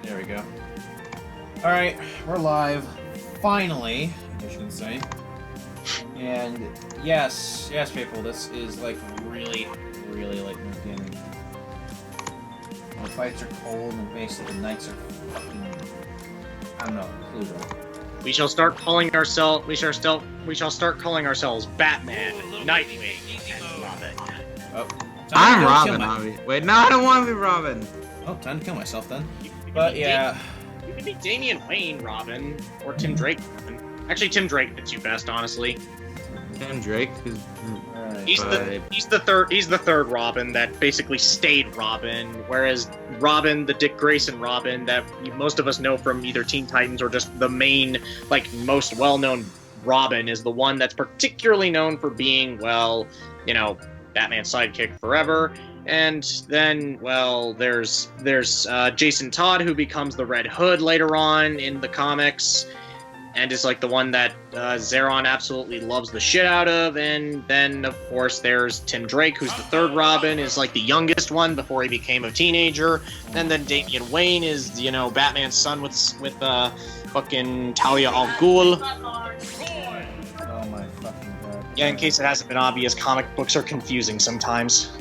There we go. Alright, we're live. Finally, I guess you can say. And yes, people, this is like really like the beginning. The fights are cold and basically the nights are fucking, I don't know, Pluto. We shall start calling ourselves. We shall start calling ourselves Batman, Nightwing, and Robin. Oh, I'm Robin, obviously. Wait, no, I don't want to be Robin. Oh, time to kill myself then. But yeah. You can be Damian Wayne Robin, or Tim Drake Robin. Actually, Tim Drake fits you best, honestly. Tim Drake is. He's the third Robin that basically stayed Robin, whereas Robin, the Dick Grayson Robin that most of us know from either Teen Titans or just the main, like, most well-known Robin, is the one that's particularly known for being, well, you know, Batman's sidekick forever. And then, well, there's Jason Todd, who becomes the Red Hood later on in the comics, and is like the one that Zeron absolutely loves the shit out of. And then, of course, there's Tim Drake, who's the third Robin, is like the youngest one before he became a teenager. And then Damian Wayne is, you know, Batman's son with fucking Talia al Ghul. Oh my fucking god. Yeah, in case it hasn't been obvious, comic books are confusing sometimes.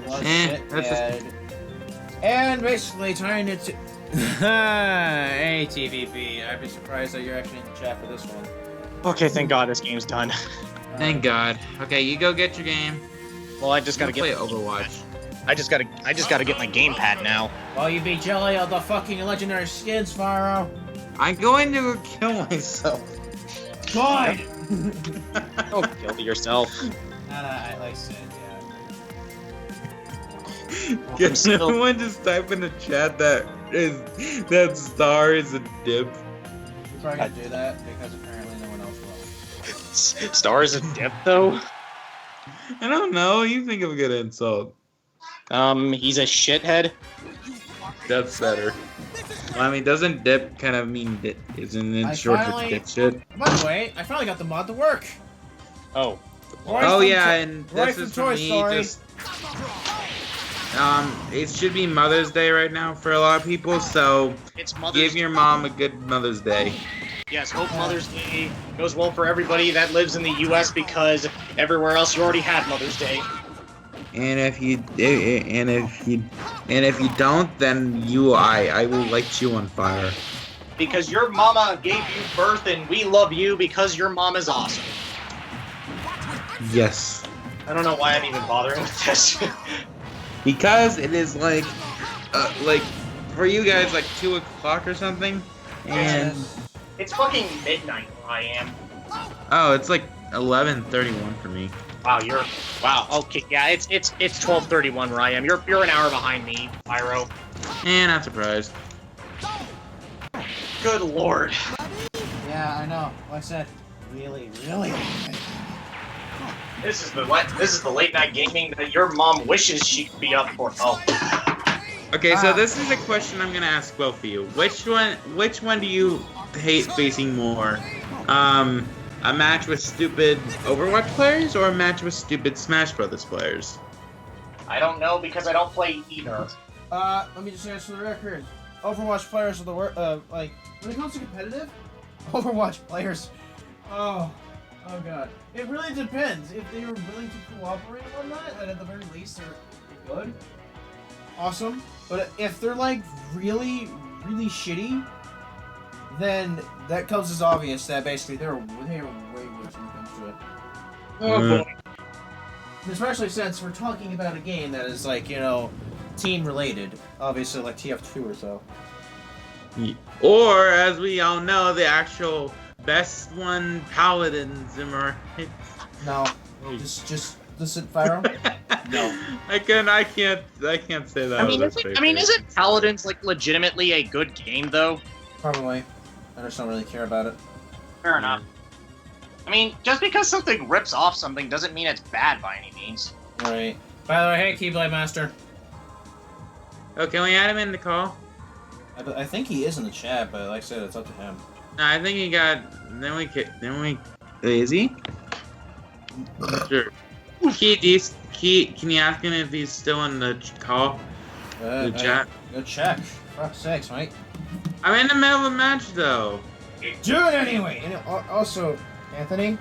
A lot of shit, and basically trying to... Hey, TVP, I'd be surprised that you're actually in the chat for this one. Okay, thank God this game's done. Thank God. Okay, you go get your game. Well, I just gotta play Overwatch. I just gotta get my gamepad now. While you be jelly of the fucking legendary skins, Faro. I'm going to kill myself. God! Don't kill yourself. I like said, Can someone just type in the chat that Star is a dip? We're probably gonna do that because apparently no one else will. Star is a dip, though? I don't know. You think of a good insult. He's a shithead? That's better. Well, I mean, doesn't dip kind of mean dip? Isn't it short for dipshit? By the way, I finally got the mod to work. Oh. Oh yeah, and this is for me. Just it should be Mother's Day right now for a lot of people, so give your mom a good Mother's Day. Yes, hope Mother's Day goes well for everybody that lives in the U.S. because everywhere else you already had Mother's Day. And if you don't, then I will light you on fire. Because your mama gave you birth, and we love you because your mom is awesome. Yes. I don't know why I'm even bothering with this. Because it is like for you guys like 2 o'clock or something, and it's fucking midnight where I am. Oh, it's like 11:31 for me. Wow. Okay, yeah, it's 12:31 where I am. You're an hour behind me, Pyro. Not surprised. Good lord. Yeah, I know. Like I said, really. This is the late night gaming that your mom wishes she could be up for. Oh. Okay, so this is a question I'm gonna ask both of you. Which one do you hate facing more? A match with stupid Overwatch players or a match with stupid Smash Brothers players? I don't know because I don't play either. Let me just answer the record. Overwatch players are the worst. Like when it comes to competitive, Overwatch players. Oh god. It really depends. If they were willing to cooperate on that, and at the very least they're good, awesome. But if they're like really shitty, then that comes as obvious that basically they're way worse when it comes to it. Oh boy. Especially since we're talking about a game that is like, you know, team related, obviously like TF2 or so. Or as we all know, the actual best one, Paladins, am I right? No, just listen, Fyro. No, I can't say that. I mean, isn't Paladins like legitimately a good game though? probably. I just don't really care about it. Fair enough. I mean, just because something rips off something doesn't mean it's bad by any means. Right. By the way, hey, Keyblade Master. Oh, can we add him in the call? I think he is in the chat, but like I said, it's up to him. No, I think he got. Then we. Is he? Sure. Key, can you ask him if he's still in the call? The chat? Go check. For fuck's sakes, mate. I'm in the middle of a match though. Do it anyway! And also, Anthony,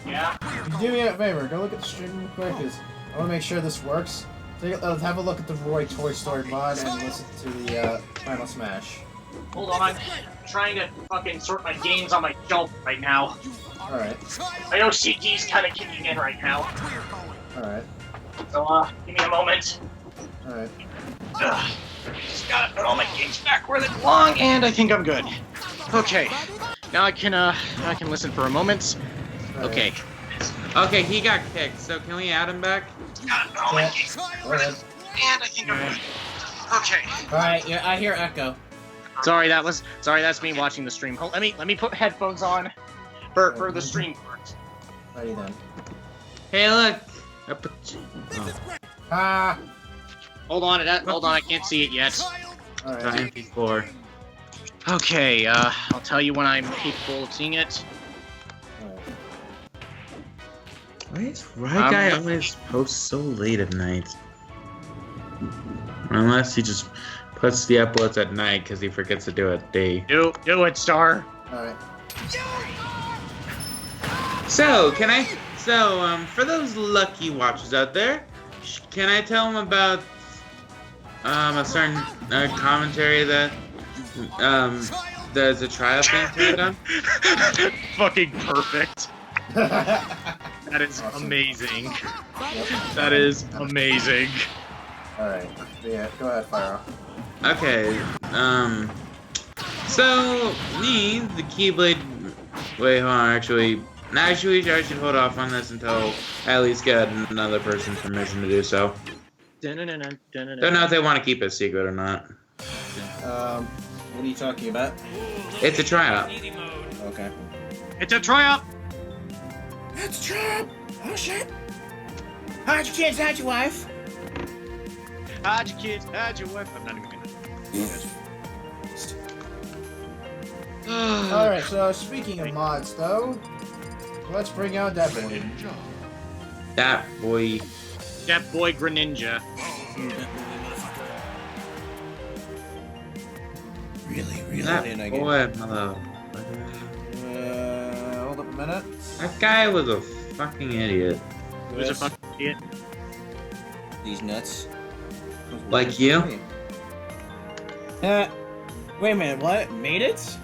Yeah. could you do me a favor? Go look at the stream real quick, because I want to make sure this works. Have a look at the Roy Toy Story mod and listen to the Final Smash. Hold on. I'm trying to fucking sort my games on my shelf right now. Alright. My OCD's kind of kicking in right now. Alright. So, give me a moment. Alright. Just gotta put all my games back where they belong, and I think I'm good. Okay. Now I can listen for a moment. Okay. Okay, he got kicked, so can we add him back? Gotta put all my games back where they belong, and I think I'm good. Okay. Alright, yeah, I hear echo. Sorry, that's me watching the stream. Hold, let me put headphones on for the stream part. Ready then. Hey, look. Ah! Hold on, I can't see it yet. Alright. MP4. Okay, I'll tell you when I'm capable of seeing it. Why is Right Guy always posts so late at night? Unless he just puts the uploads at night because he forgets to do it at day. Do it, Star. Alright. So, for those lucky watchers out there, can I tell them about a certain commentary that there's a trial thing done? Fucking perfect. That is amazing. That is amazing. Alright. Yeah, go ahead, fire off. Okay, so, me, the Keyblade... Wait, hold on, actually, I should hold off on this until I at least get another person's permission to do so. Don't know if they want to keep it a secret or not. What are you talking about? It's a tryout. Okay. It's a tryout! It's a trap! Oh shit! Hide your kids, hide your wife! Hide your kids, hide your wife. I'm not even gonna... Alright, so speaking of mods though, let's bring out that boy. That boy. That boy Greninja. Really That didn't I boy, get... mother. Hold up a minute. That guy was a fucking idiot. Who's a fucking idiot? These nuts. Like you? Wait a minute, what? Made it?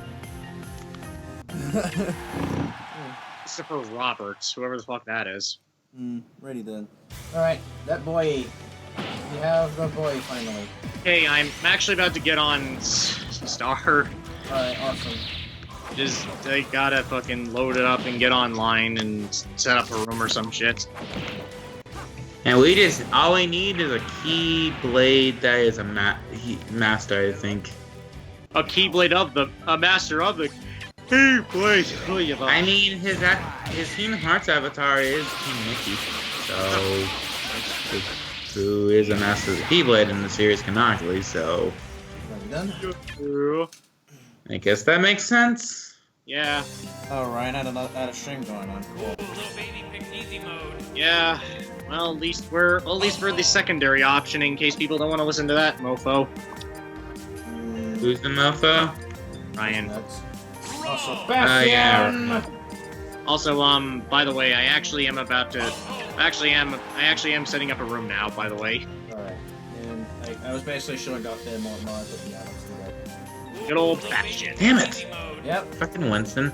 Christopher Roberts, whoever the fuck that is. Ready then. Alright, that boy. We have the boy finally. Hey, I'm actually about to get on Star. Alright, awesome. Just, I gotta fucking load it up and get online and set up a room or some shit. And all we need is a Keyblade that is a master, I think. A Keyblade of a master of the Keyblade. I mean, his Kingdom Hearts avatar is King Mickey, so who is a master of the Keyblade in the series canonically, so Done? I guess that makes sense. Yeah. Oh, Ryan had a stream going on. Cool. Yeah. Well, at least we're the secondary option in case people don't want to listen to that mofo. Who's the mofo? Ryan. Also, Bastion! Yeah. Also, by the way, I actually am setting up a room now, by the way. Alright. And I was basically showing off the mod, but yeah, let's do that. Good old Bastion. Damn it! Yep. Fucking Winston.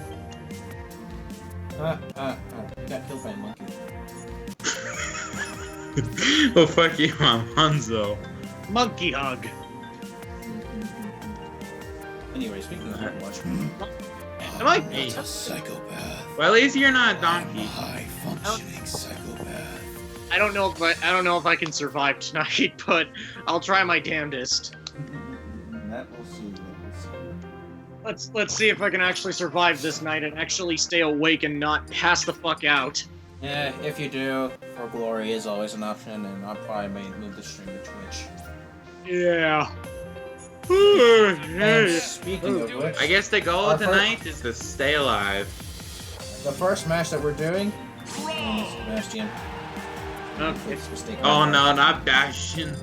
Got killed by a monkey. Well, fuck you, I'm Hanzo. Monkey hug. Anyway, speaking of Overwatch, Am I? Hey. a psychopath. Well, at least you're not a donkey. High-functioning psychopath. I don't know if I can survive tonight, but I'll try my damnedest. That will see. Let's see if I can actually survive this night and actually stay awake and not pass the fuck out. Yeah, if you do, For Glory is always an option, and I'll probably may move the stream to Twitch. Yeah. And speaking of which, I guess the goal Our of tonight is to stay alive. the first match that we're doing is Bastion. Okay. It's mistaken. Oh no, not Bastion.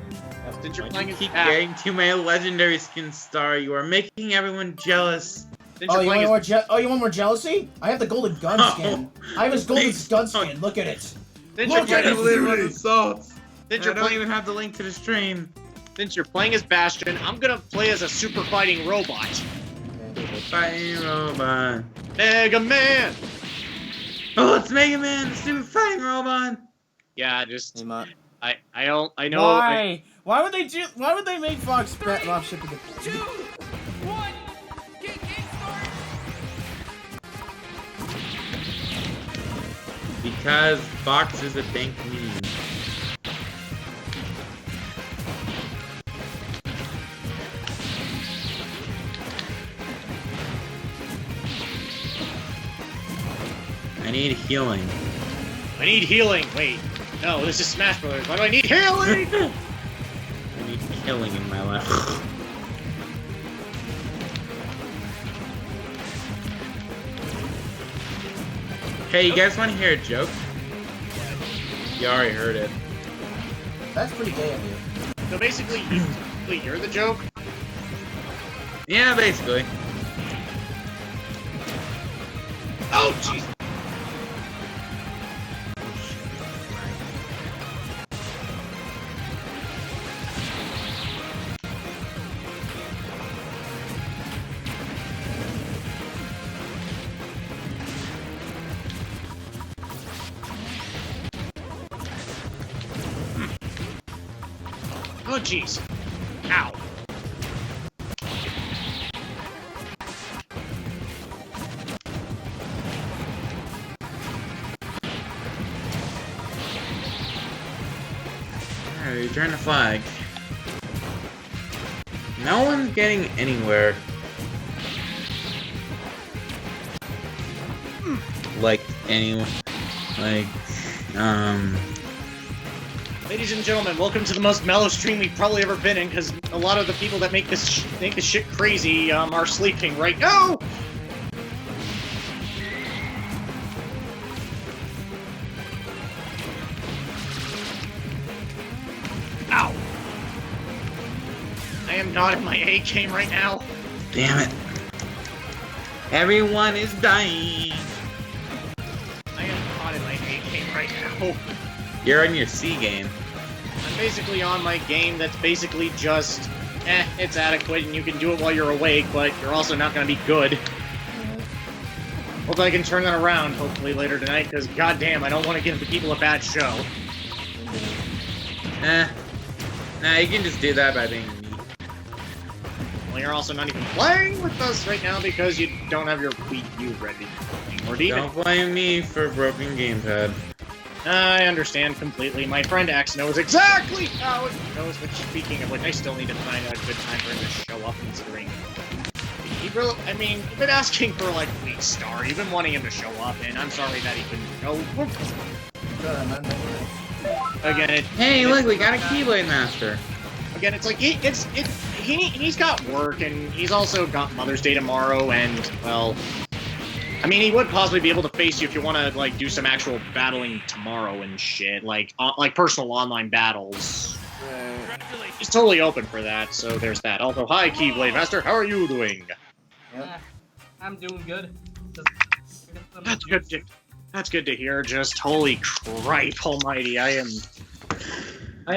Since you're When playing you as keep Ash, getting too many legendary skins, Star, you are making everyone jealous. since Oh, you're you playing want as, more jealousy? I have the golden gun skin. I have his golden Please gun don't. skin. Look at it. since Look you're at playing it. as, Delivered assaults. since I you're don't playing, even have the link to the stream. since you're playing as Bastion, I'm gonna play as a super fighting robot. Fighting robot. Mega Man! Oh, it's Mega Man, the stupid fighting robot. Yeah, just Hey, Matt. I know. Why? Why would they make Fox drop shipping? 2, 1, get start. Because Fox is a dank meme. I need healing. I need healing. Wait, no, this is Smash Brothers. Why do I need healing? I need killing in my life. Hey, you guys want to hear a joke? You already heard it. That's pretty gay of you. So basically, you're the joke. Yeah, basically. Oh, jeez. Oh, jeez. Ow. Alright, return the flag. No one's getting anywhere. Like, anyone. Like, Ladies and gentlemen, welcome to the most mellow stream we've probably ever been in, because a lot of the people that make this shit crazy are sleeping right now. Ow! I am not in my A game right now. damn it. Everyone is dying. I am not in my A game right now. You're in your C game. I'm basically on my game that's basically just, it's adequate and you can do it while you're awake, but you're also not going to be good. Hope I can turn that around, hopefully, later tonight, because goddamn, I don't want to give the people a bad show. Nah, you can just do that by being me. Well, you're also not even playing with us right now because you don't have your Wii U ready. Or do you even... Don't blame me for a broken gamepad. I understand completely. My friend X knows exactly how it goes, but speaking of which, I still need to find a good time for him to show up, considering... I mean, you've been asking for, like, weeks, Star. You've been wanting him to show up, and I'm sorry that he couldn't go. Again, Hey, look, we got a Keyblade Master. Again, it's like, he's got work, and he's also got Mother's Day tomorrow, and, well... I mean, he would possibly be able to face you if you want to, like, do some actual battling tomorrow and shit. Like personal online battles. He's totally open for that, so there's that. Also, hi, Keyblade Master, how are you doing? I'm doing good. That's good. That's good to hear. Just holy cripe almighty, I'm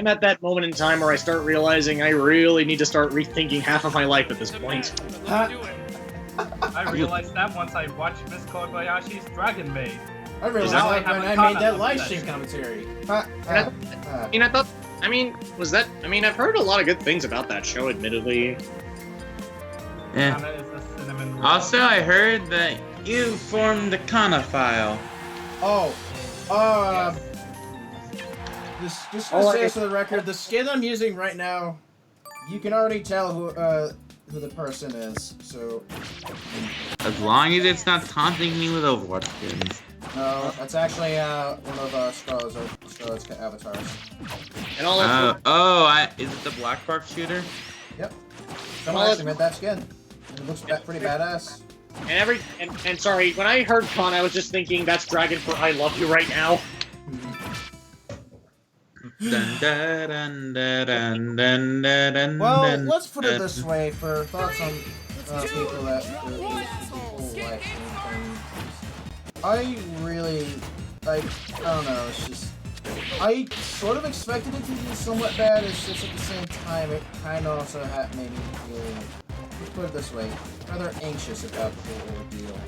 at that moment in time where I start realizing I really need to start rethinking half of my life at this point. I realized that once I watched Miss Kobayashi's Dragon Maid. I realized Now I that have when a I comment made that on live that stream shit. commentary. I've heard a lot of good things about that show, admittedly. Yeah. Kana is the cinnamon roll. Also, I heard that you formed the Kana file. Just to say this for the record, the skin I'm using right now, you can already tell who the person is, so... As long as it's not taunting me with Overwatch skins. No, that's actually one of Scarlet's avatars. And all that. Is it the Black Bark shooter? Yep. Someone actually made that skin. It looks pretty badass. And sorry, when I heard Con, I was just thinking that's Dragon for I Love You right now. Dun, dun, dun, dun, dun, dun, dun, Well, dun, let's put it dun. this way for thoughts on people that release the whole live stream thing. I really, I don't know, it's just, I sort of expected it to be somewhat bad, it's just at the same time, it kind of also made me feel, let's put it this way, rather anxious about the whole ordeal.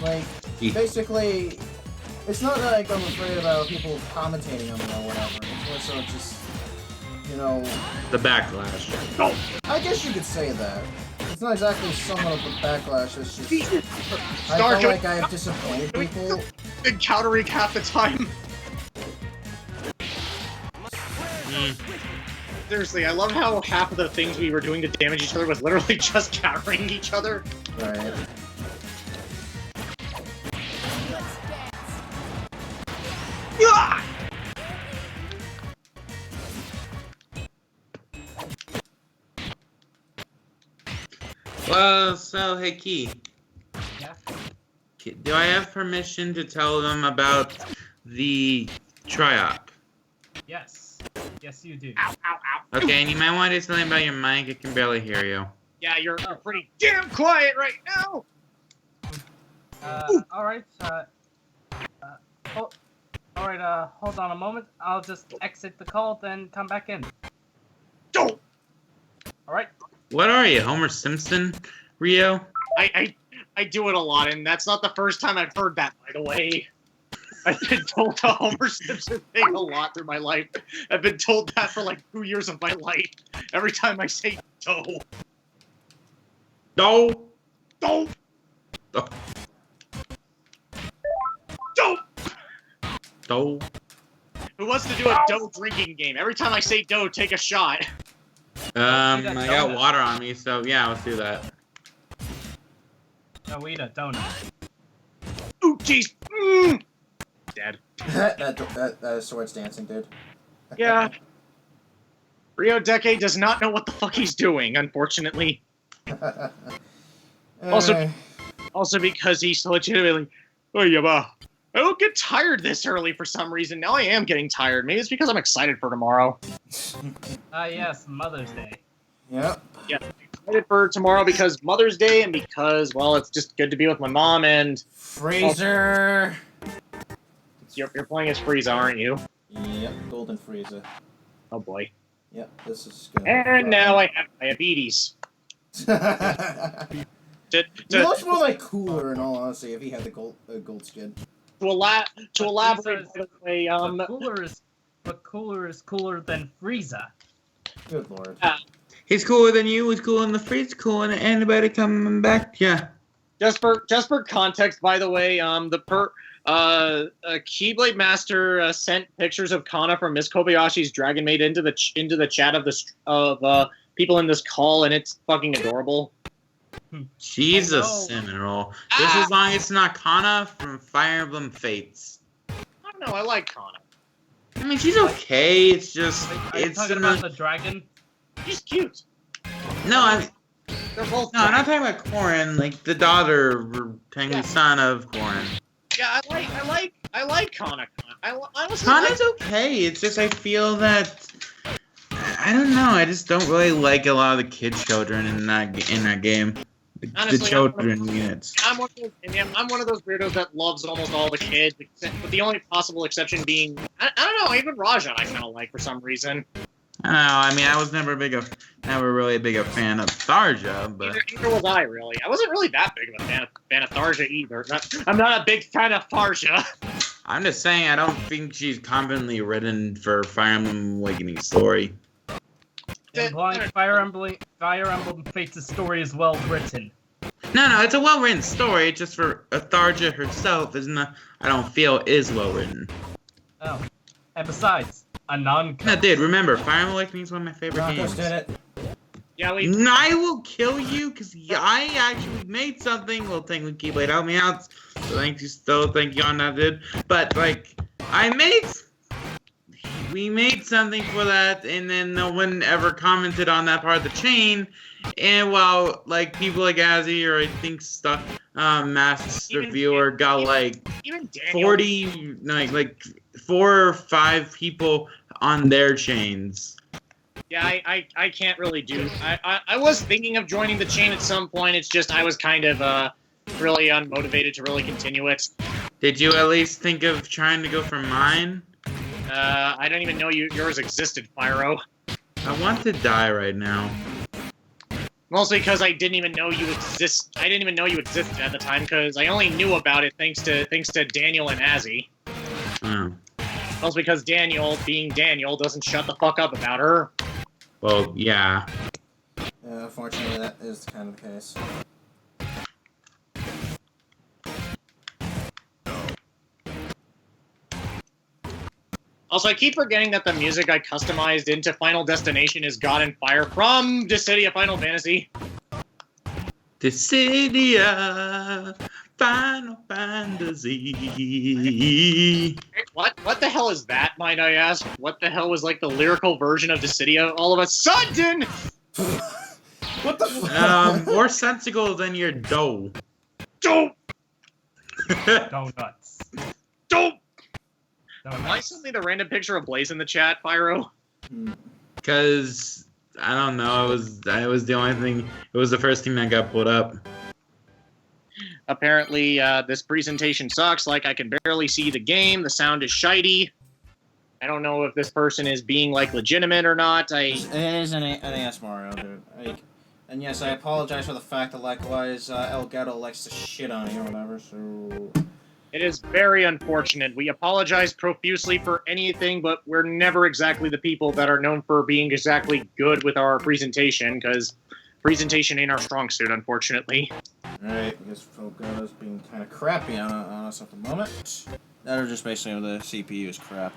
Like, basically, it's not like I'm afraid about people commentating on me or whatever, it's more so just, you know... The backlash. I guess you could say that. It's not exactly somewhat of a backlash, it's just... I Star felt Joe- like I have disappointed people. Big countering half the time. Seriously, I love how half of the things we were doing to damage each other was literally just countering each other. Right. Yeah! Well, so, hey, Key. Yeah. Do I have permission to tell them about the tri-op? Yes. Yes, you do. Ow, ow, ow. Okay, and you might want to do something about your mic. I can barely hear you. Yeah, you're pretty damn quiet right now! Alright, hold on a moment. I'll just exit the call, then come back in. Don't! Alright? What are you, Homer Simpson, Rio? I do it a lot, and that's not the first time I've heard that, by the way. I've been told the Homer Simpson thing a lot through my life. I've been told that for like 2 years of my life. Every time I say "do." No. Don't! Oh. Don't! No. Who wants to do a dough drinking game? Every time I say dough, take a shot. I got water on me, so yeah, let's do that. No, eat a donut. Ooh, jeez. Mm. Dead. that is swords dancing, dude. Yeah. Rio Decade does not know what the fuck he's doing, unfortunately. Also because he's legitimately... Oh, yeah, I don't get tired this early for some reason. Now I am getting tired. Maybe it's because I'm excited for tomorrow. Yes, Mother's Day. Yep. Yeah, I'm excited for tomorrow because Mother's Day and because, well, it's just good to be with my mom and... Freezer! You're playing as Frieza, aren't you? Yep, Golden Frieza. Oh, boy. Yep, this is gonna And now I have diabetes. He looks more like Cooler, in all honesty, if he had the gold skin. To elaborate, by the way, But Cooler is cooler than Frieza. Good lord. He's cooler than you. He's cooler than the freeze. Cooler than anybody coming back. Yeah. Just for context, by the way, Keyblade Master sent pictures of Kana from Miss Kobayashi's Dragon Maid into the chat of people in this call, and it's fucking adorable. She's a Seminole. Just as long as it's not Kana from Fire Emblem Fates. I don't know. I like Kana. I mean, she's okay. It's just Are you talking about the dragon? She's cute. No, They're both. I'm not talking about Corrin, like the daughter, or technically son of Corrin. Yeah, I like Kana. I honestly Kana's okay. It's just I feel that I don't know. I just don't really like a lot of the kid children in that game. Honestly, the children units. I'm one of those weirdos that loves almost all the kids, with the only possible exception being I don't know. Even Rajan I kind of like for some reason. I don't know. I mean, I was never really big a fan of Tharja, but Either was I, really. I wasn't really that big of a fan of Tharja either. I'm not a big fan of Tharja. I'm just saying I don't think she's competently written for Fire Emblem Awakening story. Implying Fire Emblem Fates' story is well written. No, it's a well-written story. It's just for Tharja herself I don't feel is well-written. Oh. And besides, a No, dude, remember, Fire Emblem Awakening is one of my favorite games. Did it. Yeah, I will kill you, because I actually made something. Well, technically, Keyblade helped me out. So thank you on that, dude. But, like, I made we made something for that, and then no one ever commented on that part of the chain. And while like people like Azzy or I think stuff, Masks Reviewer got like even Daniel, 40, like 4 or 5 people on their chains. Yeah, I can't really do. I was thinking of joining the chain at some point. It's just I was kind of really unmotivated to really continue it. Did you at least think of trying to go for mine? I don't even know yours existed, Pyro. I want to die right now. Mostly because I didn't even know you exist. I didn't even know you existed at the time because I only knew about it thanks to Daniel and Azzy. Oh. Mostly because Daniel, being Daniel, doesn't shut the fuck up about her. Well, yeah. Yeah, unfortunately, that is kind of the case. Also, I keep forgetting that the music I customized into Final Destination is God and Fire from Dissidia Final Fantasy. Dissidia Final Fantasy. What the hell is that, might I ask? What the hell was like the lyrical version of Dissidia all of a sudden? What the fuck? More sensical than your dough. Dope! Donuts. Dope! Donuts. Why suddenly the random picture of Blaze in the chat, Pyro? Because I don't know. It was the only thing. It was the first thing that got pulled up. Apparently, this presentation sucks. Like, I can barely see the game. The sound is shitey. I don't know if this person is being, like, legitimate or not. It is an NES Mario, dude. And yes, I apologize for the fact that, likewise, Elgato likes to shit on you or whatever, so... It is very unfortunate. We apologize profusely for anything, but we're never exactly the people that are known for being exactly good with our presentation, because presentation ain't our strong suit, unfortunately. Alright, I guess Elgato's being kind of crappy on us at the moment. That or just basically the CPU is crap.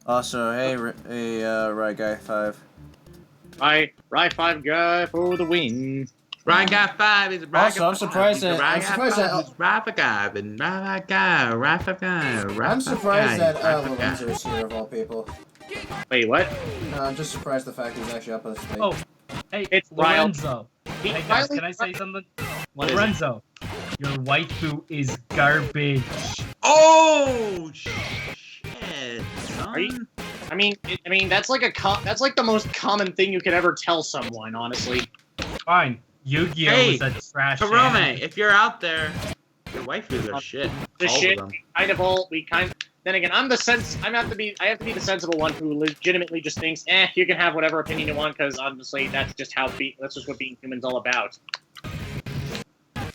Also, hey, Right Guy 5. Right 5 guy for the win. Right guy 5 is right. Also, I'm surprised that right Lorenzo is here of all people. Wait, what? No, I'm just surprised the fact he's actually up on the stage. Oh, hey, It's Lorenzo. He Hey guys, finally- can I say something? What is it? Lorenzo, your waifu is garbage. Oh shit! Son. Are you- I mean, that's like that's like the most common thing you could ever tell someone, honestly. Fine. Yu-Gi-Oh Hey, is a trash Karome, anime. if you're out there, your waifus are shit. The All of shit, them. Then again, I have to be the sensible one who legitimately just thinks, you can have whatever opinion you want, because honestly, that's just what being human's all about.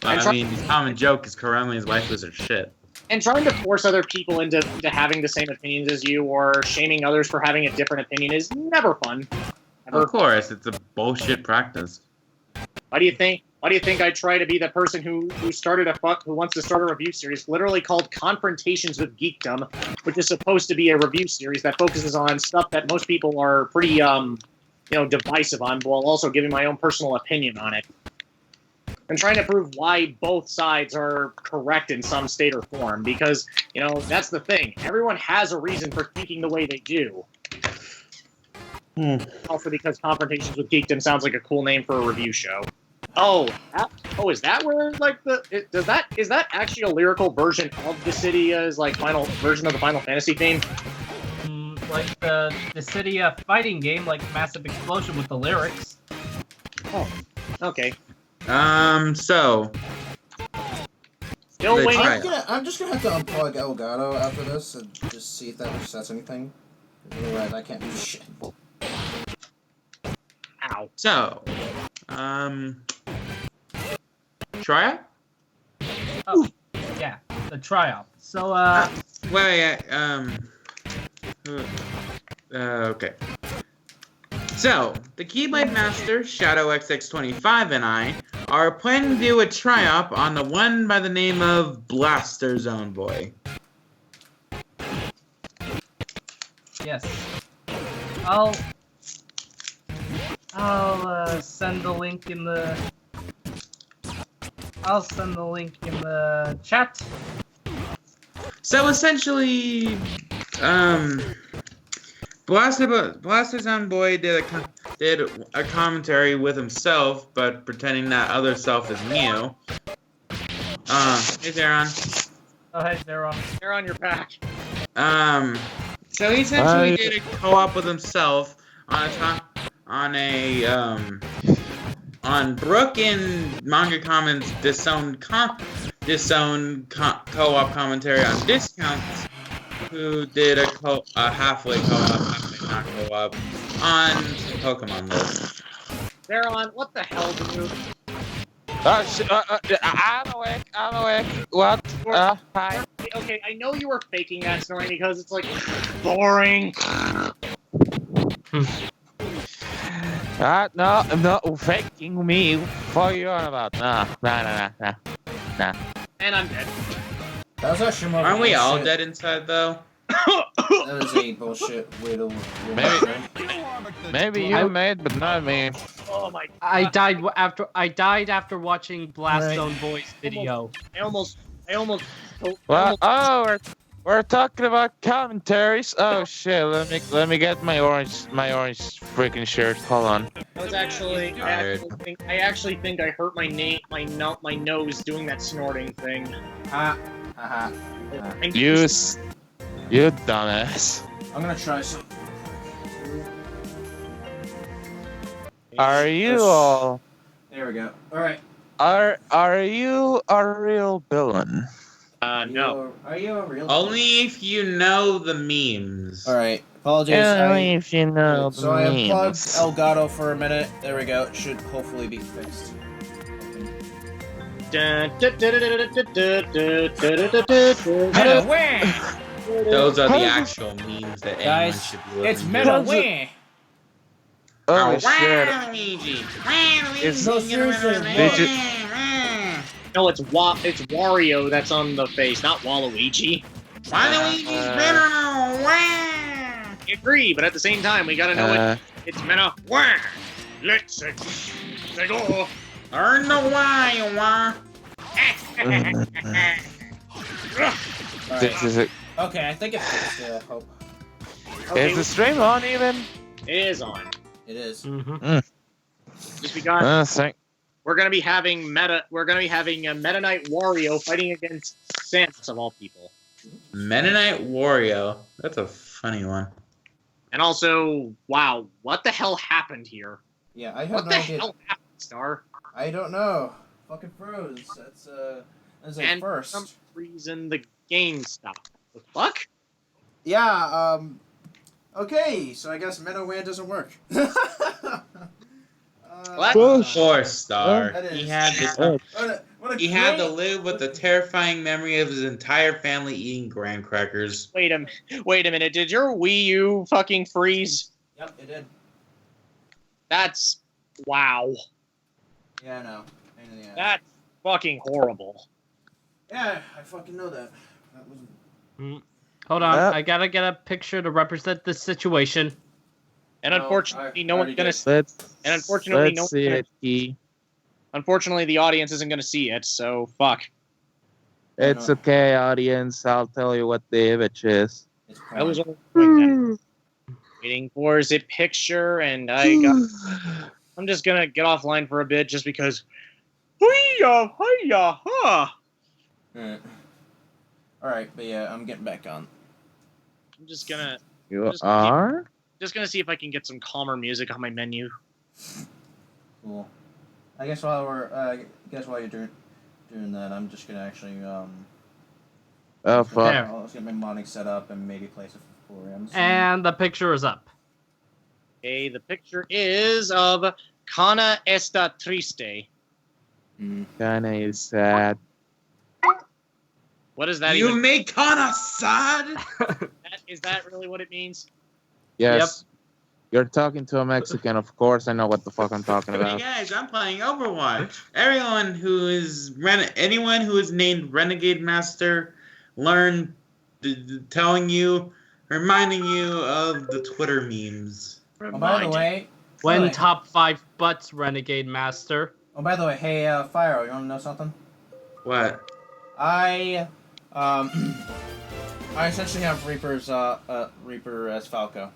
Well, I mean, the common joke is Karome's waifus are shit. And trying to force other people into having the same opinions as you, or shaming others for having a different opinion, is never fun. Ever. Of course, it's a bullshit practice. Why do you think I try to be the person who wants to start a review series, literally called Confrontations with Geekdom, which is supposed to be a review series that focuses on stuff that most people are pretty divisive on, while also giving my own personal opinion on it. And trying to prove why both sides are correct in some state or form, because, that's the thing. Everyone has a reason for thinking the way they do. Also because Confrontations with Geekdom sounds like a cool name for a review show. Is that where, like, is that actually a lyrical version of Dissidia's, like, final version of the Final Fantasy theme? Like the Dissidia fighting game, like Massive Explosion with the lyrics. Oh, okay. So. Still Let's waiting. try. I'm just gonna have to unplug Elgato after this and just see if that resets anything. Otherwise, I can't do shit. Ow. So. Try it? Oh, yeah, the tryout. So, Wait, okay. So, the Keyblade Master, Shadow XX25, and I are planning to do a try-up on the one by the name of Blaster Zone Boy. yes. I'll send the link in the... I'll send the link in the chat. So essentially, Blaster Sound Boy did a commentary with himself, but pretending that other self is Mew. Hey Zeron. Oh, hey, they're on. They're on your back. So he essentially did a co-op with himself on Brooke and Manga Comments disowned co-op commentary on Discounts, who did a halfway co-op, halfway not co-op on Pokemon list. They're on. What the hell, dude? I'm awake. What? Hi. Okay, I know you were faking that snoring because it's like boring. No, I'm not faking me. What are you on about? Nah. And I'm dead. That was actually more. Aren't we all bullshit. dead inside though? That was a bullshit way to. Maybe you made, but not me. Oh my! I died after watching Blast Zone Boy's video. I almost. Well, we're talking about commentaries. Oh shit! Let me get my orange freaking shirt. Hold on. I was actually. I actually think I hurt my nose doing that snorting thing. You dumbass. I'm gonna try some. Are you all? There we go. All right. Are you a real villain? No. Are you a real? Only if you know the memes. All right. Apologies. Only if you know So I the unplugged memes. Elgato for a minute. There we go. It should hopefully be fixed. Those are the actual memes that anyone Guys, should be looking it's for. Metal Wing. Oh shit! No, seriously. Did you? No, it's Wario that's on the face, not Waluigi. Waluigi's better than I agree, but at the same time, we gotta know it's Meta. Let's go. Earn the why. This is it. Okay, I think it's fixed. Yeah, I hope. Okay, Is the stream on even? it is on. It is. Just because we're gonna be having a Meta Knight Wario fighting against Samus of all people. Meta Knight Wario. That's a funny one. And also, wow, what the hell happened here? Yeah, I have What no the idea. hell happened, Star? I don't know. Fucking froze. That's a And for first. some reason, the game stopped. The fuck? Yeah. Okay, so I guess Meadowland doesn't work. What? Poor Star. That He is- had to, what a he had to great- live with the terrifying memory of his entire family eating graham crackers. Wait a minute. Did your Wii U fucking freeze? Yep, it did. That's wow. Yeah, I know. Pain in the ass. That's fucking horrible. Yeah, I fucking know that. That was. Hold on, Yep. I gotta get a picture to represent this situation. And No, unfortunately, I no one's already gonna. did. And unfortunately, no let's one's see gonna. it. Key. Unfortunately, the audience isn't gonna see it. So fuck. It's okay, audience. I'll tell you what the image is. It's I was porn. only waiting for the picture, and I'm just gonna get offline for a bit, just because. Hiya, ha! Alright. Alright, but yeah, I'm getting back on. I'm just gonna You Just- are? see if I can get some calmer music on my menu. Cool. I guess while you're doing that, I'm just gonna actually Oh fuck. There. I'll just get my modding set up and maybe play some 4M. And the picture is up. Okay, the picture is of Kana Esta Triste. Kinda is sad. What does that You even? make Kana sad? Is that really what it means? Yes. You're talking to a Mexican, of course. I know what the fuck I'm talking Hey about. guys, I'm playing Overwatch. Anyone who is named Renegade Master, learn telling you, reminding you of the Twitter memes. Oh, by the way, When Alright. top 5 butts, Renegade Master. hey, Fyro, you wanna know something? What? I I essentially have Reaper as Falco.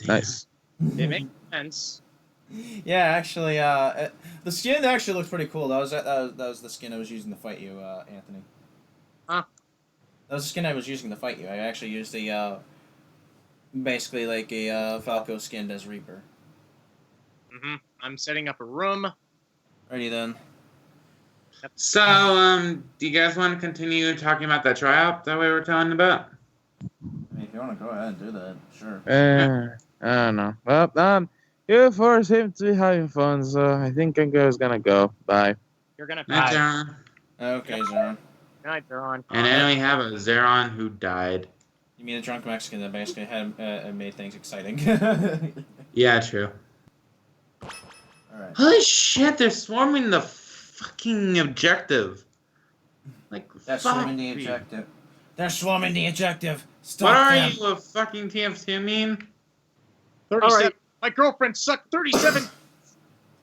Nice. It makes sense. Yeah, actually, the skin actually looks pretty cool. That was the skin I was using to fight you, Anthony. Huh? That was the skin I was using to fight you. I actually used a basically like a Falco skinned as Reaper. I'm setting up a room. Ready then. So, do you guys want to continue talking about that tryout that we were talking about? I mean, if you want to go ahead and do that, sure. I don't know. Well, you forced him to be having fun, so I think I'm just gonna go. Bye. You're gonna Night, die. Zeron. Okay, Zeron. Night, Zeron. And then we have a Zeron who died. You mean a drunk Mexican that basically had made things exciting? Yeah, true. Alright. Holy shit, they're swarming the fucking objective. Like, They're fuck swarming the me. objective. They're swarming the objective. Stop What are them. you, a fucking TF2 mean? 37. Alright. My girlfriend sucked 37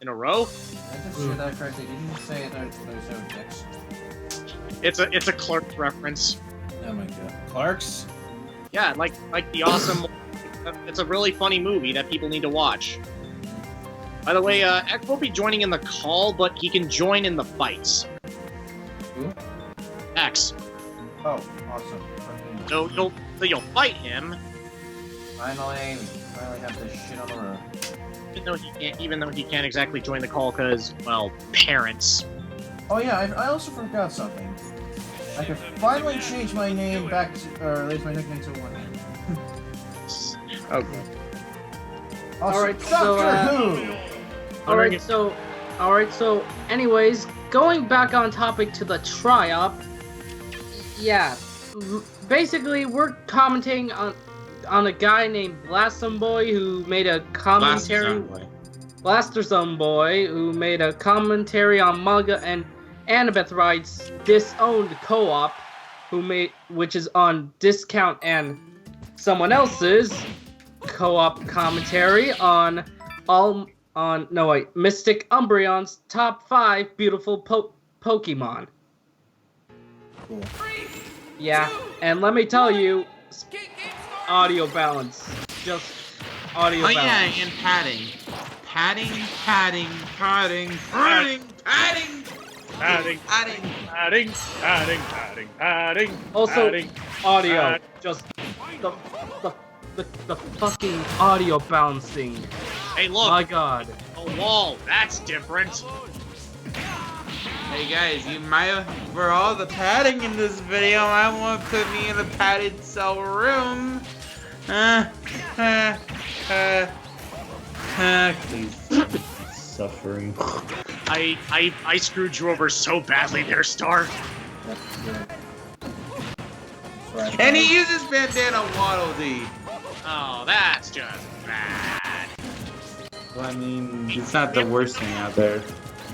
in a row. I just hear that correctly. Did you just say there's no dicks? It's a Clerks reference. Oh my god. Clarks? Yeah, like the awesome. It's a really funny movie that people need to watch. By the way, Ek won't be joining in the call, but he can join in the fights. Who? X. Oh, awesome. Fucking- So you'll fight him, Finally have this shit on the road. even though he can't exactly join the call because, well, parents. Oh yeah, I also forgot something. I can finally change my name back to, or at least my nickname to one name. Okay. Also, Alright, Doctor so, Who! Alright, so, anyways, going back on topic to the try-up, yeah, basically, we're commenting on a guy named Blastomboy who made a commentary... Blasterzone who made a commentary on manga and Annabeth Wright's Disowned Co-op, which is on Discount, and someone else's co-op commentary on Mystic Umbreon's top 5 beautiful Pokemon. Cool. Yeah, and let me tell you, audio balance, just audio Oh yeah, balance. and padding. Padding. Also, padding. audio, Pad. just the fucking audio balancing. Hey, look, My God. a wall. That's different. Hey guys, you might have, for all the padding in this video, I want to put me in a padded cell room. Please. Suffering. I screwed you over so badly there, Star. Yep, good. That's right. And he uses bandana Waddle Dee. Oh, that's just bad. Well, I mean, it's not the worst thing out there.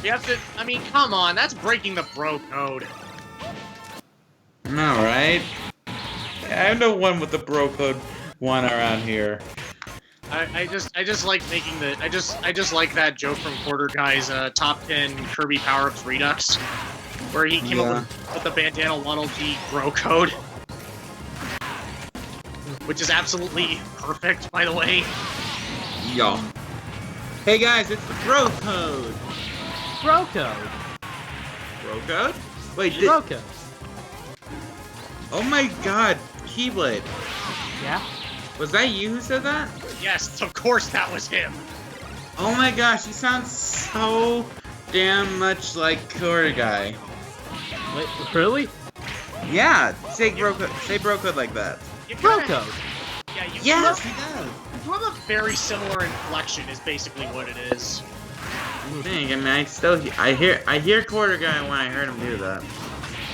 You have to, I mean, come on, that's breaking the bro code. No, right? I'm the one with the bro code one around here. I just like making the, I just like that joke from Quarter Guy's top 10 Kirby Power-Ups Redux, where he came up with the bandana Waddle Dee bro code. Which is absolutely perfect, by the way. Yo. Hey guys, it's the bro code. Bro code. Bro code? Wait, Bro code. oh my god, Keyblade. Yeah? Was that you who said that? Yes, of course that was him. Oh my gosh, he sounds so damn much like Quarter Guy. Wait, really? Yeah, say bro code like that. You Bro kinda- code. Yeah, you Yes, have, he does. you have a very similar inflection is basically what it is. Dang, I mean, I hear Quarter Guy when I heard him do that.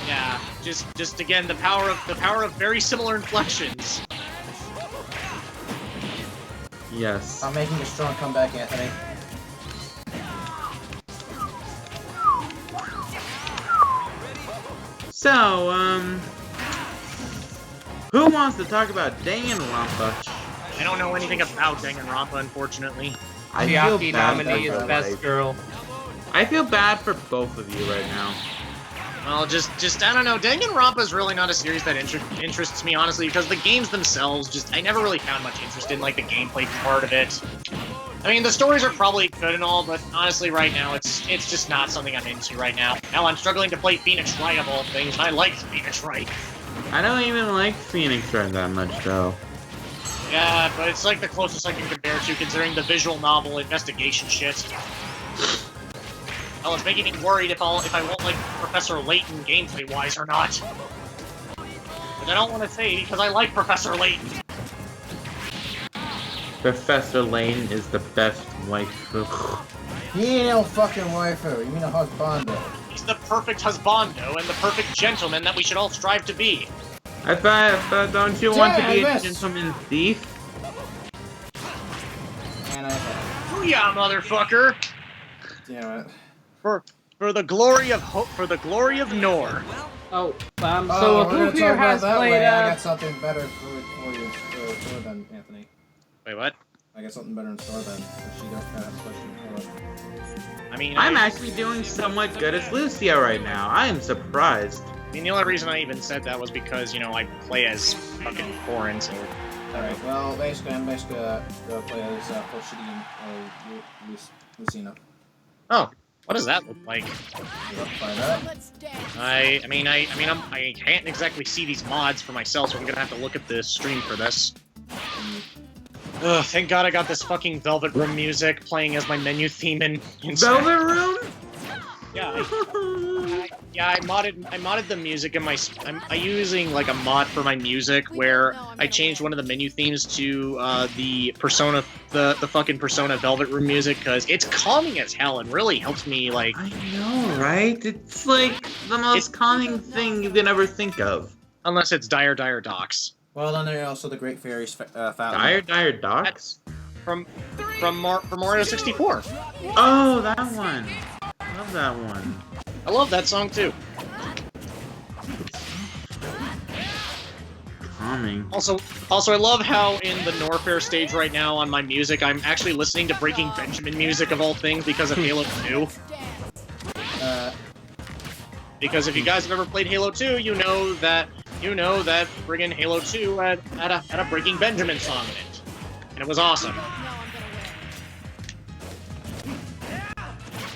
Yeah, just again the power of very similar inflections. Yes. I'm making a strong comeback, Anthony. So, who wants to talk about Danganronpa? I don't know anything about Danganronpa, unfortunately. I feel Chiaki bad nominee for is my best life. girl. I feel bad for both of you right now. Well, just I don't know. Danganronpa is really not a series that interests me, honestly, because the games themselves, I never really found much interest in, like, the gameplay part of it. I mean, the stories are probably good and all, but honestly, right now, it's just not something I'm into right now. Hell, I'm struggling to play Phoenix Wright of all things, and I like Phoenix Wright. I don't even like Phoenix Wright that much, though. Yeah, but it's like the closest I can compare to, considering the visual novel investigation shit. Hell, it's making me worried if I won't like Professor Layton gameplay-wise or not. But I don't want to say because I like Professor Layton. Professor Layton is the best waifu. He ain't no fucking waifu. You mean a husbando. He's the perfect husbando and the perfect gentleman that we should all strive to be. I thought, don't you want to be a missed. gentleman thief? And I Booyah, motherfucker! damn it. For the glory of hope, for the glory of Nor. Oh, so we're gonna who talk here about has that played? way. I got something better for you than Anthony. Wait, what? I got something better in store than she does kind of question. I mean, I'm actually doing somewhat good as Lucia right now. I am surprised. I mean, the only reason I even said that was because, you know, I play as fucking foreign, so... Alright, well, basically, I'm gonna play as Porcidian Lucina. Oh, what does that look like? You up by that? I can't exactly see these mods for myself, so I'm gonna have to look at the stream for this. Ugh, thank God I got this fucking Velvet Room music playing as my menu theme in Velvet Room? Yeah, I modded the music in my. I'm using like a mod for my music where I changed one of the menu themes to the Persona, the fucking Persona Velvet Room music because it's calming as hell and really helps me like. I know, right? It's like the most calming thing you can ever think of. Unless it's Dire Docks. Well, then there's also the Great Fairies Fountain. Dire Docks? From Mario 64. Oh, that one. Love that one. I love that song too. Calming. Also, I love how in the Norfair stage right now on my music, I'm actually listening to Breaking Benjamin music of all things because of Halo 2. Because if you guys have ever played Halo 2, you know that friggin' Halo 2 had a Breaking Benjamin song in it, and it was awesome.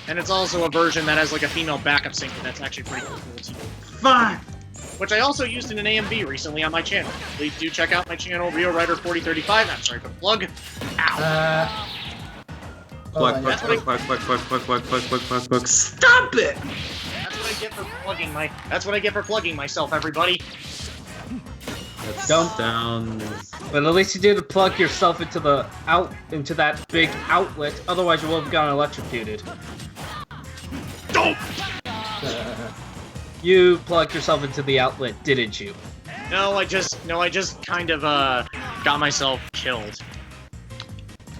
And it's also a version that has like a female backup singer that's actually pretty cool too. Fuck! Which I also used in an AMV recently on my channel. Please do check out my channel, RioRider4035. I'm sorry for the plug. Ow. Plug. Stop it! That's what I get for plugging myself, everybody. That Don't. sounds... But at least you did plug yourself into that big outlet. Otherwise, you would have gotten electrocuted. Don't. You plugged yourself into the outlet, didn't you? No, I just kind of got myself killed.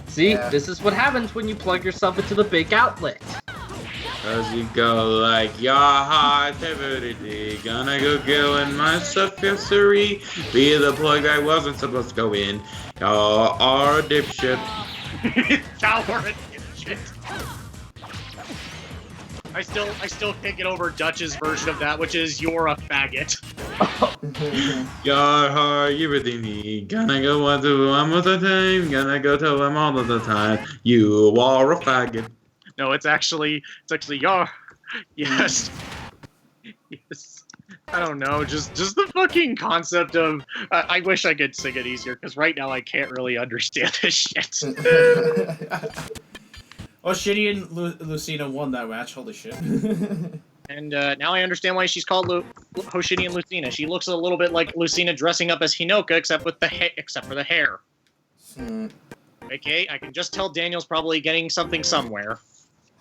See, Yeah. this is what happens when you plug yourself into the big outlet. As you go like your heart every gonna go killing myself, yes sirree. Be the plug I wasn't supposed to go in. You're a dipshit. Tower and shit. I still can't get over Dutch's version of that, which is "You're a faggot." Your heart everything. Gonna go on to them all the time. Gonna go to them all of the time. You are a faggot. No, it's actually "You're." Yes. Yes. I don't know, just the fucking concept of. I wish I could sing it easier, because right now I can't really understand this shit. Well, Shitty and Lucina won that match. Holy shit. And now I understand why she's called Hoshidi and Lucina. She looks a little bit like Lucina dressing up as Hinoka, except for the hair. Okay, I can just tell Daniel's probably getting something somewhere.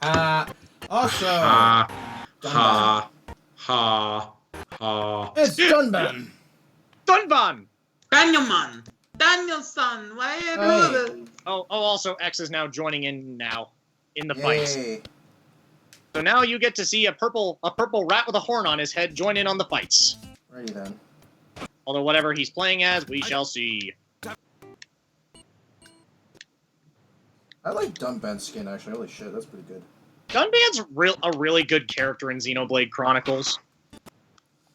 Also. Ha. It's Dunban. Dunban! Danielson, why are you doing this? Oh, also X is now joining in the fight. Yay. So now you get to see a purple rat with a horn on his head join in on the fights. Ready then. Although whatever he's playing as, we shall see. I like Dunban's skin actually. Holy shit, that's pretty good. Dunban's a really good character in Xenoblade Chronicles.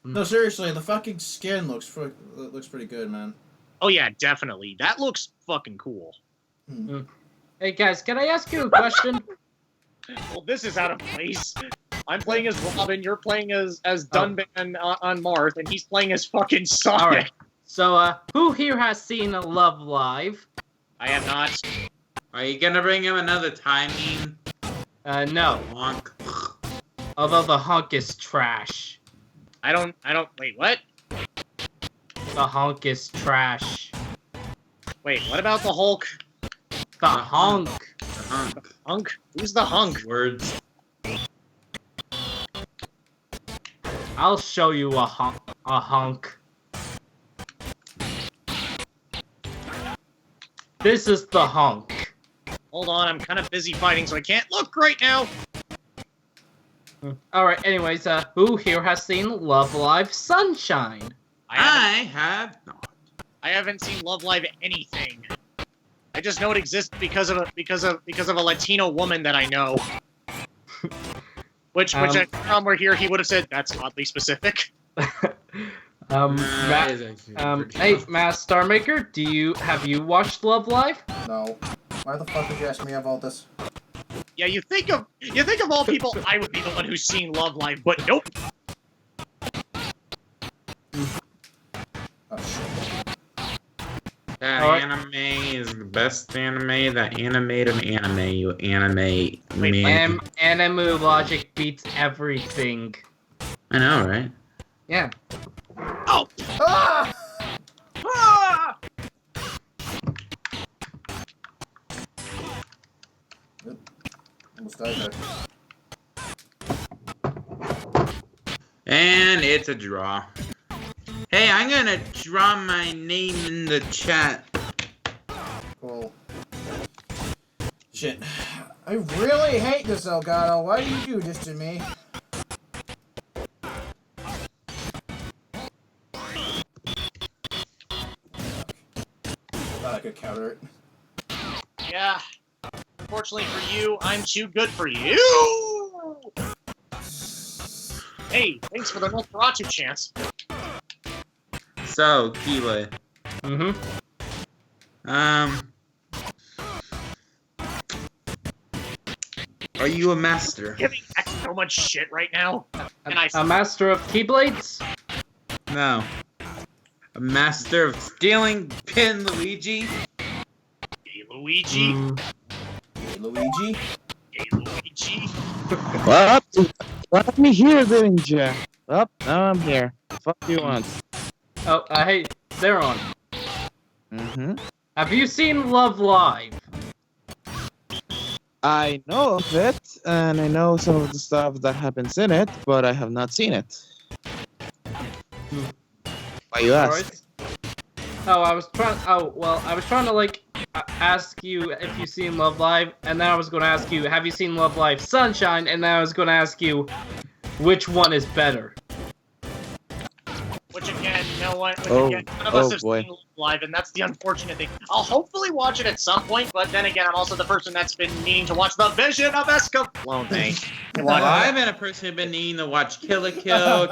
No, seriously, the fucking skin looks pretty good, man. Oh yeah, definitely. That looks fucking cool. Hey guys, can I ask you a question? Well, this is out of place. I'm playing as Robin, you're playing as Dunban on Mars, and he's playing as fucking Sonic. Alright, so, who here has seen Love Live? I have not. Are you gonna bring him another timing? No. Honk. Although the hunk is trash. I don't, wait, what? The hunk is trash. Wait, what about the Hulk? The hunk. The hunk. Hunk? Who's the hunk? Words. I'll show you a hunk. This is the hunk. Hold on, I'm kind of busy fighting, so I can't look right now. Alright, anyways, who here has seen Love Live Sunshine? I have not. I haven't seen Love Live anything. I just know it exists because of a Latino woman that I know. Which if Tom were here, he would have said that's oddly specific. Matt, hey, Matt Starmaker, have you watched Love Live? No. Why the fuck would you ask me about this? Yeah, you think of all people, I would be the one who's seen Love Live, but nope. Oh shit. That anime is the best anime that animated anime, you anime man. Anime logic beats everything. I know, right? Yeah. Oh! Ah! Ah! Almost died there. And it's a draw. Hey, I'm gonna draw my name in the chat. Cool. Shit. I really hate this, Elgato. Why do you do this to me? Thought I could counter it. Yeah. Unfortunately for you, I'm too good for you! Hey, thanks for the Nosferatu chance. So, Keela. Are you a master? Giving X so much shit right now. And A master of Keyblades? No. A master of stealing Pin Luigi? Hey, Luigi. Hey, Luigi? Hey, Luigi. What? Let me here, didn't ya? Well, now I'm here. Fuck you want? Oh, hey, Zeron. Mm-hmm. Have you seen Love Live? I know of it, and I know some of the stuff that happens in it, but I have not seen it. Why you ask? Oh, I was trying to, like, ask you if you've seen Love Live, and then I was going to ask you, have you seen Love Live Sunshine, and then I was going to ask you, which one is better? Which again, none of us have seen Live, and that's the unfortunate thing. I'll hopefully watch it at some point, but then again, I'm also the person that's been needing to watch The Vision of Escaflowne. Well, I've been a person who's been needing to watch Kill la Kill,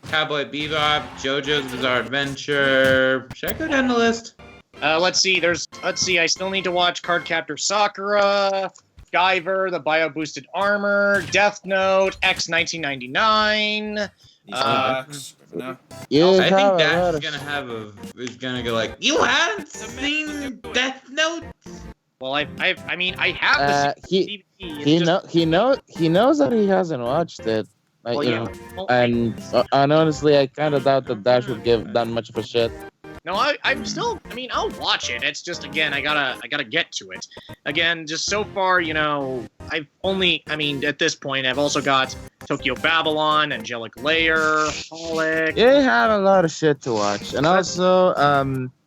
Cowboy Bebop, JoJo's Bizarre Adventure. Should I go down the list? Let's see, I still need to watch Cardcaptor Sakura, Guyver, the Bio-Boosted Armor, Death Note, X 1999. No. I think Dash is gonna go like, you haven't seen Death Note? Well, I have the DVD. He knows that he hasn't watched it. Like, Well, you yeah. know, Well, and honestly, I kind of doubt that Dash would give that much of a shit. No, I'll watch it. It's just, again, I gotta get to it. Again, just so far, at this point, I've also got Tokyo Babylon, Angelic Layer, Holic, You have a lot of shit to watch, and also,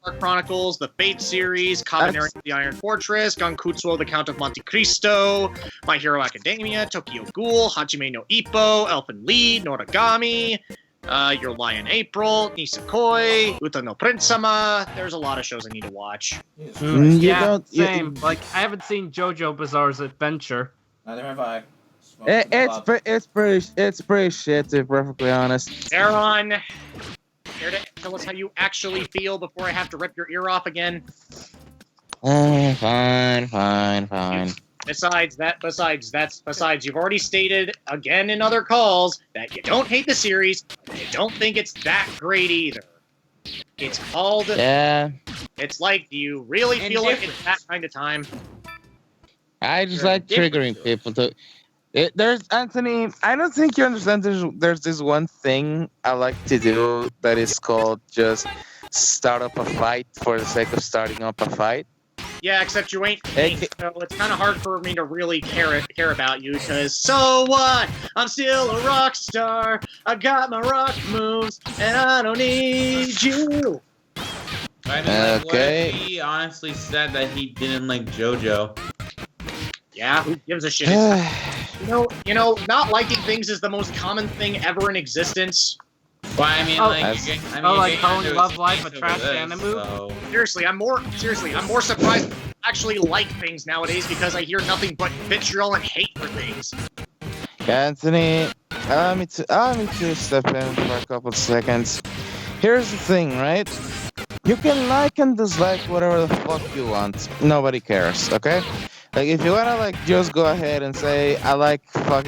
Dark Chronicles, the Fate series, Cabaneri the Iron Fortress, Gankutsuo, the Count of Monte Cristo, My Hero Academia, Tokyo Ghoul, Hajime no Ippo, Elfen Lied, Noragami, Your Lie in April, Nisekoi, Uta no Prince-sama. There's a lot of shows I need to watch. Same. Like, I haven't seen JoJo Bizarre's Adventure. Neither have I. It's pretty shit, to be perfectly honest. Aaron, care to tell us how you actually feel before I have to rip your ear off again? Fine. Besides, you've already stated again in other calls that you don't hate the series, but you don't think it's that great either. It's called. Yeah. It's like, do you really feel like it's that kind of time? I just like triggering people to. There's Anthony. I don't think you understand. There's this one thing I like to do that is called just start up a fight for the sake of starting up a fight. Yeah, except you ain't pink, so it's kind of hard for me to really care about you, because so what? I'm still a rock star. I got my rock moves, and I don't need you. I mean, like, what if he honestly said that he didn't like JoJo? Yeah, who gives a shit? you know, not liking things is the most common thing ever in existence. Well, I mean, like calling Love Live a trash anime move? So. Seriously, I'm more surprised I actually like things nowadays because I hear nothing but vitriol and hate for things. Anthony, allow me to step in for a couple of seconds. Here's the thing, right? You can like and dislike whatever the fuck you want. Nobody cares, okay? Like, if you wanna, like, just go ahead and say, I like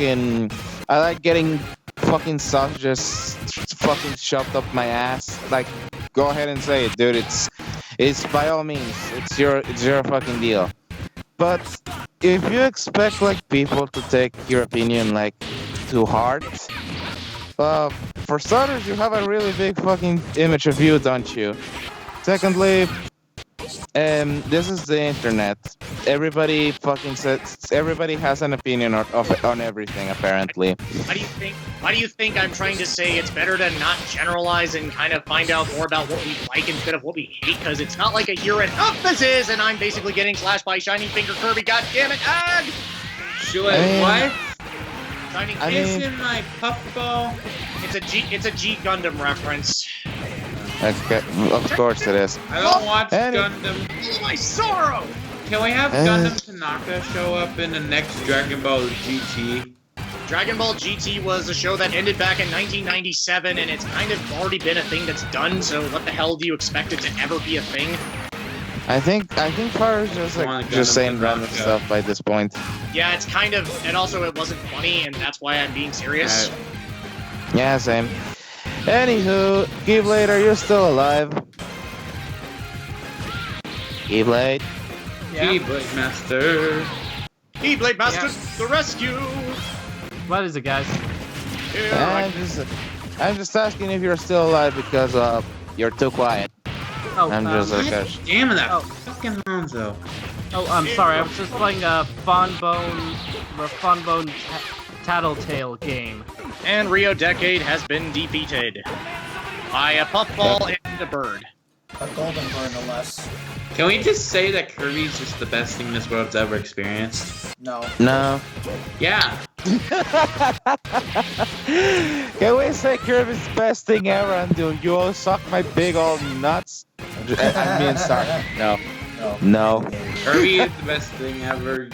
getting fucking sausages fucking shoved up my ass, like, go ahead and say it, dude. It's by all means, it's your fucking deal. But if you expect, like, people to take your opinion, like, too hard, for starters, you have a really big fucking image of you, don't you? Secondly, this is the internet. Everybody has an opinion on everything, apparently. Why do you think I'm trying to say it's better to not generalize and kind of find out more about what we like instead of what we hate? Because it's not like a year and this is, and I'm basically getting slashed by Shining Finger Kirby. God damn it! What? Shining Finger in my puffball. It's a G Gundam reference. Okay, of course it is. I don't watch Gundam. Oh, my sorrow! Can we have Gundam Tanaka show up in the next Dragon Ball GT? Dragon Ball GT was a show that ended back in 1997, and it's kind of already been a thing that's done, so what the hell do you expect it to ever be a thing? I think Far's just saying random stuff by this point. Yeah, it's kind of, and also it wasn't funny, and that's why I'm being serious. Yeah, same. Anywho, Keyblade, are you still alive? Keyblade? Yeah. Keyblade Master. Keyblade Master, the rescue! What is it, guys? I'm just asking if you're still alive because you're too quiet. Oh, I'm just okay. Damn that fucking Hanzo. Oh, I'm sorry. I was just playing a Funbone Tattletale game. And Rio Decade has been defeated by a puffball and a bird. A golden bird, no less. Can we just say that Kirby's just the best thing this world's ever experienced? No. No. Yeah. Can we say Kirby's the best thing ever and do you all suck my big old nuts? I'm being sorry. No. Kirby is the best thing ever.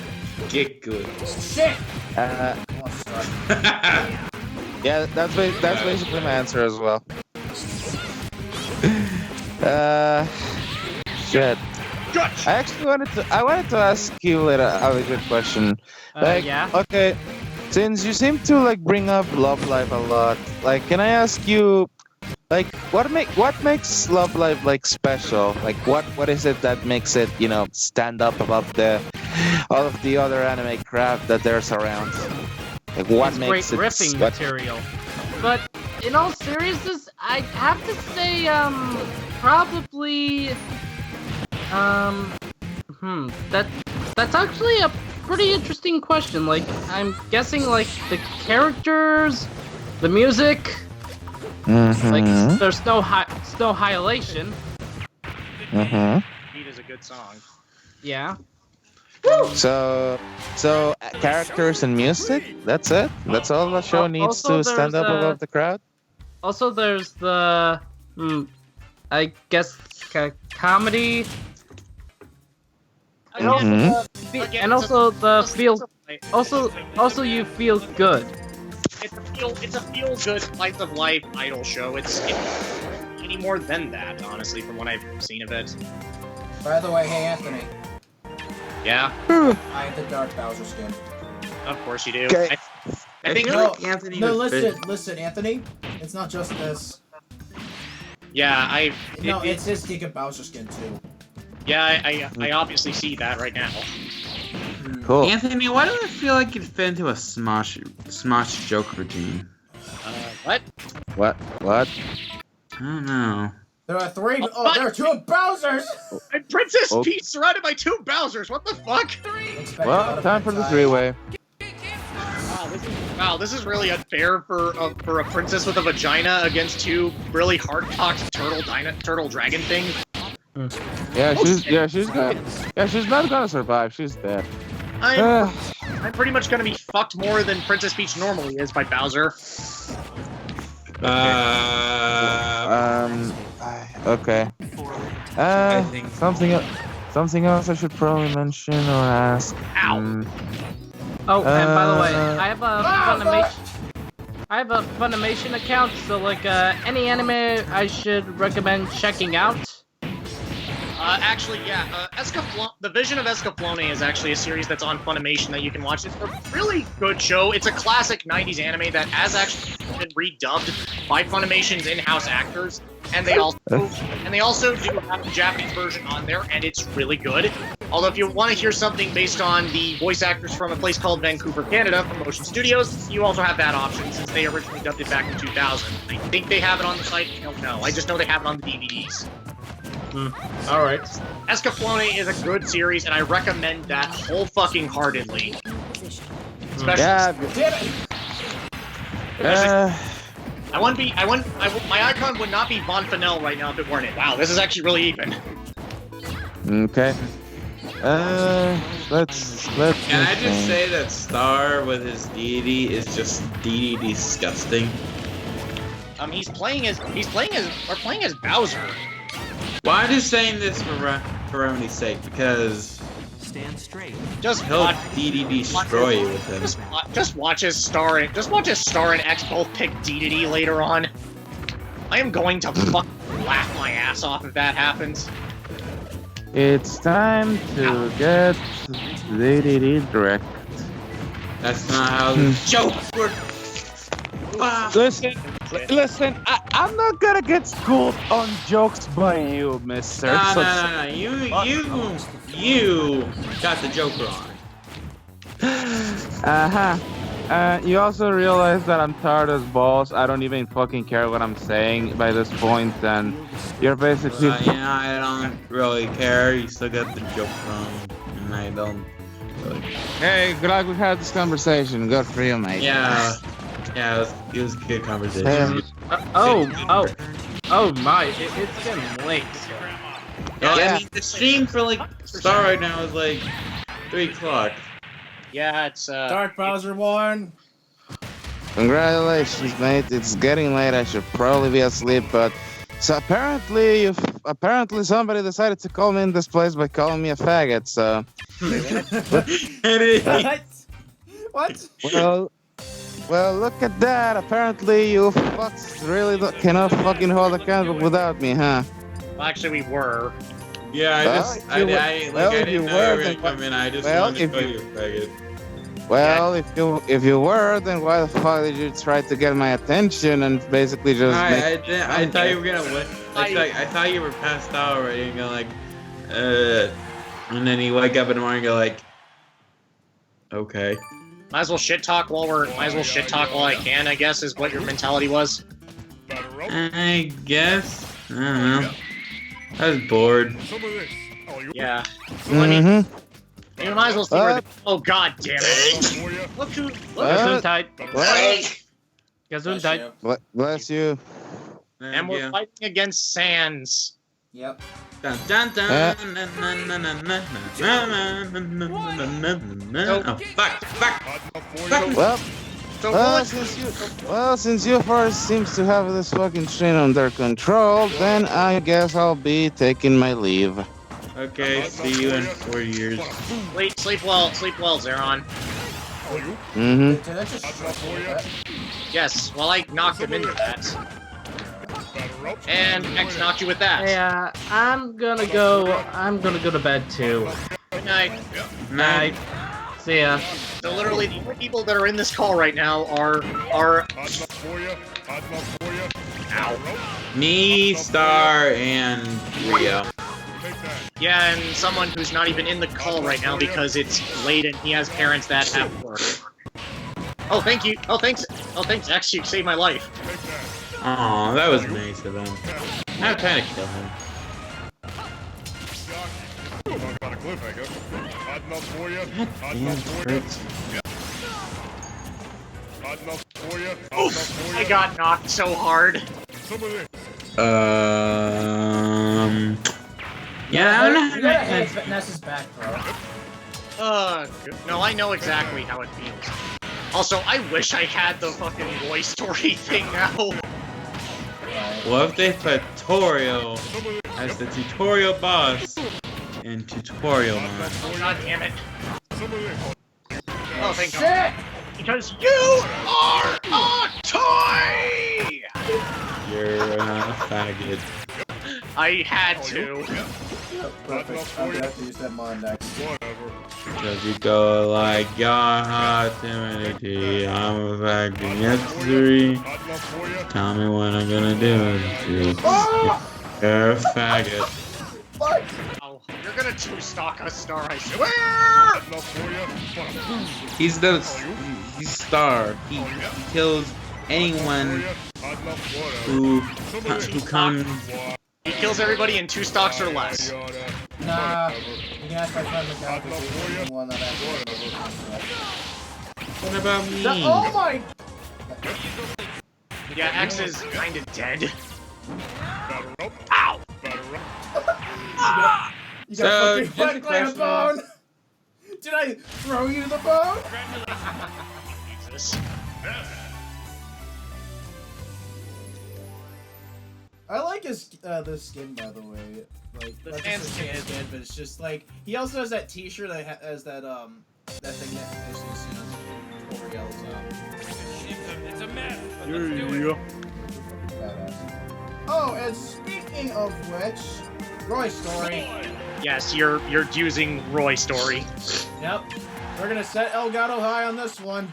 Get good. Shit! Yeah, that's basically my answer as well. Shit. I actually wanted to ask you a good question. Yeah. Okay, since you seem to like bring up Love Live a lot, like, can I ask you, like, what makes Love Live like special? Like, what is it that makes it, stand up above all of the other anime crap that there's around? Like, what makes great riffing material. But in all seriousness, I have to say, probably, that's actually a pretty interesting question. Like, I'm guessing, like, the characters, the music, like, there's no highlightation. Beat is a good song. Yeah. So characters and music, that's it? That's all the show needs to stand up above the crowd? Also, there's the, I guess, comedy. And also, Again, and it's also the it's a- feel. it's a- Also, you feel good. it's a feel good slice of life idol show. It's any more than that, honestly, from what I've seen of it. By the way, hey Anthony, Yeah, I have the Dark Bowser skin. of course you do. Okay. I think No, Anthony no, was listen, Anthony. It's not just this. yeah, No, it's his Giga Bowser skin too. I obviously see that right now. Cool. Anthony, why do I feel like you'd fit into a Smosh joke routine? What? What? What? I don't know. There are three. Oh, Oh, there are two Bowsers. I'm Princess Oh. Peach surrounded by two Bowsers. What the fuck? Well, time for the three-way. Wow, this is really unfair for a princess with a vagina against two really hard-cocked turtle dragon things. Yeah, she's not gonna survive. She's dead. I'm pretty much gonna be fucked more than Princess Peach normally is by Bowser. Okay. I think Something else I should probably mention or ask. Ow. Oh, and by the way, Uh, I have a Funimation account, so like any anime I should recommend checking out. Actually, yeah, The Vision of Escaflowne is actually a series that's on Funimation that you can watch. It's a really good show. It's a classic 90s anime that has actually been redubbed by Funimation's in-house actors, and they also do have a Japanese version on there, and it's really good. Although if you want to hear something based on the voice actors from a place called Vancouver, Canada, from Motion Studios, you also have that option since they originally dubbed it back in 2000. I think they have it on the site. I don't know. I just know they have it on the DVDs. Alright. Escaflowne is a good series, and I recommend that whole fucking heartedly. Especially, my icon would not be Von Fennell right now if it weren't it. Wow, this is actually really even. Okay. Let's. Can I just say that Star with his deity is just deity disgusting? He's playing as Bowser. Well, I'm just saying this for remedy's sake because Just he'll watch, DD destroy you with him. just watch his Star and X both pick DDD later on. I am going to fucking laugh my ass off if that happens. It's time to get DDD direct. That's not how the joke works. Listen, I'm not gonna get schooled on jokes by you, mister. No. You got the joke wrong. You also realize that I'm tired as balls. I don't even fucking care what I'm saying by this point, and you're basically. I don't really care. You still got the joke wrong, and I don't really care. Hey, glad we had this conversation. Good for you, mate. Yeah, it was a good conversation. Oh my, it's getting late. Well, Yeah. I mean, the stream for like Star right now is like 3 o'clock. Yeah, it's Dark Bowser won. Congratulations, mate. It's getting late. I should probably be asleep, but so apparently somebody decided to call me in this place by calling me a faggot. So What? well, look at that. Apparently you fucks really cannot fucking hold a candle without me, huh? well, actually we were. Yeah, I Well, just, if I you were- didn't well, know if you you were were, gonna then come in. I just well, wanted to if call you- you a faggot. Well, if you were, then why the fuck did you try to get my attention and basically just make... I thought you were gonna win. I thought you were passed out already and go like, and then you wake up in the morning and go like, okay. Might as well shit talk while I can, I guess, is what your mentality was. I guess. I don't know. I was bored. Yeah. Well, I mean, Mm-hmm. you might as well see where oh god damn it. Look who Gesundheit. What? Gesundheit. Bless you. and we're fighting against Sans. Yep. Dun, dun, dun, Uh. na, na, na, na, na, na, na, na, na, na, na, na. Oh, fuck. Well, since you first seems to have this fucking train under control, then I guess I'll be taking my leave. Okay, see you in 4 years. Sleep well, Zeron. Mm-hmm. Did I just that? Yes, well I knocked him into that. And X knocked you with that. Yeah, I'm gonna go to bed too. Good night. Night. See ya. So literally the only people that are in this call right now are ow. Me, Star, and Rio. Yeah, and someone who's not even in the call right now because it's late and he has parents that have work. Oh, thank you. Oh, thanks. Oh, thanks. X, you saved my life. Aw, that was nice of him. I'm trying to kill him. I got knocked so hard. Yeah, I don't know. You gotta hit Ness's back, bro. No, I know exactly how it feels. Also, I wish I had the fucking Roy story thing now. What if they put Torio as the tutorial boss in tutorial mode? God damn it. Oh, thank God. Shit! Because you are a toy! You're a faggot. I had to. Perfect. I'm gonna have to use that mod next. Cause you go like your hot timidity, I'm a faggot. Yes, 3. Tell me what I'm gonna do to you. You're a faggot. What? Oh, you're gonna two-stock a Star, I swear! He's Star. He kills anyone who comes. He kills everybody in 2 stocks or less. Nah. You can ask my friend McCall because he's the one that actually. What about me? Oh my! Yeah, X is kinda dead. Ow! You So, got just fucking a flanked by a question bone! Did I throw you the bone? Jesus. I like his this skin, by the way. Like The that's sand just a skin. skin, but it's just like he also has that T-shirt that has that that thing that actually you see on Toriel's It's a mess, but let's do it. badass. Oh, and speaking of which, Roy story. Yes, you're using Roy story. Yep, we're gonna set Elgato high on this one.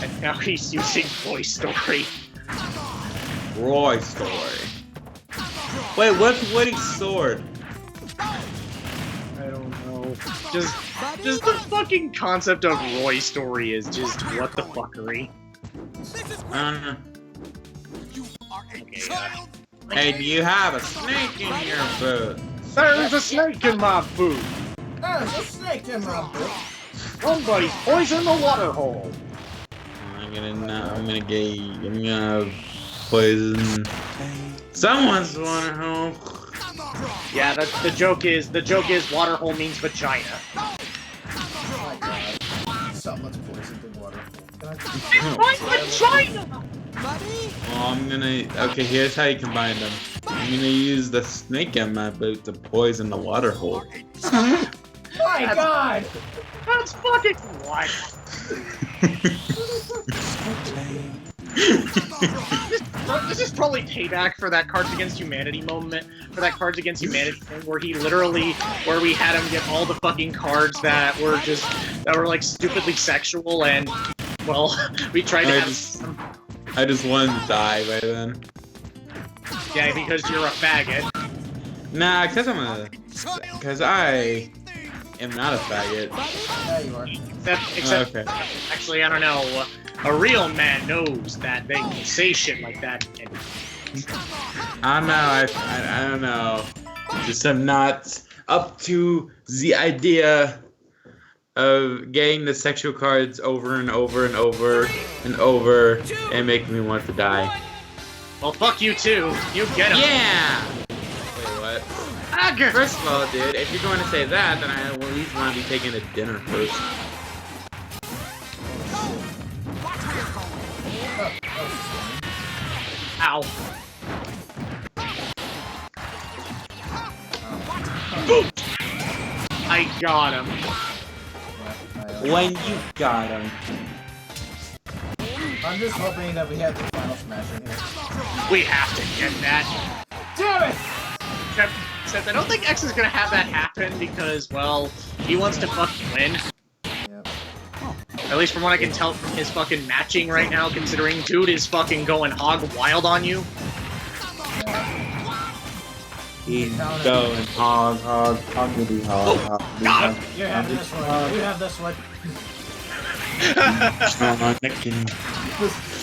And now he's using Roy story. Roy story. Wait, what's Woody's sword? I don't know. Just the fucking concept of Roy story is just what the fuckery. Hey, do you have a snake in your boot? There's a snake in my boot. There's a snake in my boot. Somebody poison the water hole. I'm gonna poison someone's water hole. Yeah, the joke is water hole means vagina. Oh my god. Someone's poisoned the water. My vagina! Well, I'm gonna. Okay, here's how you combine them. I'm gonna use the snake in my boot to poison the water hole. My god! That's fucking what? This is probably payback for that Cards Against Humanity moment, for that Cards Against Humanity thing where where we had him get all the fucking cards that were like stupidly sexual and, well, we tried to I just wanted to die by then. Yeah, because you're a faggot. Nah, cause I am not a faggot. Yeah, you are. Except Okay. actually, I don't know. A real man knows that they can say shit like that. And I don't know. I don't know. Just I'm not up to the idea of getting the sexual cards over and over and over and over and making me want to die. well, fuck you too. You get him. Yeah. Wait, what? First of all, dude, if you're going to say that, then I at least want to be taken to dinner first. Ow. Boom! I got him. When you got him. I'm just hoping that we have the final smash in here. We have to get that. Damn it! Except I don't think X is gonna have that happen because, well, he wants to fucking win. Yep. At least from what I can tell from his fucking matching right now, considering dude is fucking going hog wild on you. He's going hoggity hog. Got him! You have this one. You have this one.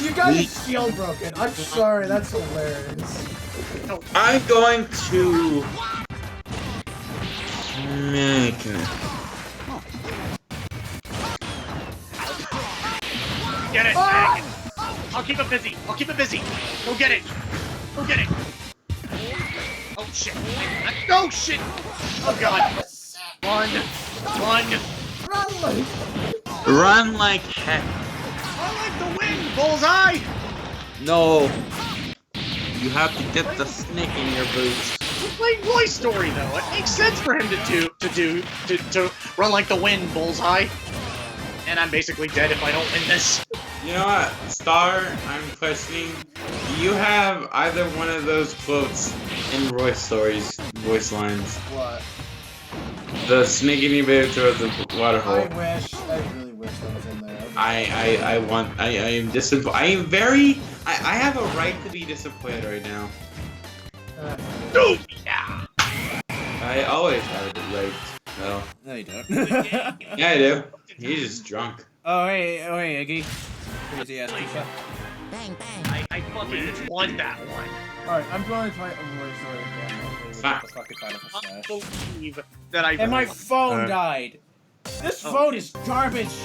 You got your shield broken. I'm sorry, that's hilarious. I'm going to make it. Get it! Ah! I'll keep it busy. I'll keep it busy. Go get it. Go get it. Oh shit. Oh shit. Oh god. Run. Run like heck. I like the wind. Bullseye. No. You have to get the snake in your boots. We're playing Toy Story though. It makes sense for him to run like the wind, Bullseye. And I'm basically dead if I don't win this. You know what, Star? I'm questioning. Do you have either one of those quotes in Roy's stories, voice lines? What? The snake in your boots or the water hole? I really wish that was in there. I am disappointed. I have a right to be disappointed right now. Dude, yeah. I always have it right. No. No, you don't. Yeah, I do. He's just drunk. Oh, hey, Iggy. Crazy ass teacher. I fucking won that one. Alright, I'm going to play Overwatch Story again. With the fucking Final I Smash. believe that I And my phone died. This phone is garbage.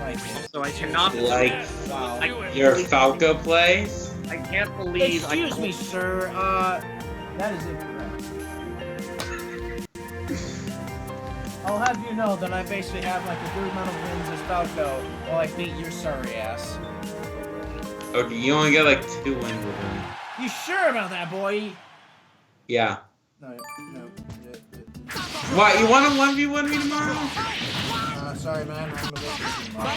Like, So I cannot Like wow. your Falco plays? I can't believe Excuse me, sir. That is incorrect. I'll have you know that I basically have like a good amount of wins as Falco while I beat your sorry ass. Okay, you only get like 2 wins with him. You sure about that, boy? Yeah. No. What, you want to 1v1 me tomorrow? Sorry, man. I'm gonna wait for you tomorrow.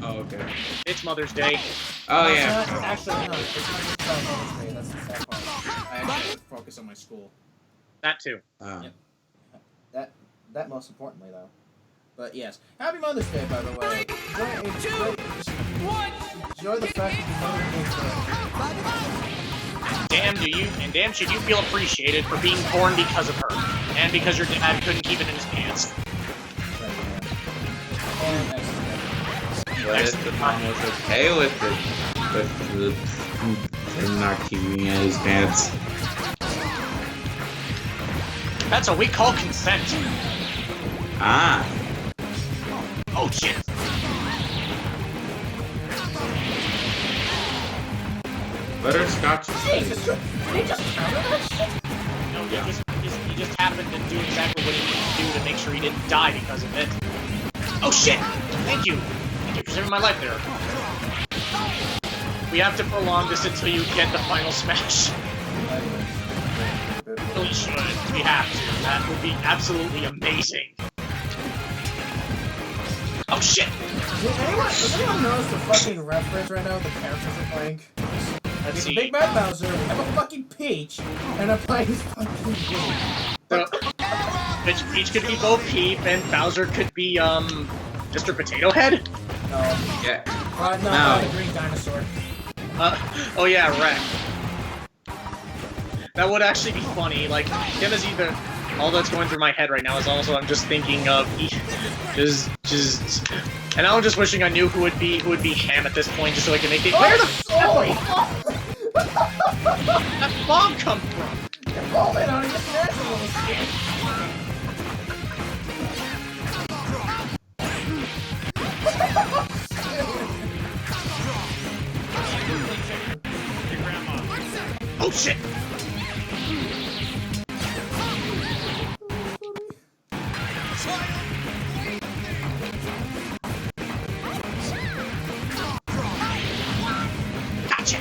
Oh, okay. It's Mother's Day. Oh, No, yeah. it's not- actually, no. It's not just about Mother's Day. That's the sad part. I actually focus on my school. That too. Oh. That most importantly, though. But yes, Happy Mother's Day, by the way. Enjoy the fact that Damn damn should you feel appreciated for being born because of her. And because your dad couldn't keep it in his pants. What if the mom was okay with it? With him not keeping it in his pants? That's what we call consent. Ah. Oh shit. Butterscotch. Jesus, they just counted that shit? No, he just happened to do exactly what he needed to do to make sure he didn't die because of it. Oh shit! Thank you! Thank you for saving my life there. We have to prolong this until you get the final smash. We should. We have to. That would be absolutely amazing. Oh shit! Does anyone notice the fucking reference right now? The characters are playing. Let's see. Big Bad Bowser, we have a fucking Peach, and I'm playing this fucking game. So, Peach could be Bo Peep, and Bowser could be, Mr. Potato Head? No. Yeah. No, the green dinosaur. Oh yeah, Wreck. That would actually be funny, like, him as either... All that's going through my head right now is also I'm just thinking of... And now I'm just wishing I knew who would be Ham at this point, just so I can make it... Where the fuck that bomb come from? You're falling on it, it's natural, shit. Oh shit! Gotcha!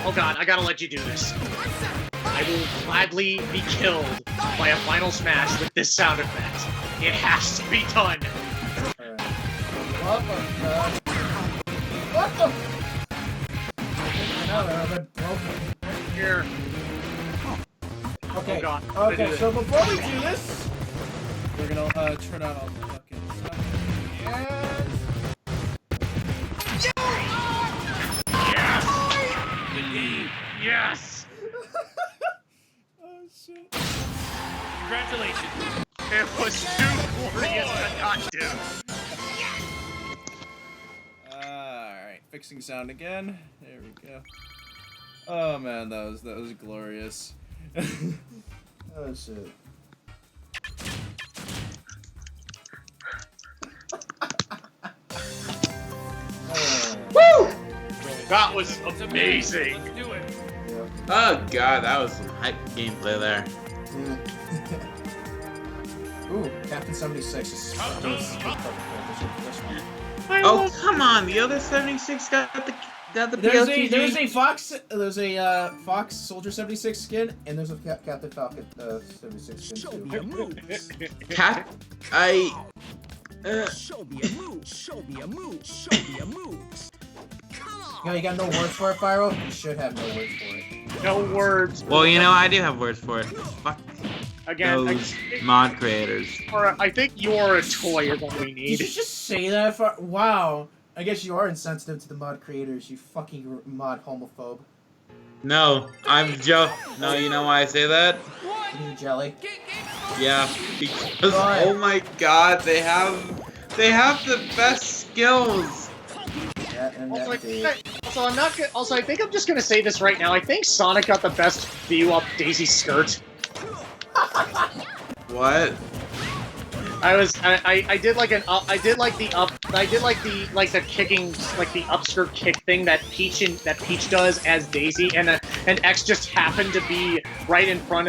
Oh god, I gotta let you do this. I I will gladly be killed by a final smash with this sound effect. It has to be done. Alright. What the? Now they're broken. Here. Okay. Oh god. Okay, so before we do this, we're gonna turn on all the fucking stuff. Yes! Oh shit. Congratulations. It was too glorious to not do. Alright, fixing sound again. There we go. Oh man, that was glorious. Oh shit. Woo! That was amazing. Let's do it. Oh god, that was some hype gameplay there. Ooh, Captain 76 is Oh come on, the other 76 got the There's PLTG. a Fox Soldier 76 skin, and there's a Captain Falcon 76 skin too. Cat, Show me a move, show me a move, show me a move. No, you got no words for it, Pyro? You should have no words for it. No words. well, you know, I do have words for it. Fuck Again, those mod creators. I think you're a toy is what we Did need. you just say that? Wow. I guess you are insensitive to the mod creators, you fucking mod homophobe. No, I'm Joe. No, you know why I say that? You jelly. Yeah, because Why? oh my god, they have the best skills. That and Also, that dude. I think I'm just gonna say this right now. I think Sonic got the best view up Daisy's skirt. What? I did the kicking, like the upskirt kick thing that Peach does as Daisy, and X just happened to be right in front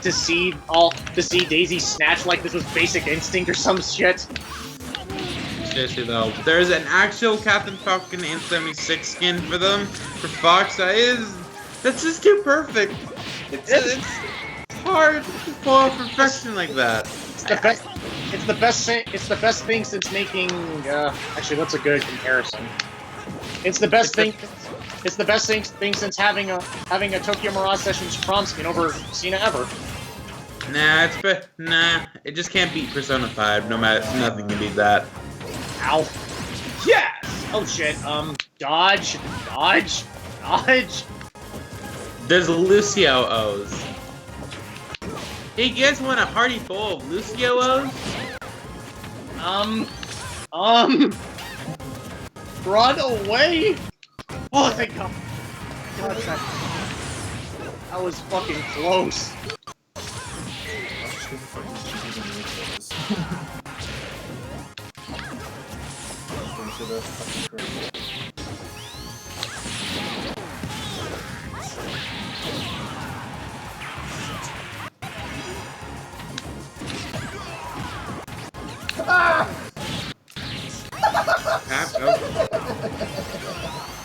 to see Daisy snatch like this was Basic Instinct or some shit. Seriously though, there's an actual Captain Falcon and 76 skin for them for Fox. That's just too perfect. It's hard to pull off perfection like that. It's the best thing since making. Actually, what's a good comparison? It's the best thing since having a Tokyo Mirage Sessions prom skin over Cena ever. Nah, it just can't beat Persona 5. No matter, nothing can beat that. Ow. Yes! Oh shit, dodge. There's Lucio O's. Hey, you guys want a hearty bowl of Lucio O's? Run away! Oh, thank God. God, that was fucking close.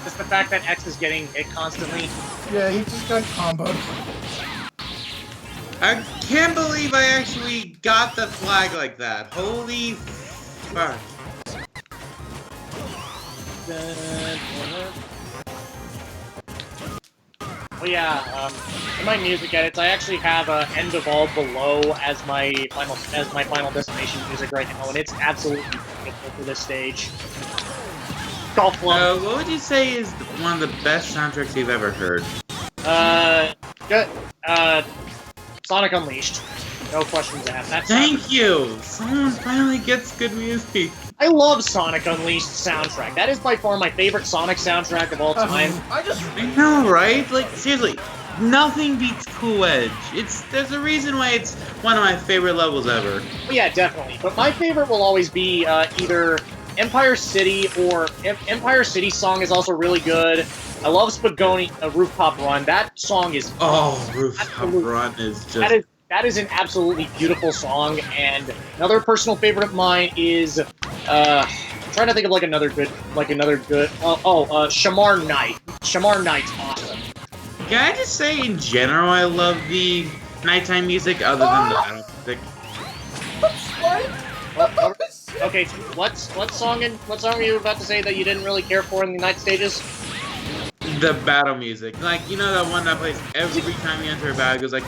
Just the fact that X is getting it constantly. Yeah, he just got comboed. I can't believe I actually got the flag like that. Holy fuck. Oh yeah, in my music edits, I actually have "End of All" below as my final destination music right now, and it's absolutely beautiful for this stage. Golf club. What would you say is one of the best soundtracks you've ever heard? Sonic Unleashed. No questions asked. That's Thank you! Someone finally gets good music. I love Sonic Unleashed soundtrack. That is by far my favorite Sonic soundtrack of all time. I know, right? Like, seriously, nothing beats Cool Edge. There's a reason why it's one of my favorite levels ever. Well, yeah, definitely. But my favorite will always be either Empire City or Empire City song is also really good. I love Spagoni, Rooftop Run. That song is Rooftop Run is just... That is an absolutely beautiful song, and another personal favorite of mine is, I'm trying to think of another good, Shamar Knight. Shamar Knight's awesome. Can I just say, in general, I love the nighttime music other than the battle music? Okay, so what song are you about to say that you didn't really care for in the night stages? The battle music. Like, you know that one that plays every time you enter a battle, it goes like...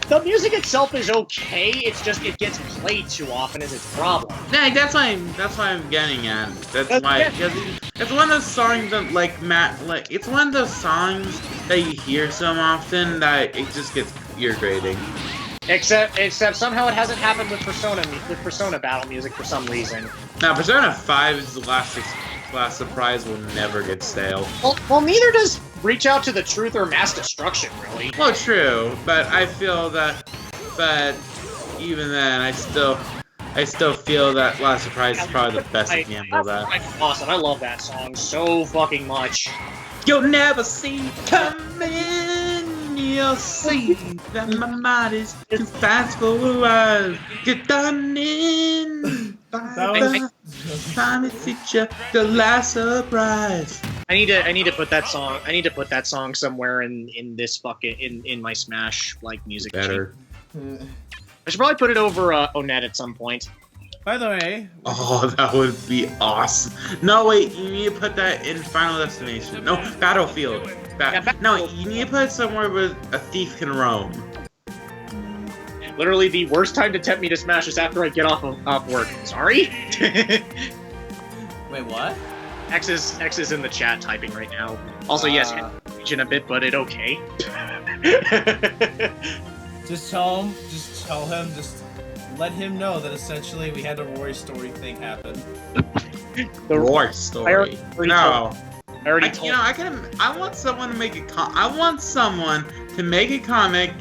The music itself is okay, it's just it gets played too often is its problem. Yeah, that's why I'm getting at. That's why, because it's one of those songs that, like, it's one of those songs that you hear so often that it just gets irritating. Except somehow it hasn't happened with Persona battle music for some reason. Now, Persona 5's last surprise will never get stale. Well, neither does Reach Out to the Truth or Mass Destruction, really. Well, true, but I feel that, even then, I still feel that Last Surprise is probably the best example of that. Awesome, I love that song so fucking much. You'll never see it coming, you'll see that my mind is too fast for a while. Get done in. Time to feature the last surprise. I need to put that song. I need to put that song somewhere in this fucking in my Smash like music. Better. I should probably put it over Onet at some point. By the way. Oh, that would be awesome. No, wait. You need to put that in Final Destination. No, Battlefield. No, you need to put it somewhere where a thief can roam. Literally, the worst time to tempt me to Smash is after I get off work. Sorry. Wait, what? X is in the chat typing right now. Also, yes, in a bit, but it okay. Just let him know that essentially we had a Roy Story thing happen. The Roy Story. No. I already told. You know, I want someone to make a comic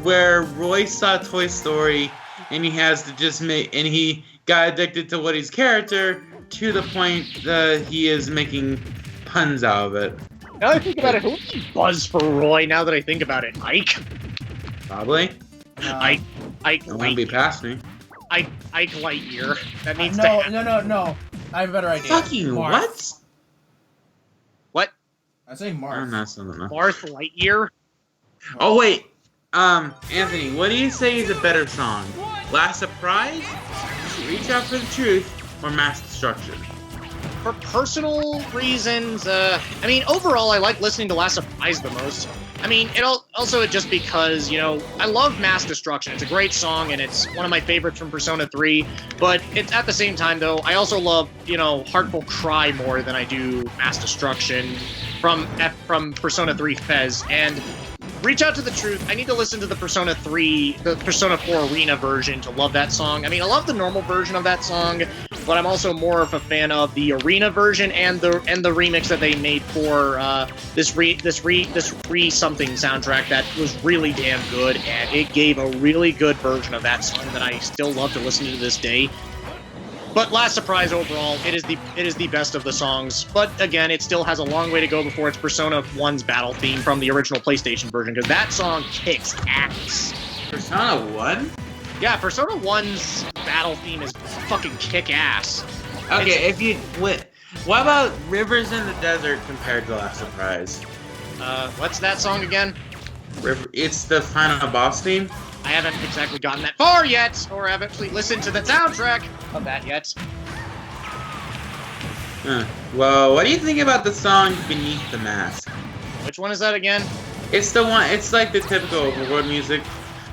where Roy saw Toy Story and he has to just and he got addicted to Woody's character to the point that he is making puns out of it. Now that I think about it, who would be Buzz for Roy? Now that I think about it, Ike. Probably. Ike. It won't be past me. Ike Lightyear. That needs No. I have a better idea. Fucking Marth. What? I say Marth. I'm not saying that. Marth Lightyear. Oh wait. Anthony, what do you say is a better song? Last Surprise, Reach Out for the Truth, or Mass Destruction? For personal reasons, I mean, overall, I like listening to Last Surprise the most. I mean, also just because, you know, I love Mass Destruction. It's a great song, and it's one of my favorites from Persona 3. But it's at the same time, though, I also love, you know, Heartful Cry more than I do Mass Destruction from Persona 3 Fez. And Reach Out to the Truth, I need to listen to the Persona 4 Arena version to love that song. I mean, I love the normal version of that song, but I'm also more of a fan of the Arena version and the remix that they made for this re-something soundtrack that was really damn good, and it gave a really good version of that song that I still love to listen to this day. But Last Surprise overall, it is the best of the songs. But again, it still has a long way to go before it's Persona 1's battle theme from the original PlayStation version, because that song kicks ass. Persona 1? Yeah, Persona 1's battle theme is fucking kick ass. Okay, what about Rivers in the Desert compared to Last Surprise? What's that song again? It's the final boss theme. I haven't exactly gotten that far yet, or haven't actually listened to the soundtrack of that yet. Well, what do you think about the song Beneath the Mask? Which one is that again? It's the one, it's like the typical overworld music.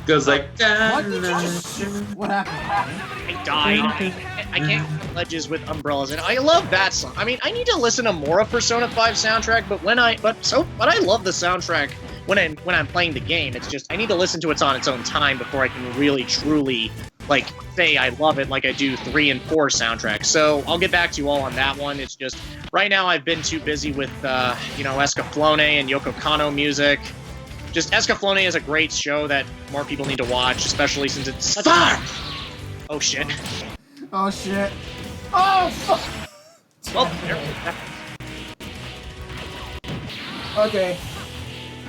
Goes like... What happened? I died. I can't climb ledges with umbrellas, and I love that song. I mean, I need to listen to more of Persona 5 soundtrack, but I love the soundtrack when I'm playing the game. It's just I need to listen to it on its own time before I can really truly like say I love it like I do 3 and 4 soundtracks. So I'll get back to you all on that one. It's just right now I've been too busy with Escaflowne and Yoko Kanno music. Just Escaflowne is a great show that more people need to watch, especially since it's such a... Oh shit. Oh shit. Oh fuck. Well, okay.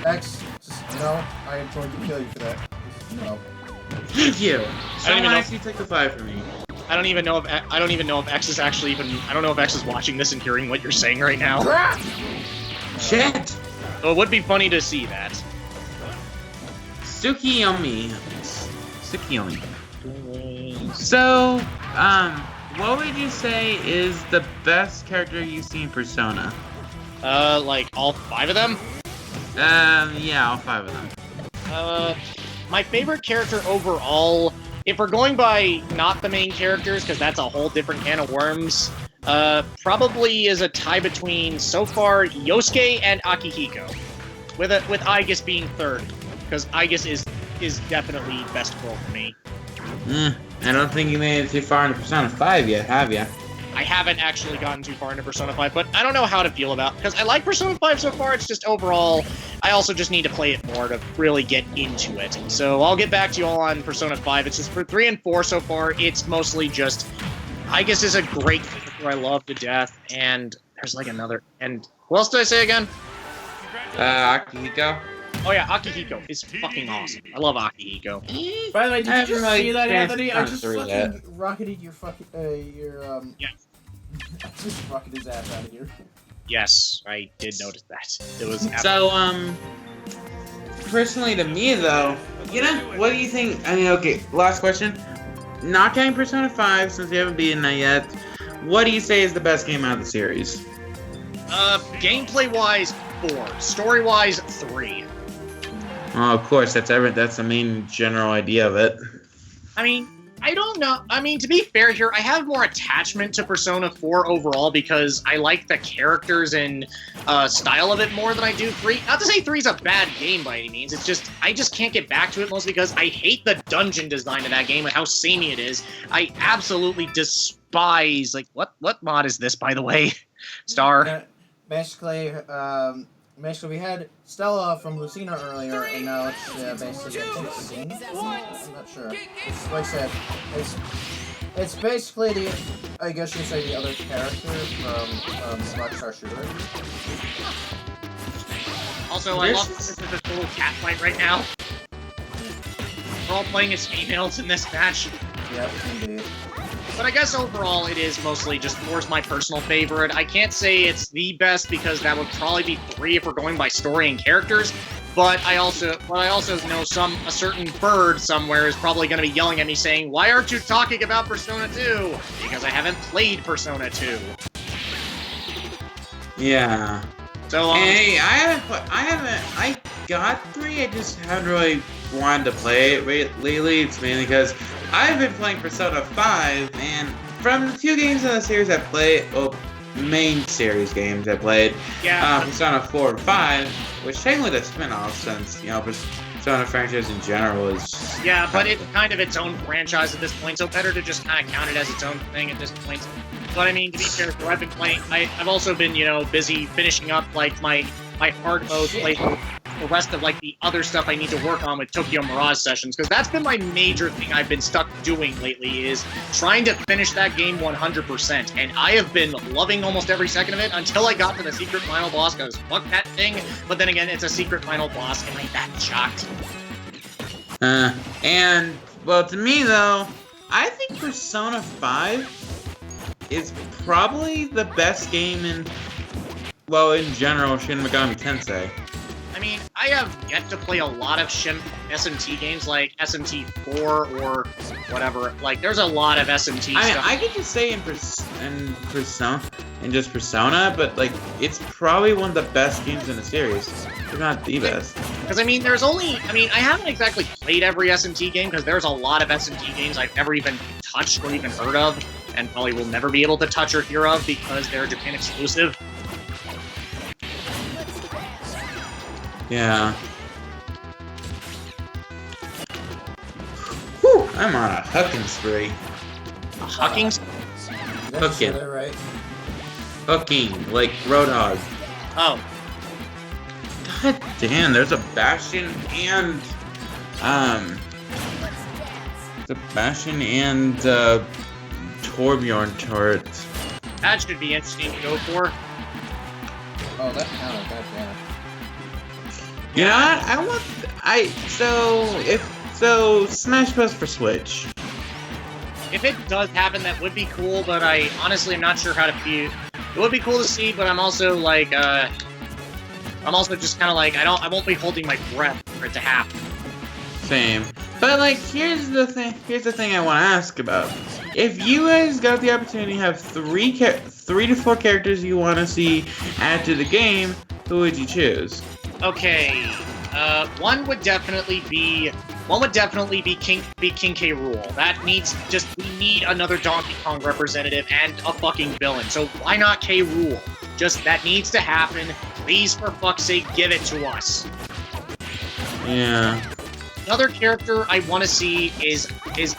X, just no. I am going to kill you for that. Just no. Thank you. I don't Someone even know. actually took the 5 from me. I I don't even know if X is actually even. I don't know if X is watching this and hearing what you're saying right now. Shit! So it would be funny to see that. Tsukiyomi. Tsukiyomi. So, what would you say is the best character you've seen in Persona? Like all 5 of them? Yeah, all 5 of them. My favorite character overall, if we're going by not the main characters, because that's a whole different can of worms, probably is a tie between, so far, Yosuke and Akihiko. With Aigis being 3rd, because Aigis is definitely best girl for me. I don't think you made it too far into Persona 5 yet, have ya? I haven't actually gotten too far into Persona 5, but I don't know how to feel about it, because I like Persona 5 so far, it's just overall, I also just need to play it more to really get into it. So I'll get back to you all on Persona 5, it's just for 3 and 4 so far, it's mostly just, Aigis is a great character I love to death, and there's like another, and who else did I say again? Akihiko? Oh yeah, Akihiko is fucking awesome. I love Akihiko. By the way, did you just see that, experienced Anthony? I Persona just 3 fucking yet. rocketed your fucking, Yeah. I just rocketed his ass out of here. Yes, I did notice that. It was So, personally to me though, you know, what do you think? I mean, okay, last question. Not counting Persona 5, since we haven't beaten that yet, what do you say is the best game out of the series? Gameplay-wise, 4. Story-wise, 3. Oh, of course, that's the main general idea of it. I mean, I don't know. I mean, to be fair here, I have more attachment to Persona 4 overall because I like the characters and style of it more than I do 3. Not to say 3 is a bad game by any means. It's just, I just can't get back to it mostly because I hate the dungeon design of that game and how samey it is. I absolutely despise, like, what mod is this, by the way? Star? Basically, we had Stella from Lucina earlier, and now it's basically, I think, Scene? I'm not sure. Like I said, it's basically the, I guess you'd say, the other character from Rockstar Shooter. Also, I love this little cat fight right now. We're all playing as females in this match. Yep, indeed. But I guess overall it is mostly just 4's my personal favorite. I can't say it's the best because that would probably be 3 if we're going by story and characters. But I also know a certain bird somewhere is probably going to be yelling at me saying, "Why aren't you talking about Persona 2?" Because I haven't played Persona 2. Yeah. So hey, I got 3, I just haven't really wanted to play it lately. It's mainly because I've been playing Persona 5, and from the 2 games in the series I played, well, main series games I played, Persona 4 and 5, which technically the spin-off since, you know, Persona franchise in general is... Yeah, but it's kind of its own franchise at this point, so better to just kind of count it as its own thing at this point. But I mean, to be fair, I've been playing, I've also been, you know, busy finishing up, like, my hard mode playthrough, the rest of, like, the other stuff I need to work on with Tokyo Mirage Sessions, because that's been my major thing I've been stuck doing lately, is trying to finish that game 100%, and I have been loving almost every second of it until I got to the secret final boss, because fuck that thing, but then again, it's a secret final boss, and I'm that shocked. And, well, to me, though, I think Persona 5 is probably the best game in, well, in general, Shin Megami Tensei. I mean, I have yet to play a lot of SMT games like SMT 4 or whatever. Like, there's a lot of SMT stuff. I could just say in Persona, but, like, it's probably one of the best games in the series. If not the best. Because, I mean, I haven't exactly played every SMT game, because there's a lot of SMT games I've never even touched or even heard of, and probably will never be able to touch or hear of, because they're Japan exclusive. Yeah. Whew, I'm on a hucking spree. A hucking? Hooking. Right. Hooking, like Roadhog. Oh. God damn, there's a Bastion and Torbjorn turret. That should be interesting to go for. Oh, that counted, goddamn. You know what? So Smash Bros for Switch. if it does happen, that would be cool, but I honestly am not sure how to view. It would be cool to see, but I'm also like, I'm also just kind of like, I won't be holding my breath for it to happen. Same. But like, here's the thing I want to ask about. If you guys got the opportunity to have 3 to 4 characters you want to see add to the game, who would you choose? Okay, one would definitely be King K. Rool. That needs we need another Donkey Kong representative and a fucking villain. So why not K. Rool? Just that needs to happen. Please, for fuck's sake, give it to us. Yeah. Another character I want to see is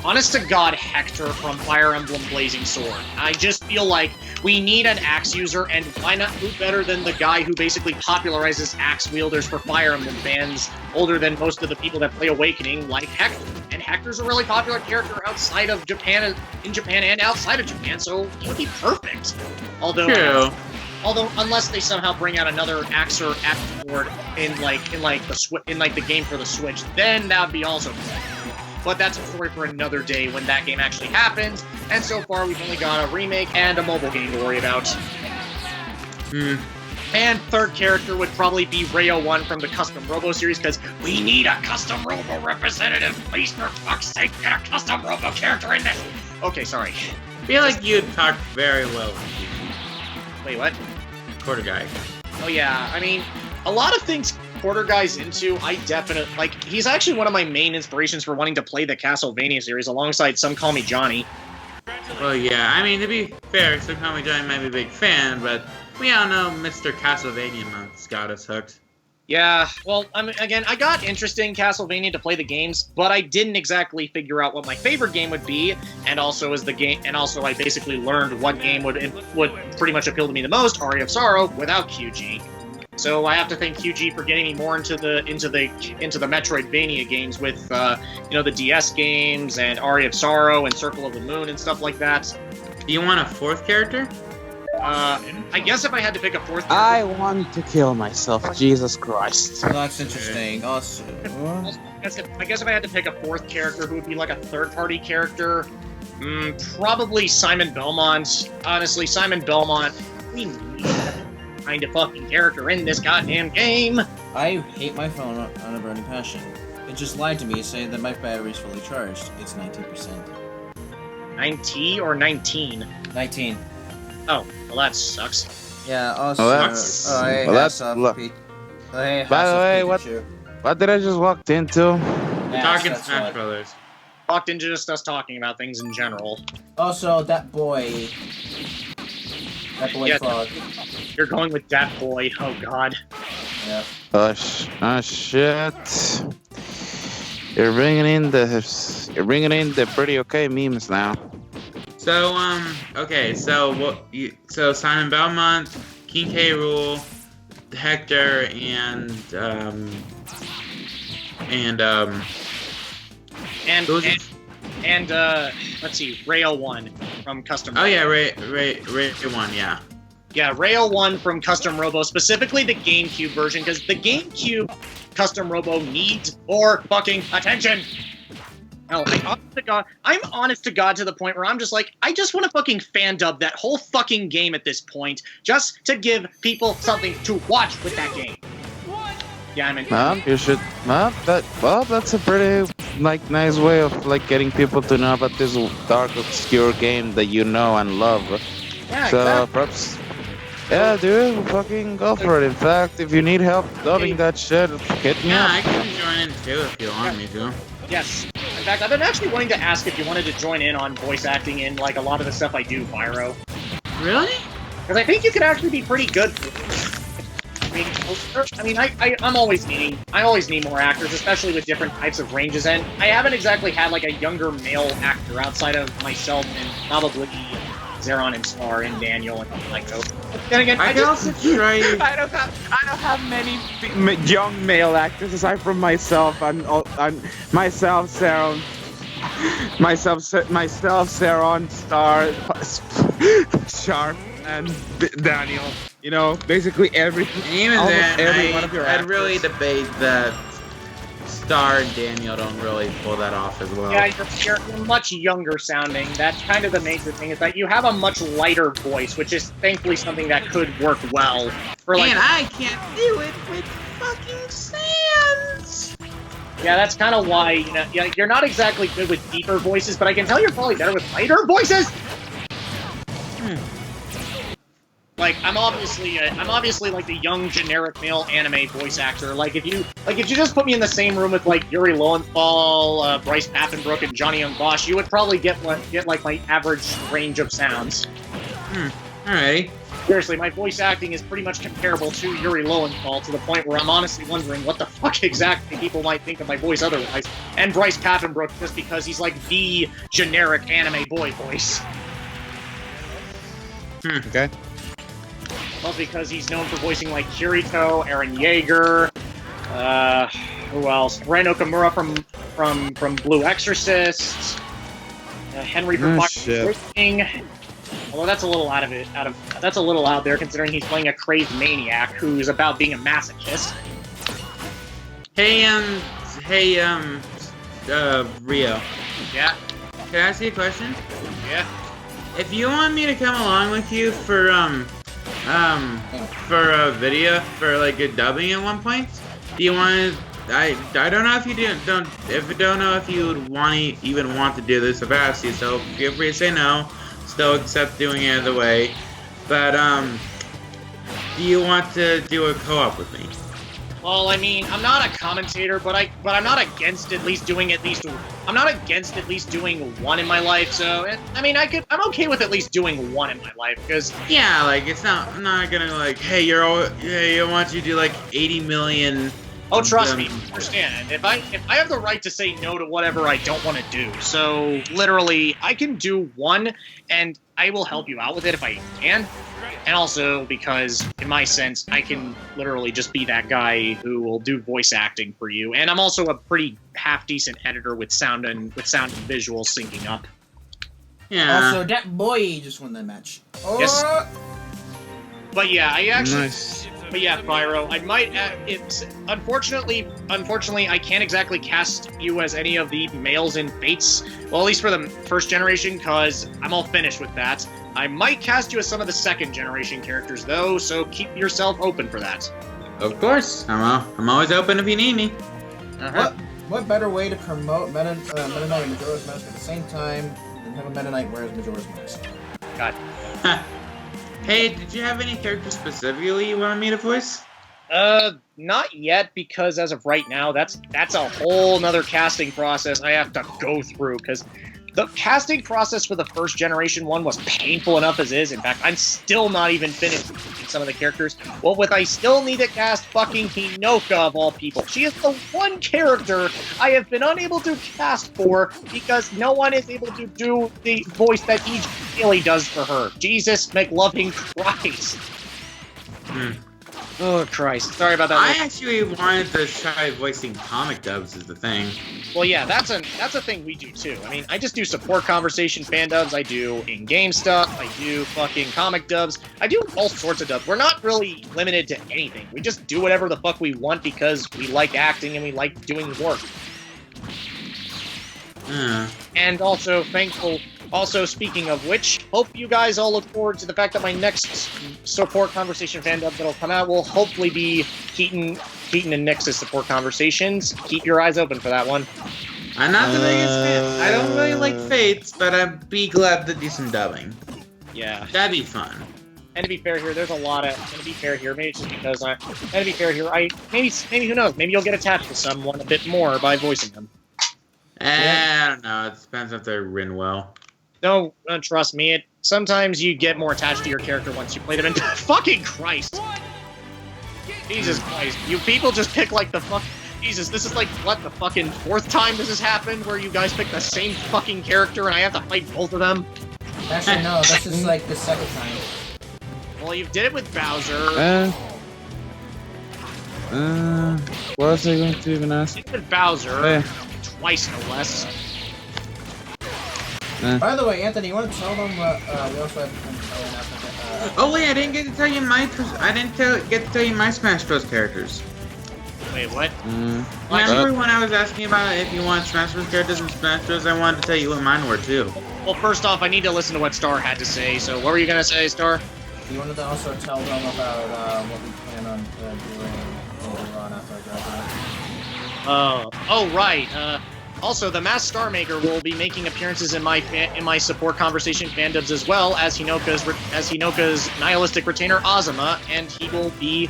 honest to God Hector from Fire Emblem Blazing Sword. I just feel like we need an axe user, and why not who better than the guy who basically popularizes axe wielders for Fire Emblem fans, older than most of the people that play Awakening, like Hector. And Hector's a really popular character outside of Japan, in Japan and outside of Japan, so he would be perfect. Although, unless they somehow bring out another axe board in the game for the Switch, then that would be also cool. But that's a story for another day when that game actually happens. And so far, we've only got a remake and a mobile game to worry about. And third character would probably be Rayo 1 from the Custom Robo series, because we need a Custom Robo representative. Please, for fuck's sake, get a Custom Robo character in this. Okay, sorry. I feel like you'd talk very well with you. Wait, what? Quarter guy. Oh yeah, I mean, a lot of things Porter Guy's into, I definitely, like, he's actually one of my main inspirations for wanting to play the Castlevania series alongside Some Call Me Johnny. Well, yeah, I mean, to be fair, Some Call Me Johnny might be a big fan, but we all know Mr. Castlevania month's got us hooked. Yeah, well, again, I got interested in Castlevania to play the games, but I didn't exactly figure out what my favorite game would be, and also I basically learned what game would pretty much appeal to me the most, Aria of Sorrow, without QG. So I have to thank QG for getting me more into the Metroidvania games with the DS games and Aria of Sorrow and Circle of the Moon and stuff like that. Do you want a 4th character? I guess if I had to pick a 4th character... I want to kill myself, Jesus Christ. Well, that's interesting. Also, I guess if I had to pick a 4th character who would be like a third-party character, probably Simon Belmont. Honestly, Simon Belmont, we need that kind of fucking character in this goddamn game. I hate my phone on a burning passion. It just lied to me saying that my battery's fully charged. It's 19%. 19 or 19? 19. Oh, well that sucks. Yeah, also... Well, hey, well, that's Hassan, luck. Hey, By the Hassan, way, Pikachu. what did I just walk into? We're talking that's Smash what. Brothers. Walked into just us talking about things in general. Also, that boy... Yeah. Frog. You're going with that boy, oh god. Yeah. Shit. You're bringing in the pretty okay memes now. So, okay, so Simon Belmont, King K. Rool, Hector, and let's see, Rail 1 from Custom oh Robo. yeah, Ray 1, yeah. Yeah, Rail 1 from Custom Robo, specifically the GameCube version, because the GameCube Custom Robo needs more fucking attention. No, I'm honest to God to the point where I'm just like, I just want to fucking fan dub that whole fucking game at this point, just to give people something to watch with that game. Yeah, I'm in. You should. That's a pretty nice way of getting people to know about this dark, obscure game that you know and love. Yeah, so exactly. perhaps, yeah, dude, fucking go for it. In fact, if you need help dubbing that shit, hit me Yeah, up. I can join in too if you want me to. Yes. In fact, I've been actually wanting to ask if you wanted to join in on voice acting in a lot of the stuff I do, Pyro. Really? Because I think you could actually be pretty good. I'm always needing more actors, especially with different types of ranges, and I haven't exactly had a younger male actor outside of myself and probably Zeron and Star and Daniel and those. But then again, I can also try. I don't have many young male actors aside from myself. I'm myself, Saron, Star, Sharp, and Daniel. Basically every. Even almost then, every one of your I'd actors. really debate that Star and Daniel don't really pull that off as well. Yeah, you're much younger sounding. That's kind of the major thing, is that you have a much lighter voice, which is thankfully something that could work well for like. And I can't do it with fucking Sans. Yeah, that's kind of why you're not exactly good with deeper voices, but I can tell you're probably better with lighter voices. Like I'm obviously like the young generic male anime voice actor. Like if you just put me in the same room with like Yuri Lowenthal, Bryce Papenbrook, and Johnny Young Bosch, you would probably get like my average range of sounds. Alright. Seriously, my voice acting is pretty much comparable to Yuri Lowenthal, to the point where I'm honestly wondering what the fuck exactly people might think of my voice otherwise. And Bryce Papenbrook, just because he's like the generic anime boy voice. Okay. Well, because he's known for voicing like Kirito, Eren Yeager, who else? Ren Okamura from Blue Exorcist, Henry from shit. King. Although that's a little that's a little out there, considering he's playing a crazed maniac who's about being a masochist. Hey, Rio. Yeah. Can I ask you a question? Yeah. If you want me to come along with you for a video for like a dubbing at one point, do you want to? I don't know if you don't know if you would even want to do this if I asked you. So feel free to say no. Still accept doing it either way. But do you want to do a co-op with me? Well, I mean, I'm not a commentator, but I'm not against at least doing one in my life. So I mean, I'm okay with at least doing one in my life, because yeah, like I'm not gonna like, hey, I want you to do like 80 million. Oh, trust me, understand. If I have the right to say no to whatever I don't want to do, so literally I can do one, and I will help you out with it if I can. And also because, in my sense, I can literally just be that guy who will do voice acting for you. And I'm also a pretty half-decent editor with sound and visuals syncing up. Yeah. Also, that boy just won that match. Oh. Yes. But yeah, I actually. Nice. But yeah, Pyro, I might. It's unfortunately, I can't exactly cast you as any of the males in Fates. Well, at least for the first generation, because I'm all finished with that. I might cast you as some of the second generation characters, though. So keep yourself open for that. Of course, I'm always open if you need me. What better way to promote Meta Knight and Majora's Mask at the same time than have a Meta Knight wears Majora's Mask? God. Hey, did you have any characters specifically you wanted me to voice? Not yet, because as of right now, that's a whole nother casting process I have to go through, because the casting process for the first generation one was painful enough as is. In fact, I'm still not even finished with some of the characters. Well, I still need to cast fucking Hinoka of all people. She is the one character I have been unable to cast for because no one is able to do the voice that E.G. Haley does for her. Jesus McLoving Christ. Oh, Christ. Sorry about that. I actually wanted to try voicing comic dubs as the thing. Well, yeah, that's a thing we do, too. I mean, I just do support conversation fan dubs, I do in-game stuff, I do fucking comic dubs, I do all sorts of dubs. We're not really limited to anything. We just do whatever the fuck we want because we like acting and we like doing work. And also, speaking of which, hope you guys all look forward to the fact that my next support conversation fan dub that'll come out will hopefully be Keaton and Nix's support conversations. Keep your eyes open for that one. I'm not the biggest fan. I don't really like Fates, but I'd be glad to do some dubbing. Yeah. That'd be fun. And to be fair here, there's a lot of. And to be fair here, maybe it's just because and to be fair here, maybe who knows? Maybe you'll get attached to someone a bit more by voicing them. I don't know. It depends if they're written well. No, trust me. Sometimes you get more attached to your character once you play them. And fucking Christ! Jesus Christ! You people just pick like the fuck. Jesus, this is like what, the fucking fourth time this has happened where you guys pick the same fucking character and I have to fight both of them. Actually, no. This is like the second time. Well, you did it with Bowser. What was I going to even ask? You did it with Bowser. Twice, no less. By the way, Anthony, you want to tell them we also have Oh wait, I didn't get to tell you my. I didn't get to tell you my Smash Bros. Characters. Wait, what? Remember when I was asking about if you want Smash Bros. Characters in Smash Bros? I wanted to tell you what mine were too. Well, first off, I need to listen to what Star had to say. So, what were you gonna say, Star? You wanted to also tell them about what we plan on doing later on after I graduate. Oh, right. Also, the Masked Starmaker will be making appearances in my support conversation fandubs as well as Hinoka's nihilistic retainer Azuma, and he will be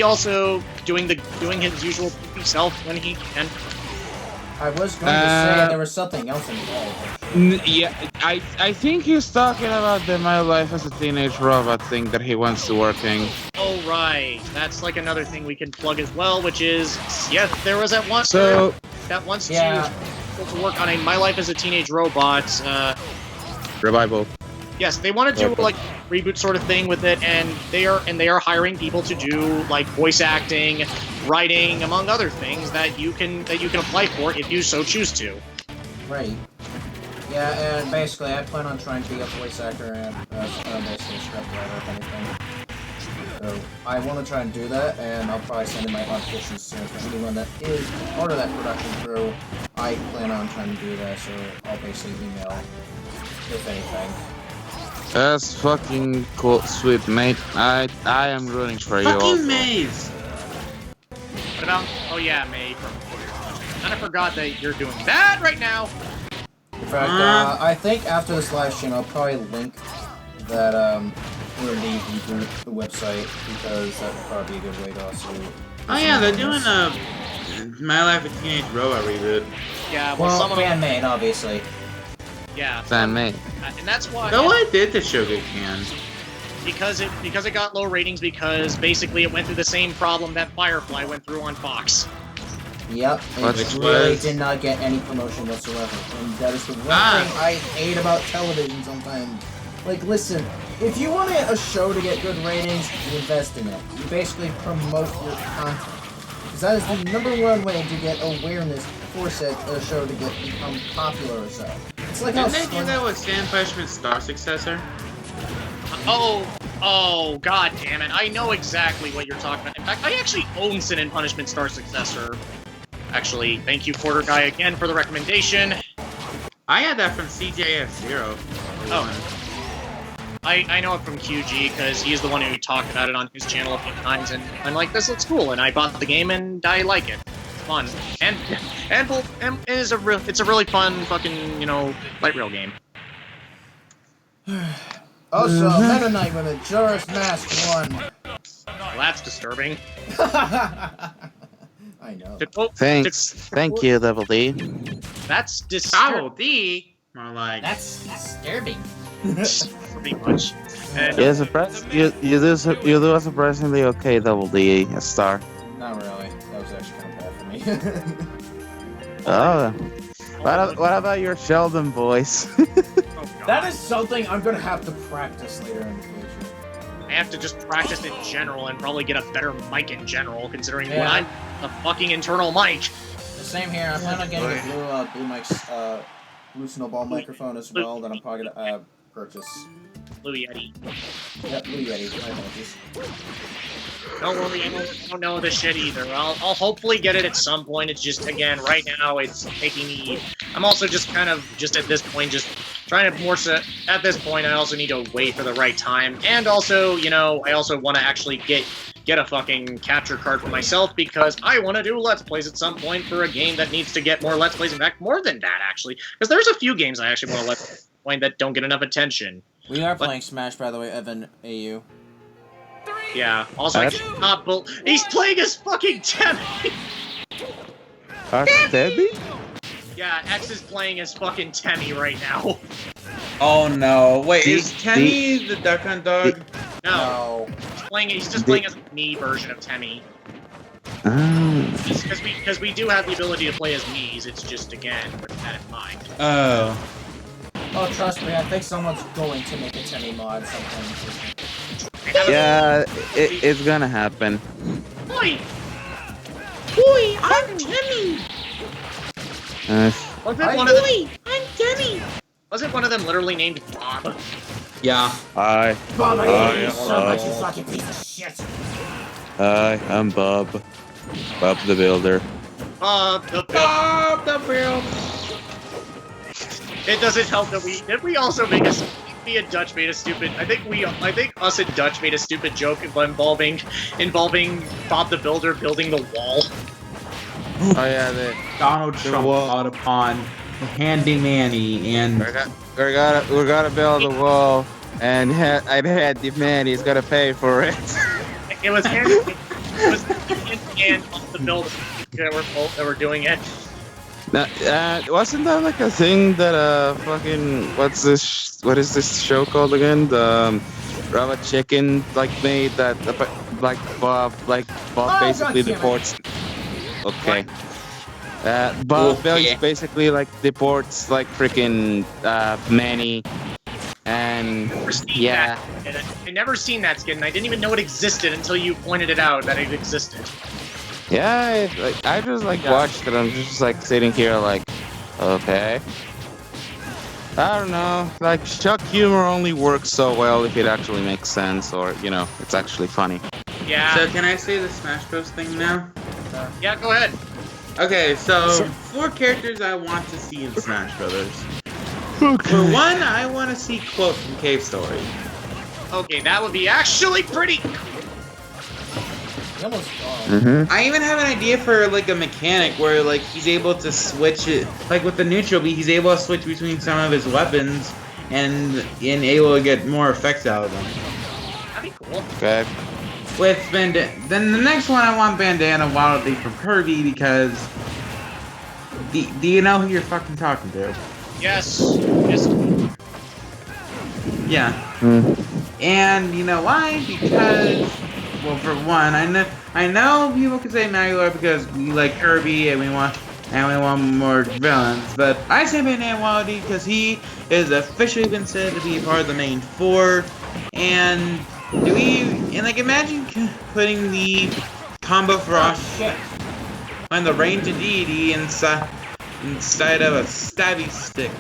also doing his usual self when he can. I was going to say there was something else involved. Yeah, I think he's talking about the My Life as a Teenage Robot thing that he wants to working. Oh, right. That's like another thing we can plug as well, which is, yes, there was that one that wants to work on a My Life as a Teenage Robot Revival. Yes, they want to do like reboot sort of thing with it, and they are hiring people to do like voice acting, writing, among other things that you can apply for if you so choose to. Right. Yeah, and basically, I plan on trying to be a voice actor and basically a script writer, if anything. So I want to try and do that, and I'll probably send in my auditions soon for anyone that is part of that production crew. I plan on trying to do that, so I'll basically email if anything. That's fucking cool, sweet mate. I am rooting for you. Fucking Maze! What about? Oh yeah, May from I kind of forgot that you're doing that right now. In fact, I think after this live stream, I'll probably link that the website because that would probably be a good way to also. Oh yeah, they're doing a My Life as a Teenage Robot reboot. Yeah, well, fan-made, obviously. Yeah, fan-made. And that's why. No, I did the Shogun can. Because it got low ratings because basically it went through the same problem that Firefly went through on Fox. Yep, it really did not get any promotion whatsoever, and that is the one thing I hate about television sometimes. Like, listen, if you want a show to get good ratings, you invest in it. You basically promote your content. Because that is the #1 way to get awareness for said show to become popular or so. It's like Didn't they do that with Sand Punishment's Star Successor? Oh, god damn it. I know exactly what you're talking about. In fact, I actually own Sin and Punishment Star Successor. Actually, thank you, Porter Guy, again for the recommendation. I had that from CJF0. Oh. I know it from QG, because he's the one who talked about it on his channel a few times, and I'm like, this looks cool, and I bought the game, and I like it. It's fun. And it's a really fun fucking, light rail game. Also, Meta Knight with a Joris Mask 1. Well, that's disturbing. I know. Thanks. Thank you, Double D. That's disturbing. Double D? More like... That's disturbing. Pretty much. And, you do a surprisingly okay Double D, a star. Not really. That was actually kind of bad for me. Oh. What about your Sheldon voice? That is something I'm gonna have to practice later in the future. I have to just practice in general and probably get a better mic in general, considering when I'm a fucking internal mic. The same here. I plan on getting a blue snowball microphone as well that I'm probably gonna purchase. Blue Yeti. Yep, Blue Yeti. My apologies. Don't worry, I don't know the shit either. I'll hopefully get it at some point. It's just, again, right now it's taking me... I'm also just kind of, just at this point, just trying to more so... At this point, I also need to wait for the right time. And also, I also want to actually get a fucking capture card for myself because I want to do Let's Plays at some point for a game that needs to get more Let's Plays. In fact, more than that, actually. Because there's a few games I actually want to Let's Play that don't get enough attention. We are playing Smash, by the way, Evan AU. Yeah, also, he's playing as fucking Temmie! Debbie? Yeah, X is playing as fucking Temmie right now. Oh no, wait, is Temmie the Duck Hunt Dog? No. He's just playing as a me version of Temmie. Because we do have the ability to play as Mii's, it's just, again, with that in mind. Oh. Oh, trust me, I think someone's going to make a Temmie mod sometime. Yeah, it's gonna happen. Oi! Boy, I'm Temmie! I'm Temmie! Wasn't one of them literally named Bob? Yeah. Hi. Bob, I hate you so much, you fucking piece of shit! Hi, I'm Bob. Bob the Builder. Bob the Builder. It doesn't help that we also make a. Me and Dutch made a stupid. I think us and Dutch made a stupid joke involving Bob the Builder building the wall. Oh yeah, Donald Trump called upon Handy Manny and we're gonna build a wall, and I'd had the man. He's gonna pay for it. It was Handy. It was and Bob the Builder that were doing it. Wasn't that like a thing that fucking what is this show called again? The Robot Chicken made that Bob basically deports. Okay. Bob basically deports freaking Manny, and yeah. I never seen that skin. And I didn't even know it existed until you pointed it out that it existed. Yeah, I just watched it. I'm just sitting here okay. I don't know. Shock humor only works so well if it actually makes sense, or it's actually funny. Yeah. So can I say the Smash Bros thing now? Yeah, go ahead. Okay, so 4 characters I want to see in Smash Brothers. Okay. For one, I want to see Quote from Cave Story. Okay, that would be actually pretty. I even have an idea for a mechanic where he's able to switch it with the neutral B. He's able to switch between some of his weapons and able to get more effects out of them. That'd be cool. Okay. With Bandana, then the next one I want Bandana Waddle Dee from Kirby because do you know who you're fucking talking to? Yes. Yes. Yeah. And you know why? Because well, for one, I know people can say Maglar because we like Kirby and we want more villains, but I say Bandana Waddle Dee because he is officially been said to be a part of the main 4, and imagine putting the combo frost on the range of deity inside of a stabby stick.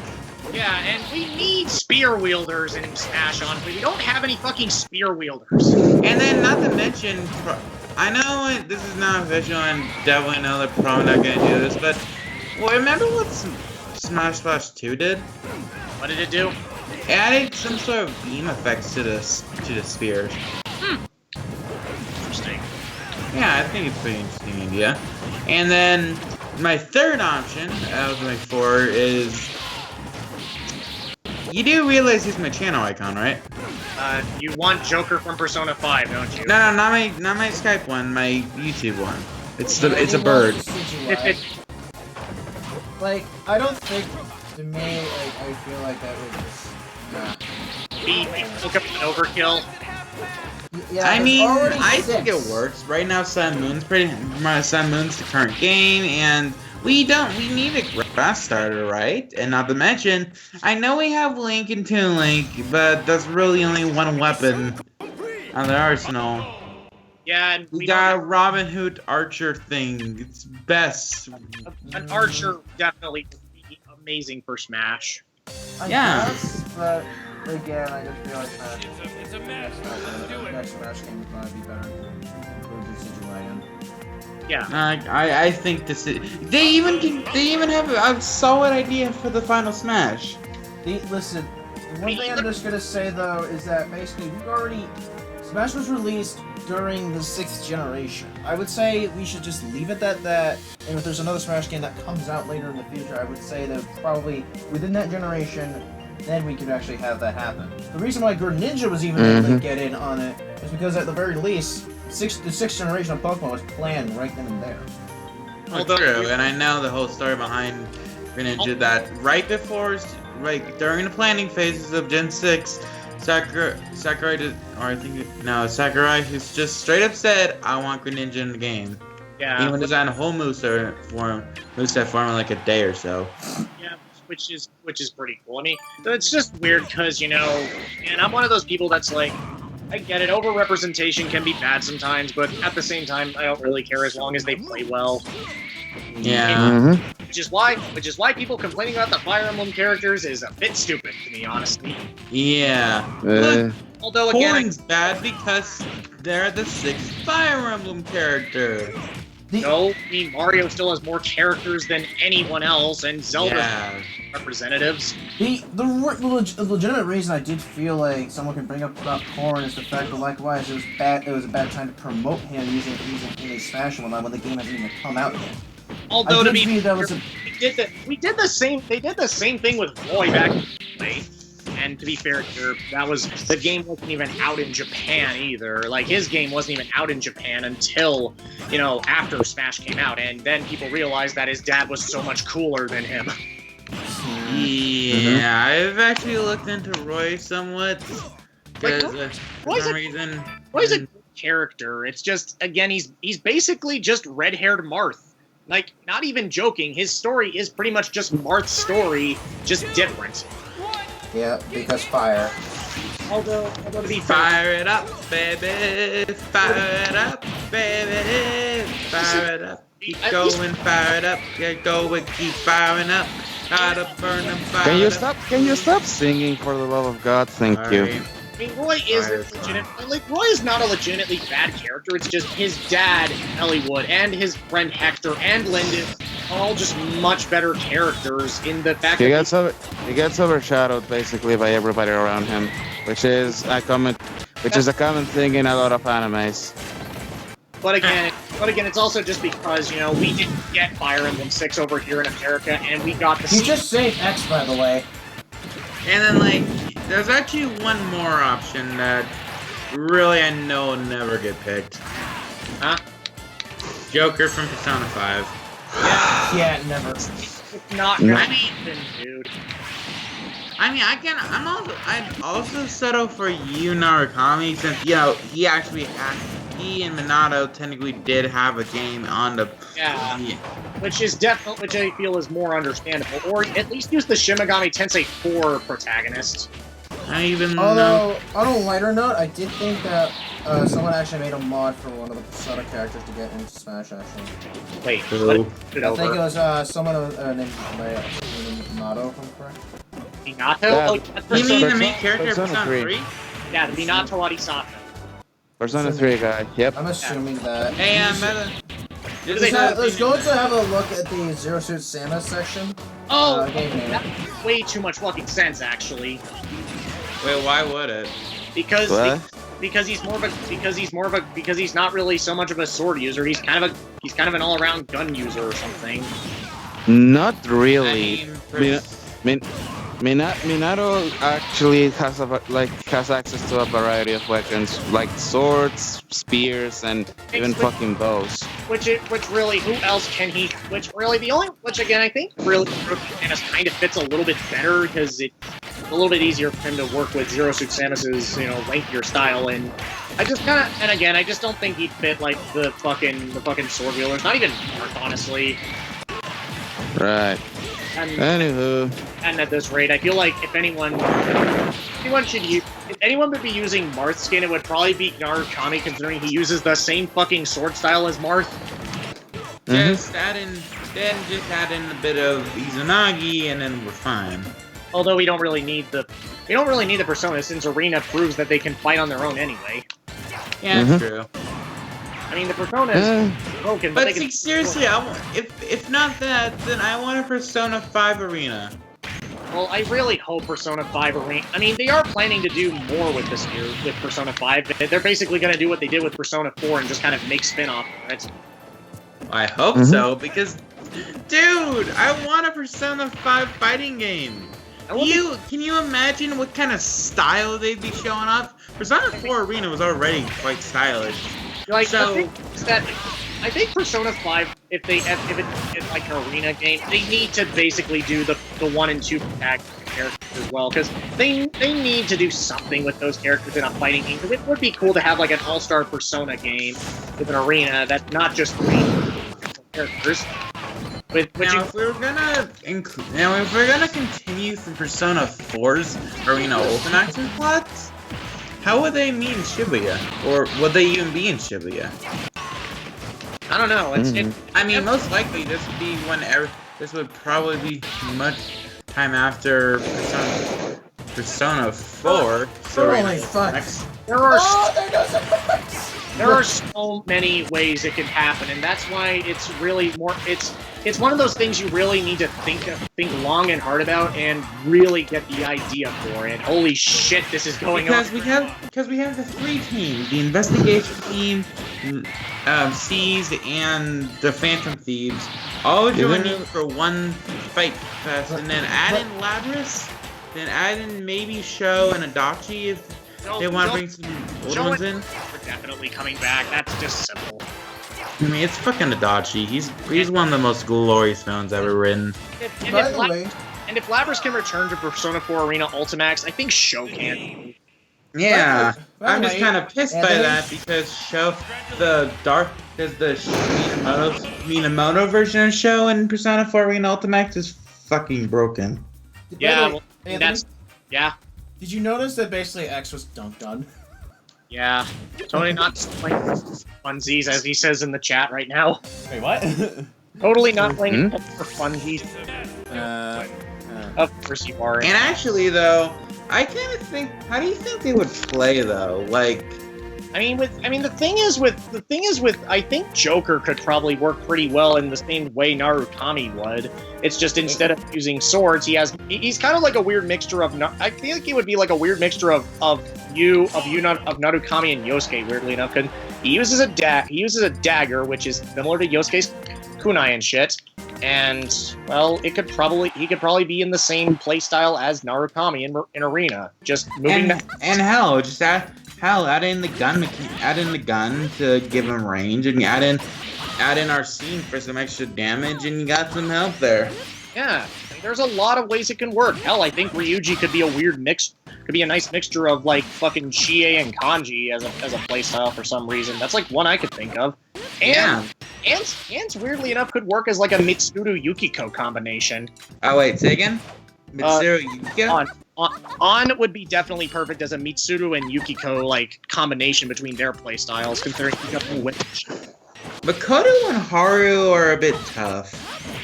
Yeah, and we need spear wielders in Smash, honestly. We don't have any fucking spear wielders. And then, not to mention, I know this is not official, and definitely know they're probably not going to do this, but remember what Smash Bros. 2 did? What did it do? It added some sort of beam effects to the spears. Interesting. Yeah, I think it's a pretty interesting idea. And then my third option out of my 4 is. You do realize he's my channel icon, right? You want Joker from Persona 5, don't you? No, not my Skype one, my YouTube one. It's a bird. I don't think, to me, I feel like that would just, Look up an overkill. Yeah, I mean, I 6. think it works. Right now, Sun Moon's the current game, and we need a grass starter, right? And not to mention, I know we have Link and Toon Link, but that's really only one weapon on the arsenal. Yeah, and we got a Robin Hood Archer thing. It's best. An Archer definitely would be amazing for Smash. I guess, but again, I just feel like that. It's a mess. Next Smash game would probably be better. Improved situation. Yeah. I think this is. They even have a solid idea for the final Smash. Listen, one thing I'm just gonna say though is that basically Smash was released during the 6th generation. I would say we should just leave it at that. And if there's another Smash game that comes out later in the future, I would say that probably within that generation, then we could actually have that happen. The reason why Greninja was even able to get in on it is because at the very least, the 6th generation of Pokemon was planned right then and there. Well, true, and I know the whole story behind Greninja that right before, during the planning phases of Gen 6, Sakurai who's just straight up said, I want Greninja in the game. Yeah. Even designed a whole moveset form in like a day or so. Yeah, which is pretty cool. I mean, it's just weird because, and I'm one of those people that's like, I get it, over-representation can be bad sometimes, but at the same time, I don't really care as long as they play well. Yeah. Which is why people complaining about the Fire Emblem characters is a bit stupid to me, honestly. Yeah. Look, although again, Corrin's bad because they're the 6th Fire Emblem character. No, I mean, Mario still has more characters than anyone else, and Zelda representatives. The legitimate reason I did feel like someone could bring up about Corrin is the fact that likewise it was a bad time to promote him using in a Smash and whatnot when the game hasn't even come out yet. Although to be fair, we did the same. They did the same thing with Roy back in the day. And to be fair here, the game wasn't even out in Japan either. Like, his game wasn't even out in Japan until, you know, after Smash came out, and then people realized that his dad was so much cooler than him. Yeah, I've actually looked into Roy somewhat. Because for some reason, Roy's a good character. It's just, again, he's basically just red-haired Marth. Like, not even joking, his story is pretty much just Marth's story, just different. Yeah, because fire. Although to be fire it up, baby. Fire it up, baby. Fire it up. Keep going, fire it up. Get going, keep firing up. Gotta burn them fire. Can you stop singing for the love of God? Thank you. I mean, Roy is not a legitimately bad character. It's just his dad, Elliewood, and his friend Hector and Lyndon are all just much better characters in the fact that he gets overshadowed basically by everybody around him, which is a common thing in a lot of animes. But again, it's also just because, you know, we didn't get Fire Emblem 6 over here in America, and we got the. He just saved X, by the way. And then, like, there's actually one more option that really I know will never get picked. Huh? Joker from Persona 5. Yeah, never. It's not gonna happen, dude. I mean, I'd also settle for Yu Narukami since, you know, he and Minato technically did have a game on the... Yeah. Which I feel is more understandable. Or at least use the Shin Megami Tensei 4 protagonist. Although, on a lighter note, I did think that someone actually made a mod for one of the Persona characters to get into Smash, actually. Wait, who? I think it was someone named Minato, if I'm correct. Minato? You mean the main character of Persona 3? Yeah, the Minato Arisato. Persona 3 guy, yep. I'm assuming that. Hey, let's go to have a look at the Zero Suit Samus section. Oh, that makes way too much fucking sense, actually. Wait, why would it? Because he's not really so much of a sword user. He's kind of an all-around gun user or something. Not really. Minato actually has access to a variety of weapons, like swords, spears, and even fucking bows. Which really, who else can he? Which again, I think really Samus kind of fits a little bit better because it's a little bit easier for him to work with Zero Suit Samus's, you know, lengthier style, and I just don't think he'd fit like the fucking sword wielders. Not even Marth, honestly. Right. Anywho. And at this rate, I feel like if anyone would be using Marth's skin, it would probably be Narukami, considering he uses the same fucking sword style as Marth. Just add in a bit of Izanagi, and then we're fine. Although we don't really need the Persona, since Arena proves that they can fight on their own anyway. Yeah, that's true. I mean, the Persona is broken, but see, seriously, if not that, then I want a Persona 5 Arena. Well, I really hope Persona 5 Arena... I mean, they are planning to do more with this year, with Persona 5. They're basically going to do what they did with Persona 4 and just kind of make spin-off of it. I hope so, because... Dude, I want a Persona 5 fighting game! Can you imagine what kind of style they'd be showing off? Persona 4 Arena was already quite stylish. Like, so, I think Persona 5, if it's like an arena game, they need to basically do the 1 and 2 characters as well, because they need to do something with those characters in a fighting game, because it would be cool to have like an all-star Persona game with an arena that's not just 3 characters. If we're gonna continue from Persona 4's Arena Open Action plots, how would they meet in Shibuya? Or would they even be in Shibuya? I don't know. I mean, most likely this would probably be much time after Persona 4. Holy fuck! There are There are so many ways it can happen, and that's why it's really more. It's one of those things you really need to think long and hard about, and really get the idea for it. Holy shit, this is going on. Because we have the 3 teams: the investigation team, Seas, and the Phantom Thieves, all joining for one fight fest, and then add in Labras, then add in maybe Sho and Adachi if they want to bring some old ones in. We're definitely coming back. That's just simple. I mean, it's fucking Adachi. He's one of the most glorious villains ever written. And if Labras can return to Persona 4 Arena Ultimax, I think Sho can. Yeah, I'm just kind of pissed by that because the Minamoto version of Sho in Persona 4 Arena Ultimax is fucking broken. Yeah, well, yeah. Did you notice that basically X was dunked on? Yeah. Totally not playing funsies, as he says in the chat right now. Wait, what? Totally not playing for funsies. Of course you are. And actually, though, I kind of think. How do you think they would play, though? Like, the thing is with I think Joker could probably work pretty well in the same way Narukami would. It's just instead of using swords, he's kind of like a weird mixture of. I think he would be like a weird mixture of Narukami and Yosuke. Weirdly enough, because he uses a dagger, which is similar to Yosuke's kunai and shit. And well, he could probably be in the same playstyle as Narukami in Arena, just moving. And hell, just add in the gun to give him range, and add in our scene for some extra damage, and you got some help there. Yeah, there's a lot of ways it can work. Hell, I think Ryuji could be a nice mixture of like fucking Chie and Kanji as a playstyle for some reason. That's like one I could think of. And weirdly enough could work as like a Mitsuru Yukiko combination. Oh wait, say again? Mitsuru Yukiko? On would be definitely perfect as a Mitsuru and Yukiko like combination between their playstyles, considering you got the witch. Makoto and Haru are a bit tough.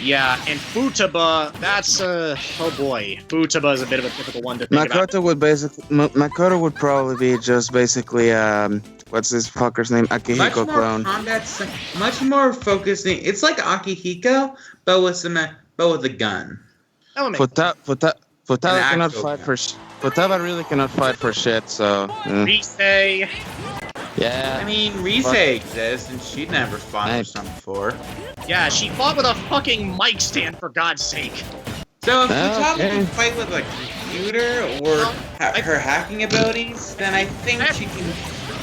Yeah, and Futaba, that's oh boy, Futaba is a bit of a difficult one to think about. Makoto would probably be just basically what's this fucker's name? Akihiko clone. Much more focusing. It's like Akihiko, but with a gun. Futaba cannot fight for Futaba really cannot fight for shit, so Rise. Yeah. I mean, Rise exists, and she'd never fought for something before. Yeah, she fought with a fucking mic stand, for God's sake. So if Futaba can fight with a computer or her hacking abilities, then I think she can.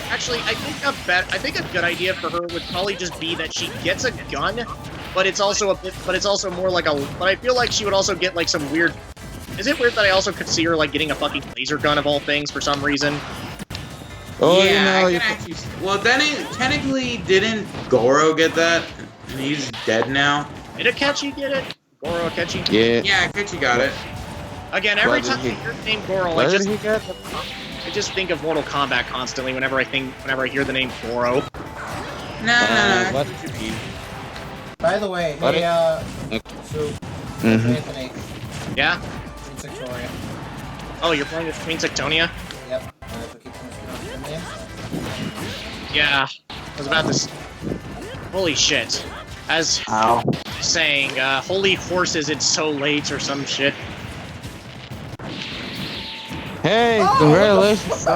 Actually, I think a good idea for her would probably just be that she gets a gun, but it's also more like a. But I feel like she would also get like some weird. Is it weird that I also could see her like getting a fucking laser gun of all things for some reason? Oh, yeah, I can actually. Well, then technically, didn't Goro get that? And he's dead now. Did Akechi get it? Goro Akechi? Yeah, Akechi got it. Again, every time I hear the name Goro, I just think of Mortal Kombat constantly whenever I hear the name Goro. No. What? By the way, hey, so Anthony. Yeah? Queen Victoria. Oh, you're playing with Queen Sectonia? Yep. Yeah. I was about to. Holy shit. As saying, holy horses, it's so late or some shit. Hey, congratulations!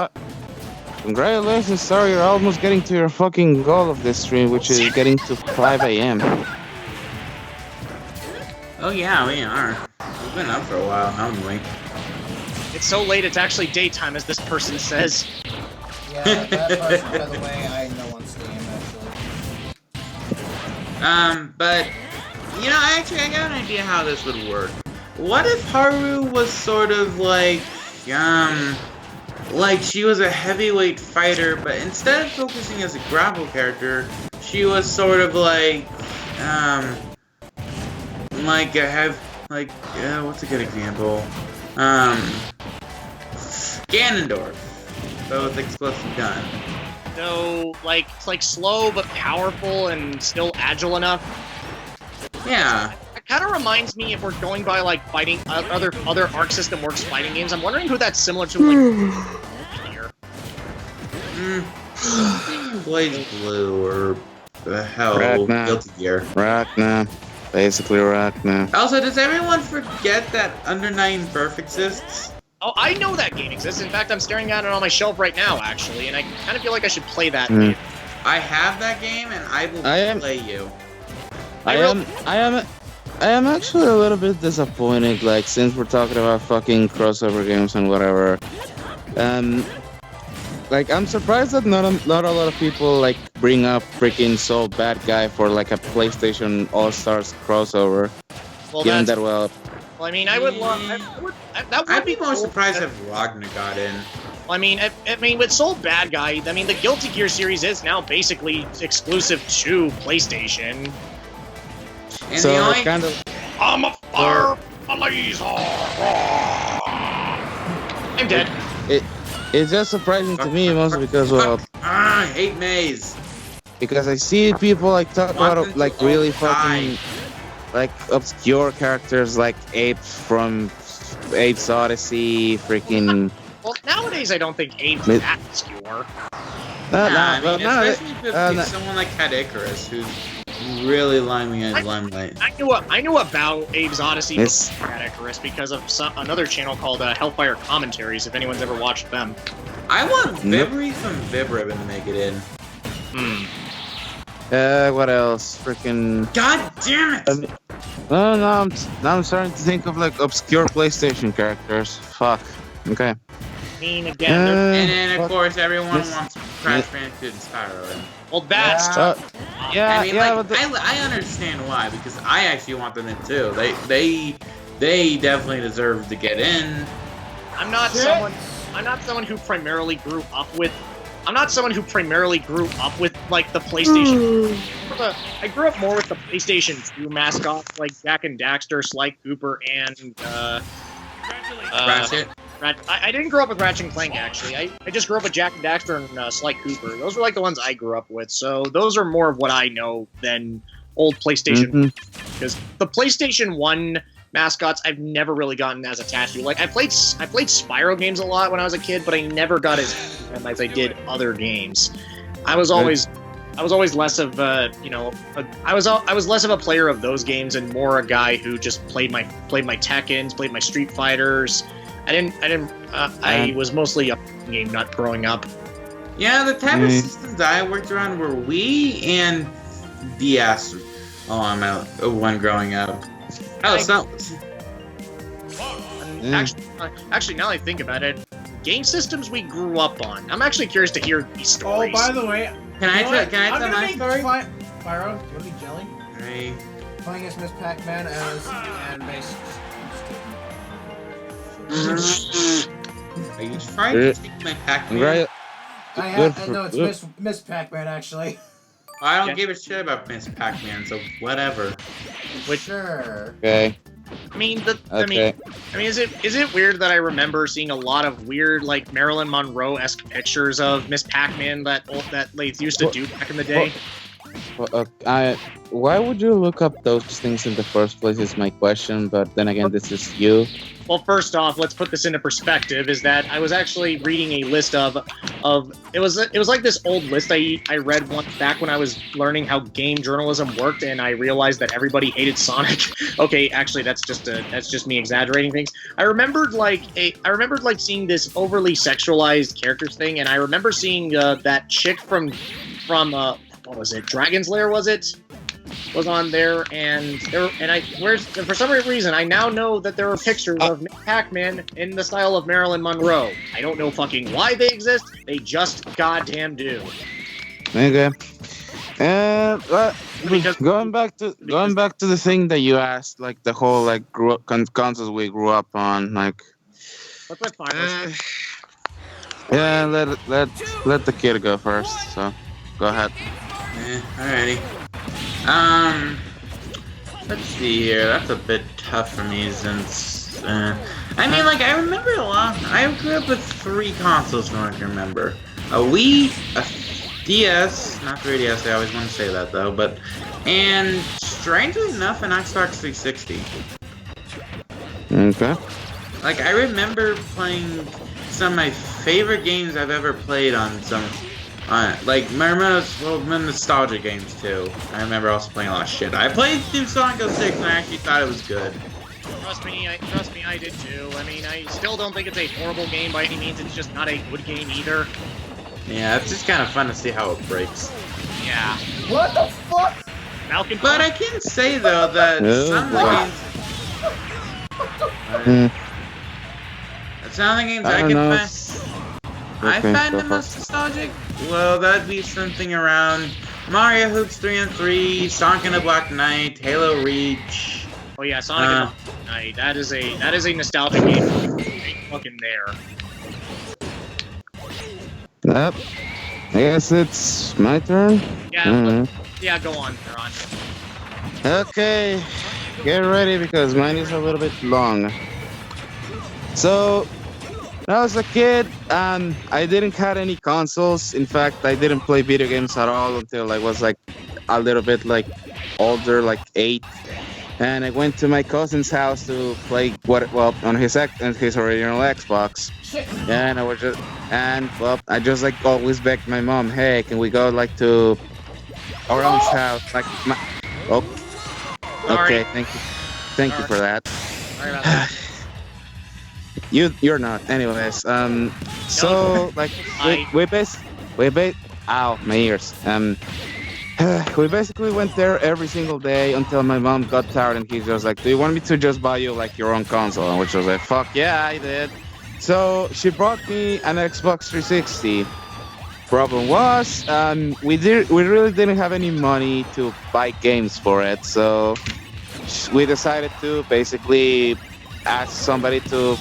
Congratulations, sorry, you're almost getting to your fucking goal of this stream, which is getting to 5 a.m. Oh yeah, we are. We've been up for a while, haven't we? It's so late, it's actually daytime, as this person says. Yeah, that person, by the way, I know on Steam, actually. But, you know, I got an idea how this would work. What if Haru was sort of like she was a heavyweight fighter, but instead of focusing as a grapple character, she was sort of like what's a good example? Ganondorf, but with explosive gun. So, like slow but powerful and still agile enough. Yeah. It kind of reminds me, if we're going by like fighting other Arc System Works fighting games, I'm wondering who that's similar to. Like, here. Blaze Blue or the hell Ragnar. Guilty Gear. Ragnar. Basically Ragnar. Also, does everyone forget that Under Night in Birth exists? Oh, I know that game exists. In fact, I'm staring at it on my shelf right now, actually, and I kind of feel like I should play that Hmm. game. I have that game, and I will play you. I am actually a little bit disappointed, like, since we're talking about fucking crossover games and whatever. Like, I'm surprised that not a lot of people, like, bring up freaking Soul Bad Guy for, like, a PlayStation All-Stars crossover. Well, Given that's, that, well, well, I mean, I would love. That would I'd be be more cool. surprised if Ragnar got in. I mean, with Soul Bad Guy, I mean, the Guilty Gear series is now basically exclusive to PlayStation. And so the only kind of, I'm a fire laser. I'm dead. it's just surprising to me, mostly because, well, I hate Maze. because I see people, like, talk Want about, them to like, all really die. fucking, like, obscure characters, like Ape from Ape's Odyssey, freaking... Well, nowadays I don't think Abe's Mid- that obscure. I mean, no, especially if it's someone like Cat Icarus, who's really liming in limelight. I knew about Abe's Odyssey Miss- before Cat Icarus because of another channel called Hellfire Commentaries. If anyone's ever watched them. I want Nope. Vibri from Vibribbon to make it in. What else? Freaking... God damn it! Now I'm starting to think of, like, obscure PlayStation characters. Fuck. Okay. I mean, again, they're- And then, of course, everyone Miss- wants Crash Bandicoot and Spyro. well, that's Yeah, I mean, yeah, like, but I understand why, because I actually want them in too. They definitely deserve to get in. I'm not someone who primarily grew up with. I'm not someone who primarily grew up with like the PlayStation. I grew up more with the PlayStation 2 mascots like Jack and Daxter, Sly Cooper, and Ratchet. I didn't grow up with Ratchet and Clank actually. I just grew up with Jack and Daxter and Sly Cooper. Those were like the ones I grew up with. So those are more of what I know than old PlayStation. Because the PlayStation 1 mascots I've never really gotten as attached to. Like I played Spyro games a lot when I was a kid, but I never got as I did other games. I was always less of I was less of a player of those games and more a guy who just played my Tekkens, played my Street Fighters. I was mostly a game nut growing up. Yeah, the type of systems I worked around were Wii and DS. Oh, I'm out of one growing up. Oh, it's not. Actually, now that I think about it, game systems we grew up on. I'm actually curious to hear these stories. Oh, by the way, Can I you know tell what? I'm my gonna story? make Pyro, you wanna be Jelly? Right. Playing as Miss Pac-Man as and base. Are you trying to take my Pac-Man? Right. No, it's Miss Pac-Man actually. I don't give a shit about Miss Pac-Man, so whatever. Sure. Okay. I mean, Okay. is it weird that I remember seeing a lot of weird like Marilyn Monroe-esque pictures of Miss Pac-Man that they used to do back in the day? Why would you look up those things in the first place is my question, but then again, this is you. Well, first off, let's put this into perspective. Is that I was actually reading a list of it was like this old list I read once back when I was learning how game journalism worked, and I realized that everybody hated Sonic. Okay, actually, that's just me exaggerating things. I remembered seeing this overly sexualized characters thing, and I remember seeing that chick from what was it? Dragon's Lair was on there, and for some reason I now know that there are pictures of Pac-Man in the style of Marilyn Monroe. I don't know fucking why they exist. They just goddamn do. Okay. Going back to the thing that you asked, like the whole like consoles we grew up on, like. That's fine. Yeah, let the kid go first. So, go ahead. Alrighty. Let's see here. That's a bit tough for me since. I mean, like, I remember a lot. I grew up with 3 consoles from what I can remember: a Wii, a DS, not 3DS. I always want to say that though, and strangely enough, an Xbox 360. Okay. Like, I remember playing some of my favorite games I've ever played on some Like, my nostalgia games too. I remember also playing a lot of shit. I played through Sonic 06 and I actually thought it was good. Trust me, I did too. I mean, I still don't think it's a horrible game by any means. It's just not a good game either. Yeah, it's just kind of fun to see how it breaks. Yeah. What the fuck? Malcolm. But I can say though that some of the games, some of the games I can I find the most nostalgic. Well, that'd be something around Mario Hoops 3 and 3, Sonic and the Black Knight, Halo Reach. Oh yeah, Sonic and the Black Knight. That is a nostalgic game. Fucking there. Yep. I guess it's my turn. Yeah. Yeah. Go on, Ron. Okay, get ready because mine is a little bit long. So, when I was a kid, I didn't have any consoles. In fact, I didn't play video games at all until I was like a little bit like older, like 8. And I went to my cousin's house to play on his original Xbox. And I just like always begged my mom, hey, can we go like to our own house? Like okay, thank you for that. Sorry about that. You're not. Anyways, so like ow, my ears. We basically went there every single day until my mom got tired and he was like, do you want me to just buy you like your own console? And which was like, fuck yeah, I did. So she brought me an Xbox 360. Problem was, we really didn't have any money to buy games for it, so we decided to basically ask somebody to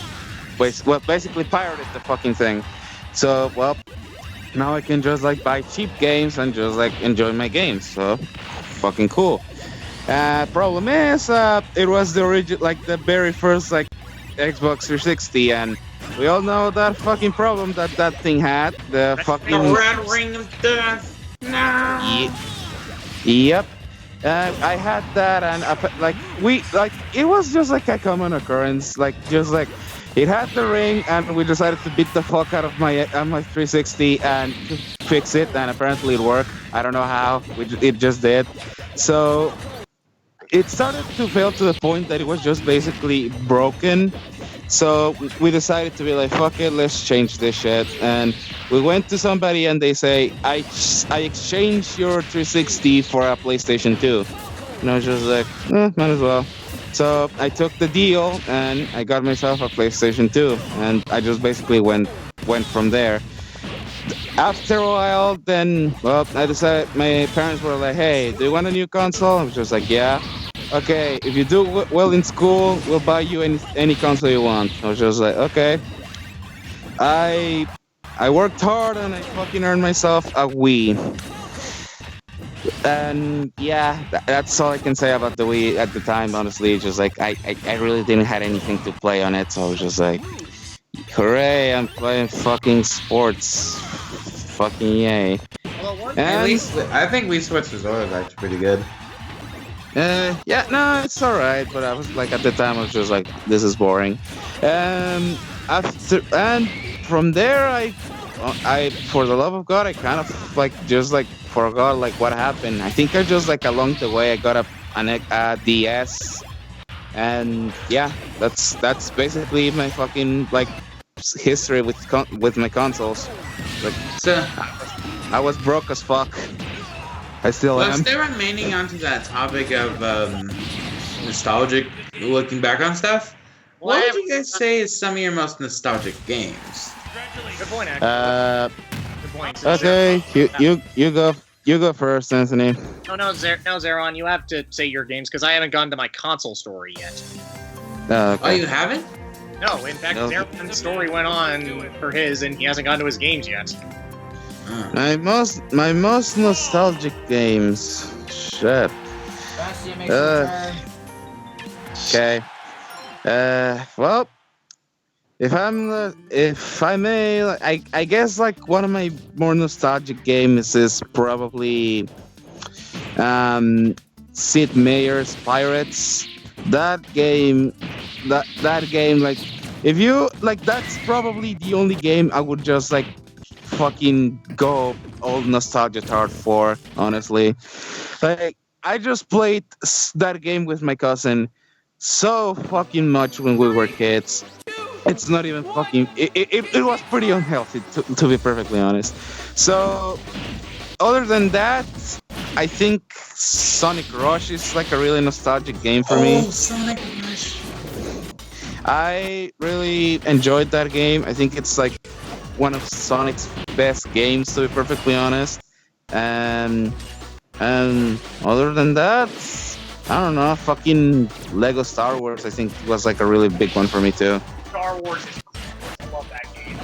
basically pirated the fucking thing. So, well, now I can just like buy cheap games and just like enjoy my games. So, fucking cool. Problem is, it was the the very first like Xbox 360, and we all know that fucking problem that thing had. The fucking Red Ring of Death. No. Yep. I had that, and it was just like a common occurrence. Like just like it had the ring, and we decided to beat the fuck out of my 360 and to fix it, and apparently it worked. I don't know how. It just did. So it started to fail to the point that it was just basically broken. So we decided to be like, fuck it, let's change this shit. And we went to somebody and they say, I exchanged your 360 for a PlayStation 2. And I was just like, might as well. So I took the deal and I got myself a PlayStation 2. And I just basically went from there. After a while, then, well, I decided, my parents were like, hey, do you want a new console? I was just like, yeah. Okay, if you do well in school, we'll buy you any console you want. I was just like, okay. I worked hard and I fucking earned myself a Wii. And yeah, that's all I can say about the Wii at the time, honestly. It's just like, I really didn't have anything to play on it, so I was just like, hooray, I'm playing fucking sports. Fucking yay. Well, At least, I think Wii Sports Resort is actually pretty good. Yeah, no, it's alright, but I was like, at the time, I was just like, this is boring. And from there, I, for the love of God, I kind of like, just like, forgot like what happened. I think I just like, along the way, I got a DS. And yeah, that's basically my fucking, like, history with my consoles. Like, So, I was broke as fuck. I still am. still remaining onto that topic of nostalgic, looking back on stuff. What would you guys say is some of your most nostalgic games? Good point, actually. Good point. Okay, you go first, Anthony. No, Zeron, you have to say your games because I haven't gotten to my console story yet. Okay. Oh, you haven't? No, in fact, No. Zeron's story went on for his, and he hasn't gotten to his games yet. My most nostalgic games. Shit. Okay. Well, if I may, I guess like one of my more nostalgic games is probably Sid Meier's Pirates. That game, like, if you like, that's probably the only game I would just like fucking go old nostalgia hard for, honestly. Like, I just played that game with my cousin so fucking much when we were kids. It's not even fucking. It was pretty unhealthy, to be perfectly honest. So, other than that, I think Sonic Rush is like a really nostalgic game for me. Sonic Rush. I really enjoyed that game. I think it's like one of Sonic's best games, to be perfectly honest. And other than that, I don't know. Fucking Lego Star Wars, I think, was like a really big one for me too. Star Wars is cool. I love that game.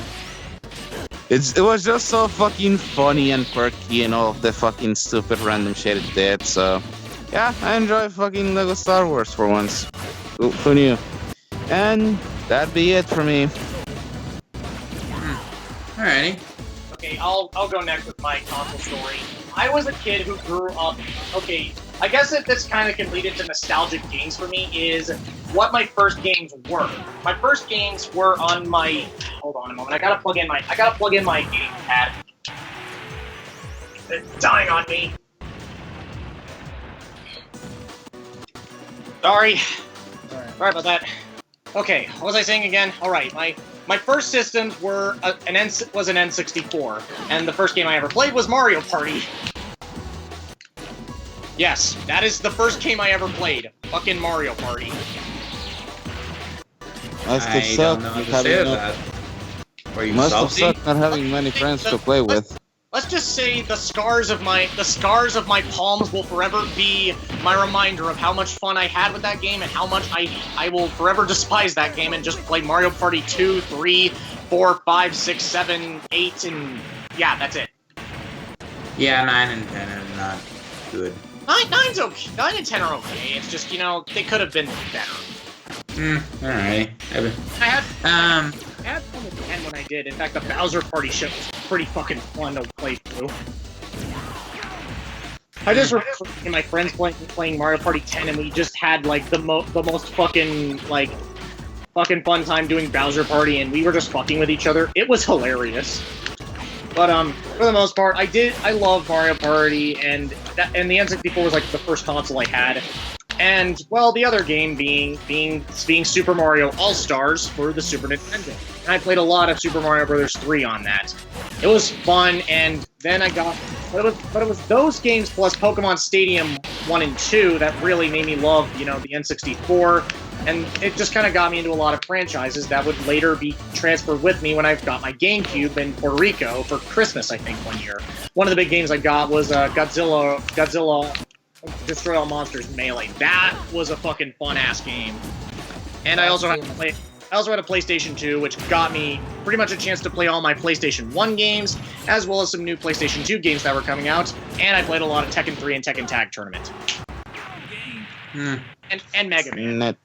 It was just so fucking funny and quirky and all of the fucking stupid random shit it did. So yeah, I enjoy fucking Lego Star Wars for once. Who knew? And that'd be it for me. Alrighty. Okay, I'll go next with my console story. I was a kid who grew up. Okay, I guess that this kind of can lead into nostalgic games for me. Is what my first games were. My first games were on my. Hold on a moment. I gotta plug in my game pad. It's dying on me. Sorry about that. Okay, what was I saying again? Alright, my first systems were an N64, and the first game I ever played was Mario Party. Yes, that is the first game I ever played. Fucking Mario Party. Must have I sucked don't know how not to say having that. Were you must have salty? sucked not having many friends to play with. Let's just say the scars of my palms will forever be my reminder of how much fun I had with that game and how much I will forever despise that game and just play Mario Party 2, 3, 4, 5, 6, 7, 8, and yeah, that's it. Yeah, 9 and 10 are not good. 9's okay. 9 and 10 are okay. It's just, they could have been better. Alright. I had fun with 10 when I did. In fact, the Bowser Party ship was pretty fucking fun to play through. I just remember my friends playing Mario Party 10, and we just had like the most fucking fun time doing Bowser Party, and we were just fucking with each other. It was hilarious. But for the most part, I love Mario Party, and the N64 was like the first console I had. And, well, the other game being Super Mario All-Stars for the Super Nintendo. And I played a lot of Super Mario Bros. 3 on that. It was fun, and then I got... But it was those games plus Pokemon Stadium 1 and 2 that really made me love, the N64. And it just kind of got me into a lot of franchises that would later be transferred with me when I got my GameCube in Puerto Rico for Christmas, I think, one year. One of the big games I got was Godzilla Destroy All Monsters Melee. That was a fucking fun-ass game. And I also had a PlayStation 2, which got me pretty much a chance to play all my PlayStation 1 games, as well as some new PlayStation 2 games that were coming out. And I played a lot of Tekken 3 and Tekken Tag Tournament. And Mega Man.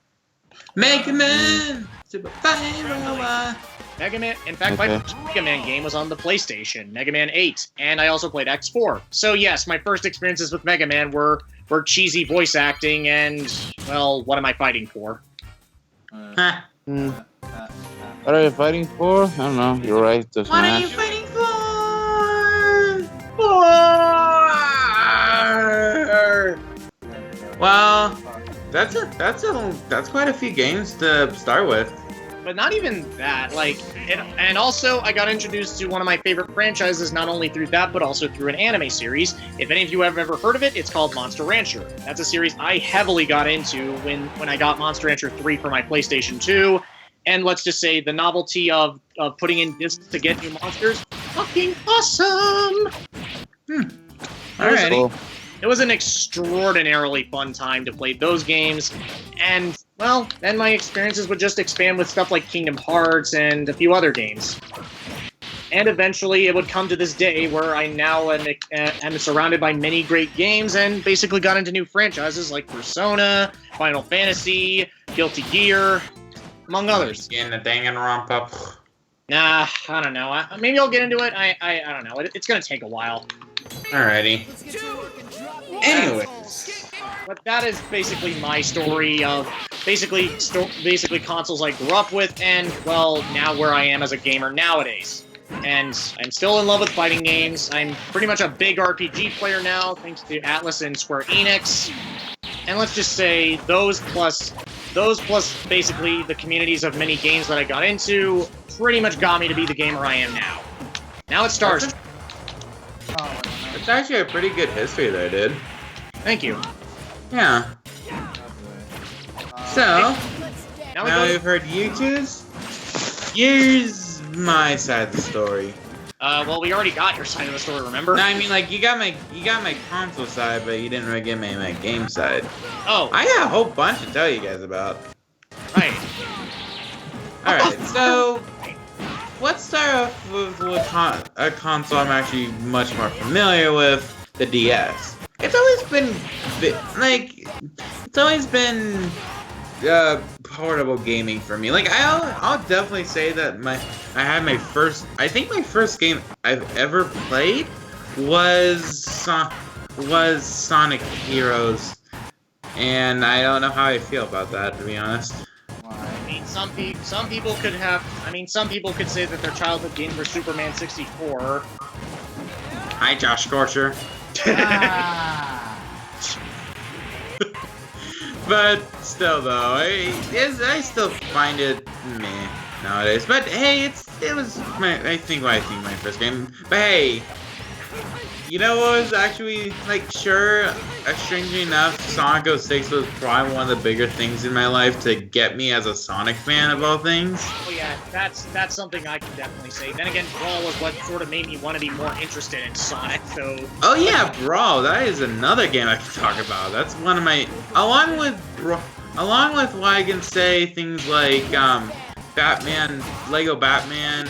Mega Man! Super Fire! Mega Man. In fact, my first Mega Man game was on the PlayStation, Mega Man 8, and I also played X4. So yes, my first experiences with Mega Man were cheesy voice acting and, well, what am I fighting for? What are you fighting for? I don't know. You're right. What are you fighting for? Well, that's quite a few games to start with. But not even that, and also I got introduced to one of my favorite franchises, not only through that, but also through an anime series. If any of you have ever heard of it, it's called Monster Rancher. That's a series I heavily got into when I got Monster Rancher 3 for my PlayStation 2, and let's just say the novelty of putting in discs to get new monsters, fucking awesome! Alrighty. It was an extraordinarily fun time to play those games, and, well, then my experiences would just expand with stuff like Kingdom Hearts and a few other games. And eventually it would come to this day where I now am surrounded by many great games and basically got into new franchises like Persona, Final Fantasy, Guilty Gear, among others. Getting the Danganronpa. Nah, I don't know. Maybe I'll get into it. I don't know. It's gonna take a while. Alrighty. Anyway. But that is basically my story of basically consoles I grew up with and, well, now where I am as a gamer nowadays. and I'm still in love with fighting games. I'm pretty much a big RPG player now, thanks to Atlas and Square Enix. And let's just say those plus basically the communities of many games that I got into pretty much got me to be the gamer I am now. Now it stars. It's actually a pretty good history there, dude. Thank you. Yeah. So, Now we've heard you two's. Here's my side of the story. well, we already got your side of the story, remember? No, I mean, like, you got my console side, but you didn't really get my game side. Oh. I got a whole bunch to tell you guys about. Right. Alright, so let's start off with a console I'm actually much more familiar with, the DS. It's always been, portable gaming for me. Like, I'll definitely say that my first game I've ever played was Sonic Heroes, and I don't know how I feel about that, to be honest. I mean, some people could say that their childhood game was Superman 64. Hi, Josh Scorcher. But still, though, I still find it meh nowadays. But hey, I think my first game. But hey, you know what was actually, like, strangely enough, Sonic 06 was probably one of the bigger things in my life to get me as a Sonic fan of all things. Oh yeah, that's something I can definitely say. Then again, Brawl was what sort of made me want to be more interested in Sonic, so... Oh yeah, Brawl, that is another game I can talk about. That's one of my... Along with why I can say things like, Batman, Lego Batman,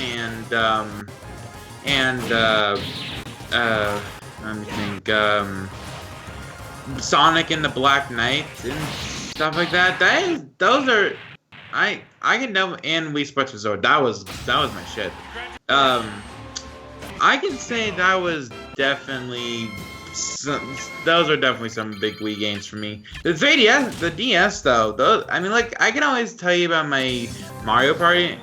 let me think, Sonic and the Black Knight and stuff like that. Those are, I can know, and Wii Sports Resort. That was my shit. I can say that was definitely, those are definitely some big Wii games for me. The DS though, I mean, like, I can always tell you about my Mario Party,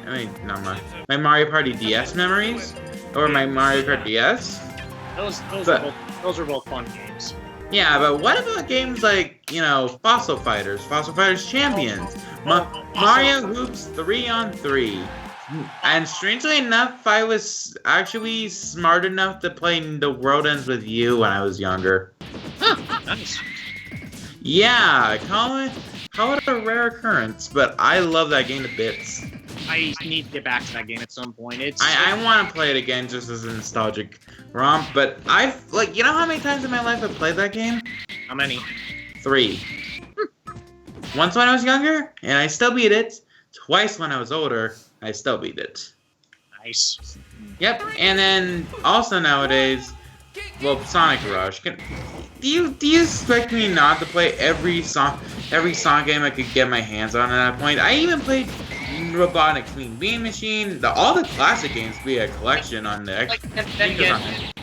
my Mario Party DS memories, or my Mario Kart DS. Those are both fun games. Yeah, but what about games like, Fossil Fighters Champions, Mario Hoops 3-on-3? And strangely enough, I was actually smart enough to play The World Ends With You when I was younger. Huh, nice. Yeah, call it a rare occurrence, but I love that game to bits. I need to get back to that game at some point. I want to play it again just as a nostalgic romp, but you know how many times in my life I've played that game? How many? 3. Once when I was younger, and I still beat it. Twice when I was older, I still beat it. Nice. Yep, and then also nowadays, Sonic Rush. Do you expect me not to play every Sonic game I could get my hands on at that point? I even played Robotnik Beam Machine, all the classic games via collection on the X. Then again,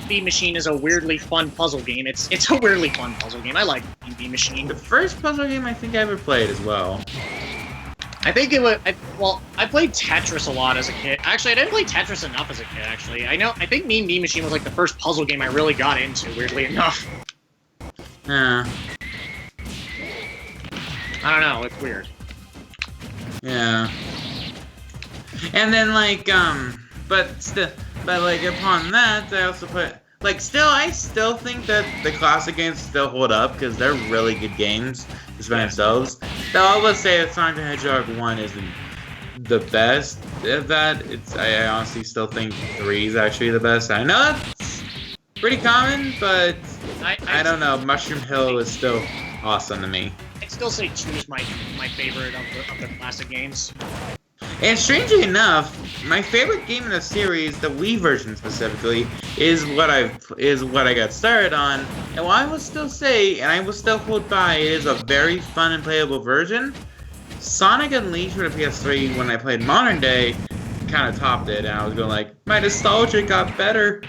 Beam Machine is a weirdly fun puzzle game. It's a weirdly fun puzzle game. I like Beam Machine. The first puzzle game I think I ever played as well. I think it was. I played Tetris a lot as a kid. Actually, I didn't play Tetris enough as a kid. Actually, I think Mean Bean Machine was like the first puzzle game I really got into. Weirdly enough. Yeah. I don't know. It's weird. Yeah. And then but upon that, I also put I still think that the classic games still hold up because they're really good games just by themselves. Though I will say that Sonic the Hedgehog 1 isn't the best of that. I honestly still think 3 is actually the best. I know that's pretty common, but I don't know. Mushroom Hill is still awesome to me. I'd still say 2 is my favorite of the classic games. And strangely enough, my favorite game in the series, the Wii version specifically, is what I got started on. And while I will still say, and I will still hold by, it is a very fun and playable version. Sonic Unleashed for the PS3, when I played Modern Day, kind of topped it, and I was going like, my nostalgia got better.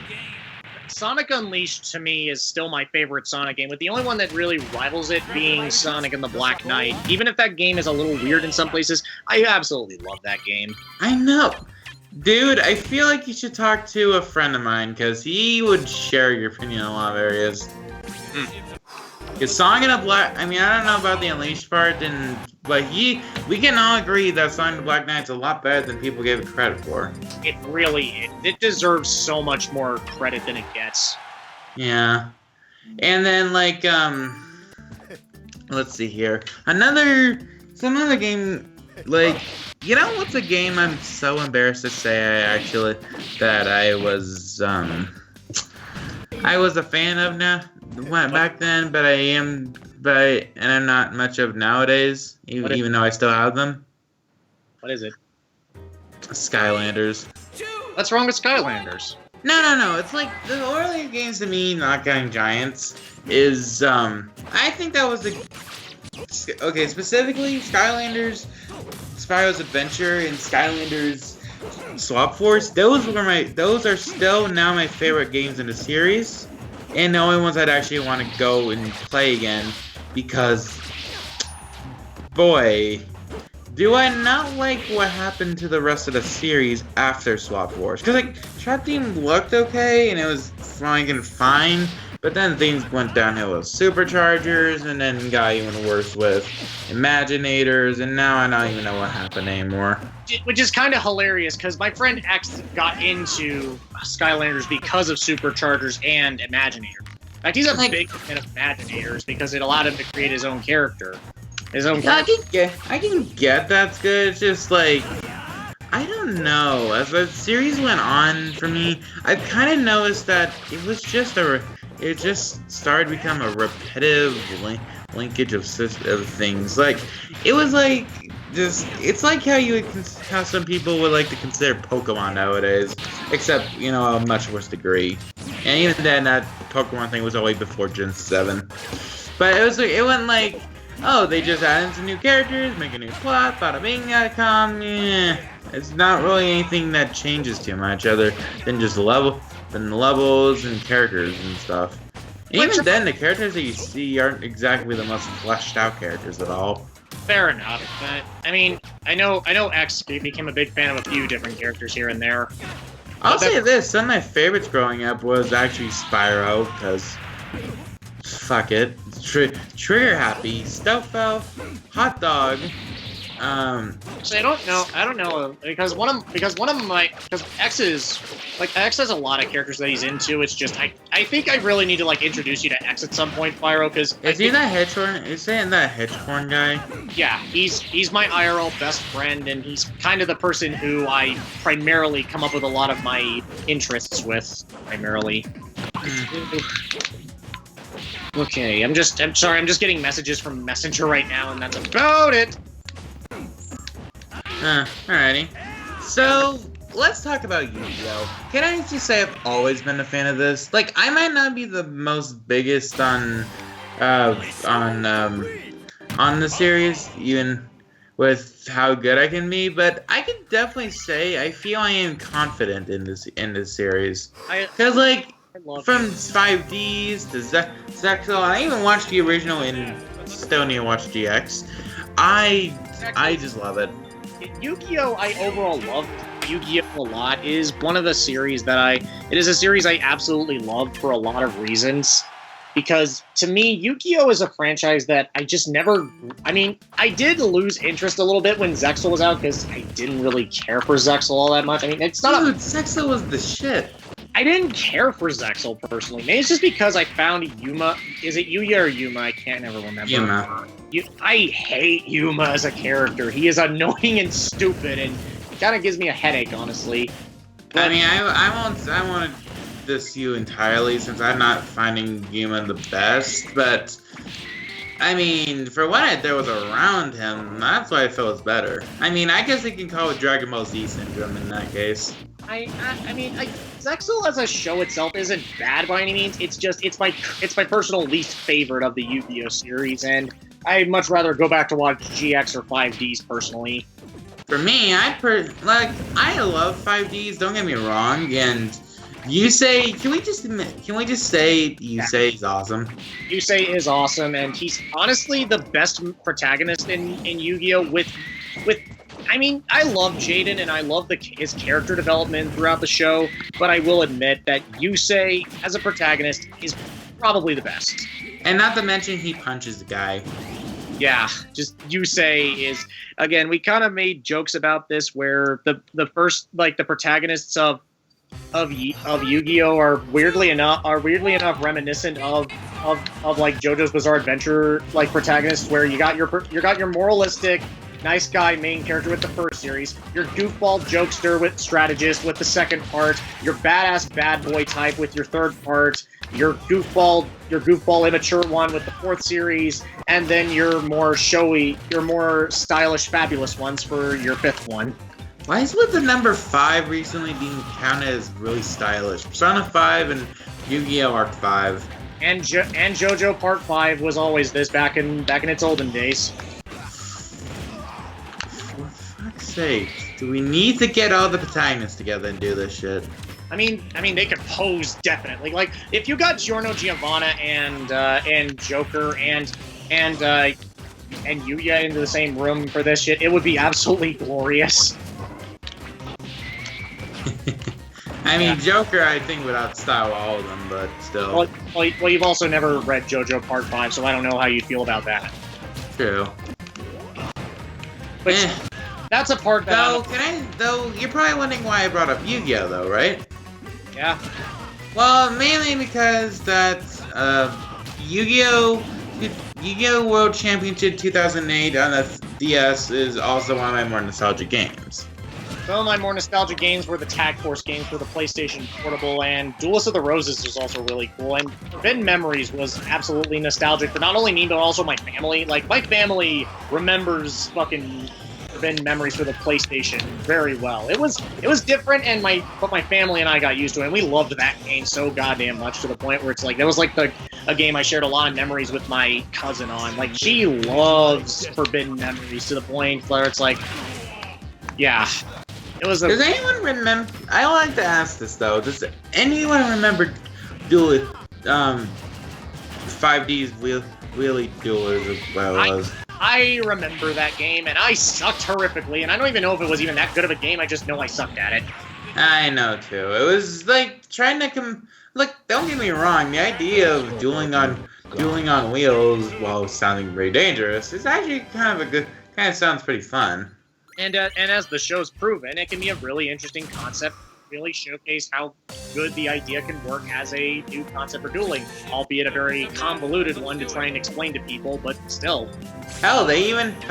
Sonic Unleashed, to me, is still my favorite Sonic game, with the only one that really rivals it being Sonic and the Black Knight. Even if that game is a little weird in some places, I absolutely love that game. I know. Dude, I feel like you should talk to a friend of mine, because he would share your opinion in a lot of areas. Because Song in a Black... I mean, I don't know about the Unleashed part, but we can all agree that Song in the Black Knight's a lot better than people give it credit for. It really... It deserves so much more credit than it gets. Yeah. And then, like, let's see here. Some other game, like, you know what's a game I'm so embarrassed to say that I was a fan of now, back then, but and I'm not much of nowadays, even though I still have them. What is it? Skylanders. What's wrong with Skylanders? No. It's like the earlier games to me, not getting Giants, is I think that was specifically Skylanders, Spyro's Adventure, and Skylanders Swap Force. Those are still now my favorite games in the series, and the only ones I'd actually want to go and play again, because boy, do I not like what happened to the rest of the series after Swap Force. Because, like, Trap Team looked okay, and it was fine, but then things went downhill with Superchargers, and then got even worse with Imaginators, and now I don't even know what happened anymore. Which is kind of hilarious, because my friend X got into Skylanders because of Superchargers and Imaginators. In fact, he's a big fan of Imaginators, because it allowed him to create his own character. I can get that's good. It's just like, I don't know. As the series went on for me, I kind of noticed that it just started to become a repetitive linkage of things. Like, it was like it's like how some people would like to consider Pokemon nowadays, except a much worse degree. And even then, that Pokemon thing was always before Gen 7. But it went like, oh, they just added some new characters, make a new plot, bada bing, come. Yeah, it's not really anything that changes too much, other than just levels and characters and stuff. And even then, the characters that you see aren't exactly the most fleshed out characters at all. Fair enough, but I mean, I know X became a big fan of a few different characters here and there. I'll say this: some of my favorites growing up was actually Spyro, because fuck it. Trigger Happy, Stealth Elf, Hot Dog. Actually, I don't know because X has a lot of characters that he's into. It's just I think I really need to introduce you to X at some point, Pyro, because is he that Hedgehorn? Is he that Hedgehorn guy? Yeah, he's my IRL best friend, and he's kind of the person who I primarily come up with a lot of my interests with, primarily. Okay, I'm sorry, I'm just getting messages from Messenger right now, and that's about it. Alrighty. So, let's talk about Yu-Gi-Oh! Can I just say I've always been a fan of this? Like, I might not be the most biggest on the series, even with how good I can be, but I can definitely say I feel I am confident in this series. Because, like, from 5Ds to Zexal, I even watched the original and still need to watch GX. I just love it. Yu-Gi-Oh! I overall love Yu-Gi-Oh! A lot. It is one of the series it is a series I absolutely love for a lot of reasons. Because to me, Yu-Gi-Oh! Is a franchise that I just never... I mean, I did lose interest a little bit when Zexal was out, because I didn't really care for Zexal all that much. I mean, it's not Zexal was the shit. I didn't care for Zexal personally. Maybe it's just because I found Yuma. Is it Yuya or Yuma? I can't never remember. Yuma. I hate Yuma as a character. He is annoying and stupid, and it kind of gives me a headache, honestly. But, I mean, I won't diss you entirely, since I'm not finding Yuma the best, but I mean, for what there was around him, that's why I feel it's better. I mean, I guess they can call it Dragon Ball Z syndrome in that case. I mean, Zexal as a show itself isn't bad by any means. It's just it's my personal least favorite of the Yu-Gi-Oh! Series, and I'd much rather go back to watch GX or 5Ds personally. For me, I love 5Ds. Don't get me wrong, and Yusei, can we just say Yusei is awesome? Yusei is awesome, and he's honestly the best protagonist in Yu-Gi-Oh! with I mean, I love Jaden and I love his character development throughout the show, but I will admit that Yusei, as a protagonist, is probably the best. And not to mention, he punches the guy. Yeah, just Yusei is, again, we kind of made jokes about this where the first, like, the protagonists of Yu-Gi-Oh are weirdly enough reminiscent of like JoJo's Bizarre Adventure like protagonists, where you got your moralistic nice guy main character with the first series, your goofball jokester with strategist with the second part, your badass bad boy type with your third part, your goofball immature one with the fourth series, and then your more showy, your more stylish fabulous ones for your fifth one. Why is with the number 5 recently being counted as really stylish? Persona 5 and Yu-Gi-Oh! Arc 5. And JoJo Part 5 was always this back in its olden days. For fuck's sake, do we need to get all the protagonists together and do this shit? I mean, they could pose definitely. Like, if you got Giorno Giovanna and Joker and Yuya into the same room for this shit, it would be absolutely glorious. I mean, Joker, I think, would outstyle all of them, but still. Well, you've also never read JoJo Part 5, so I don't know how you'd feel about that. True. But that's a part that... Though, you're probably wondering why I brought up Yu-Gi-Oh! Though, right? Yeah. Well, mainly because that, Yu-Gi-Oh! World Championship 2008 on the DS is also one of my more nostalgic games. Some of my more nostalgic games were the Tag Force games for the PlayStation Portable, and Duelist of the Roses was also really cool, and Forbidden Memories was absolutely nostalgic for not only me, but also my family. Like, my family remembers fucking Forbidden Memories for the PlayStation very well. It was different, but my family and I got used to it, and we loved that game so goddamn much, to the point where it's like, that was like a game I shared a lot of memories with my cousin on. Like, she loves Forbidden Memories to the point where it's like, yeah. Does anyone remember? I like to ask this though. Does anyone remember Duel 5D's Wheelie Duelers as well as? I remember that game, and I sucked horrifically. And I don't even know if it was even that good of a game. I just know I sucked at it. I know too. It was like trying to don't get me wrong. The idea of dueling on wheels while sounding very dangerous is actually kind of sounds pretty fun. And as the show's proven, it can be a really interesting concept, really showcase how good the idea can work as a new concept for dueling, albeit a very convoluted one to try and explain to people, but still. Hell, in 08,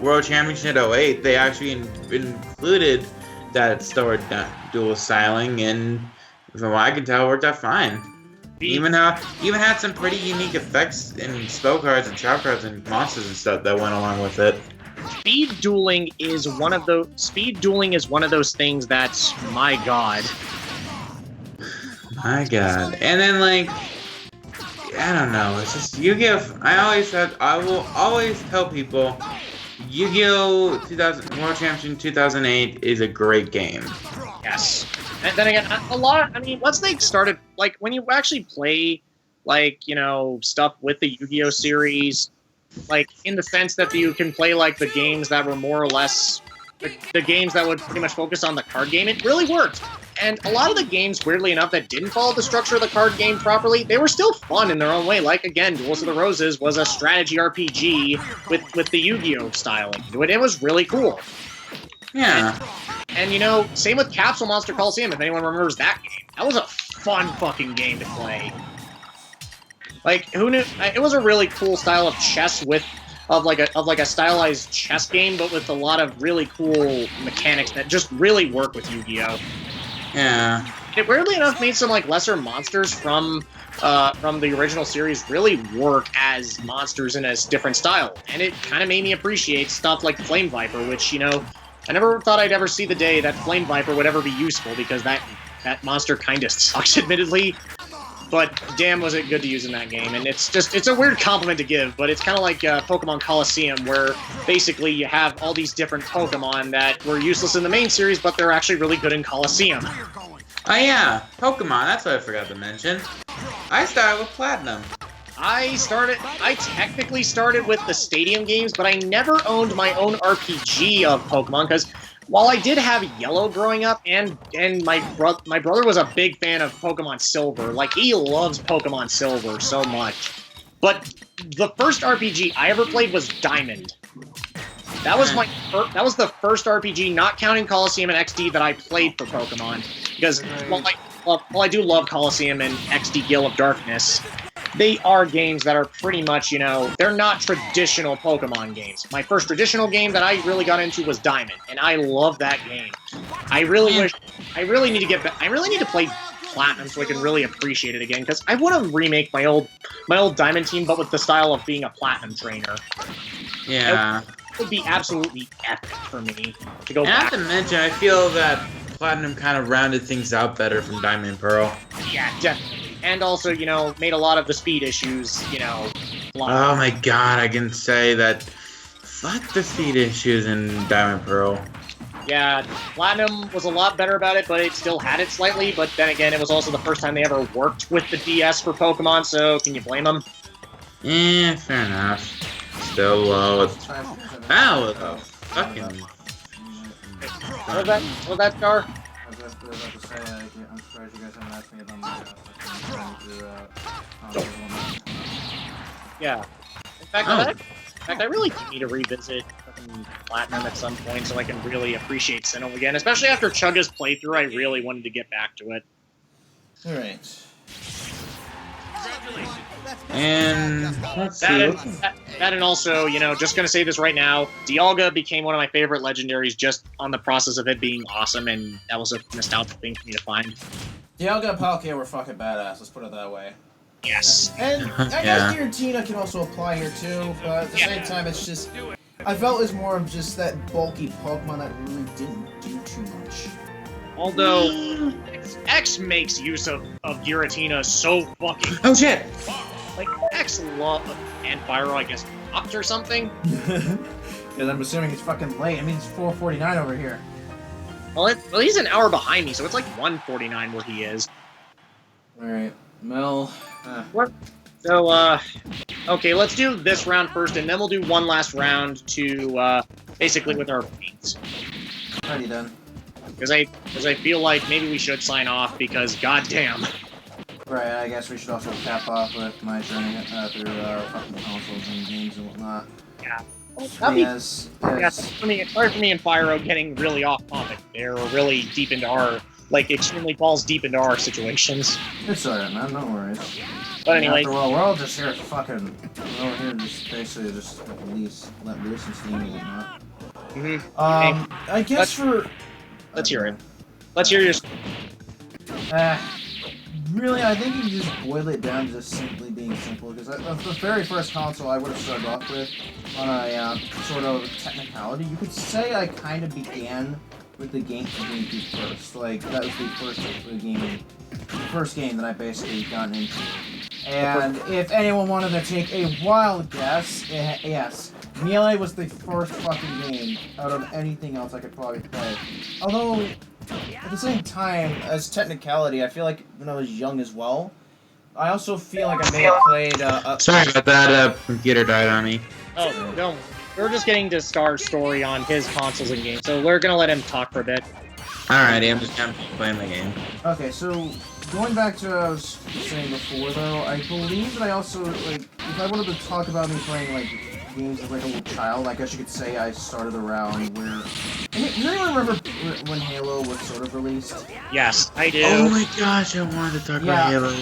World Championship 08, they actually included that stored dual styling, and from what I can tell, it worked out fine. Even had some pretty unique effects in spell cards and trap cards and monsters and stuff that went along with it. Speed dueling is one of those things that's my god. My god. And then I don't know, it's just Yu-Gi-Oh! I will always tell people Yu-Gi-Oh! World Championship 2008 is a great game. Yes. And then again, once they started, when you actually play, stuff with the Yu-Gi-Oh! Series, in the sense that you can play, the games that were more or less, the games that would pretty much focus on the card game, it really worked. And a lot of the games, weirdly enough, that didn't follow the structure of the card game properly, they were still fun in their own way. Again, Duelist of the Roses was a strategy RPG with the Yu-Gi-Oh! styling. It was really cool. Yeah. And same with Capsule Monster Coliseum, if anyone remembers that game. That was a fun fucking game to play. Who knew? It was a really cool style of chess of a stylized chess game, but with a lot of really cool mechanics that just really work with Yu-Gi-Oh! Yeah. It weirdly enough made some lesser monsters from the original series really work as monsters in a different style. And it kind of made me appreciate stuff like Flame Viper, which, I never thought I'd ever see the day that Flame Viper would ever be useful, because that monster kind of sucks, admittedly. But damn, was it good to use in that game. And it's a weird compliment to give, but it's kind of like Pokemon Coliseum, where basically you have all these different Pokemon that were useless in the main series, but they're actually really good in Coliseum. Oh yeah, Pokemon, that's what I forgot to mention. I started with Platinum. I technically started with the Stadium games, but I never owned my own RPG of Pokemon, because while I did have Yellow growing up, and my brother was a big fan of Pokemon Silver, like, he loves Pokemon Silver so much. But the first RPG I ever played was Diamond. That was the first RPG, not counting Coliseum and XD, that I played for Pokemon. Because while I do love Coliseum and XD Gale of Darkness, they are games that are pretty much, you know, they're not traditional Pokemon games. My first traditional game that I really got into was Diamond, and I love that game. I really need to play Platinum so I can really appreciate it again, because I want to remake my old Diamond team, but with the style of being a Platinum trainer. Yeah. It would be absolutely epic for me to go back. Not to mention, I feel that Platinum kind of rounded things out better from Diamond and Pearl. Yeah, definitely. And also, you know, made a lot of the speed issues, you know, Oh my god, I can say that. Fuck the speed issues in Diamond and Pearl. Yeah, Platinum was a lot better about it, but it still had it slightly. But then again, it was also the first time they ever worked with the DS for Pokemon, so can you blame them? Eh, fair enough. Still low. Ow, fucking. What was that, Star? I was about to say, I'm surprised you guys haven't asked me about my Yeah. In fact, I really do need to revisit fucking Platinum at some point so I can really appreciate Sinnoh again. Especially after Chugga's playthrough, I really wanted to get back to it. Alright. And let's see. That and also, you know, just gonna say this right now, Dialga became one of my favorite legendaries just on the process of it being awesome, and that was a nostalgic thing for me to find. Dialga and Palkia were fucking badass, let's put it that way. Yes. And I guess Giratina can also apply here too, but at the same time, it's just... I felt it was more of just that bulky Pokemon that really didn't do too much. Although, X makes use of Giratina so fucking... Oh shit! Like, X love and Pyro, I guess, fucked or something? Because I'm assuming it's fucking late. I mean, it's 4:49 over here. Well, he's an hour behind me, so it's like 1:49 where he is. Alright, Mel... What? So, okay, let's do this round first, and then we'll do one last round to, basically with our beats. Alrighty then. Because I feel like maybe we should sign off, because goddamn. Right, I guess we should also cap off with my journey through our fucking consoles and games and whatnot. Yeah. Yes. Sorry for me and Pyro getting really off topic there, or really deep into our, like, extremely balls deep into our situations. It's alright, man, no worries. But anyway. After all, we're all just here fucking... We're all here just basically just let loose and steam and whatnot. I guess Let's hear it. Let's hear your... Really, I think you can just boil it down to just simply being simple, because the very first console I would have started off with, on a sort of technicality, you could say I kind of began with the GameCube first. Like, that was the first game that I basically got into. And if anyone wanted to take a wild guess, yes, Melee was the first fucking game out of anything else I could probably play. Although, at the same time, as technicality, I feel like when I was young as well, I also feel like I may have played, Sorry about that, computer died on me. Oh, no. We're just getting to Star's story on his consoles and games, so we're gonna let him talk for a bit. Alrighty, I'm just gonna playing the game. Okay, so, going back to what I was saying before, though, I believe that I also, like, if I wanted to talk about me playing, like, games as, like, a little child, I guess you could say I started around where... Does anyone remember when Halo was sort of released? Yes, I do. Oh my gosh, I wanted to talk about Halo.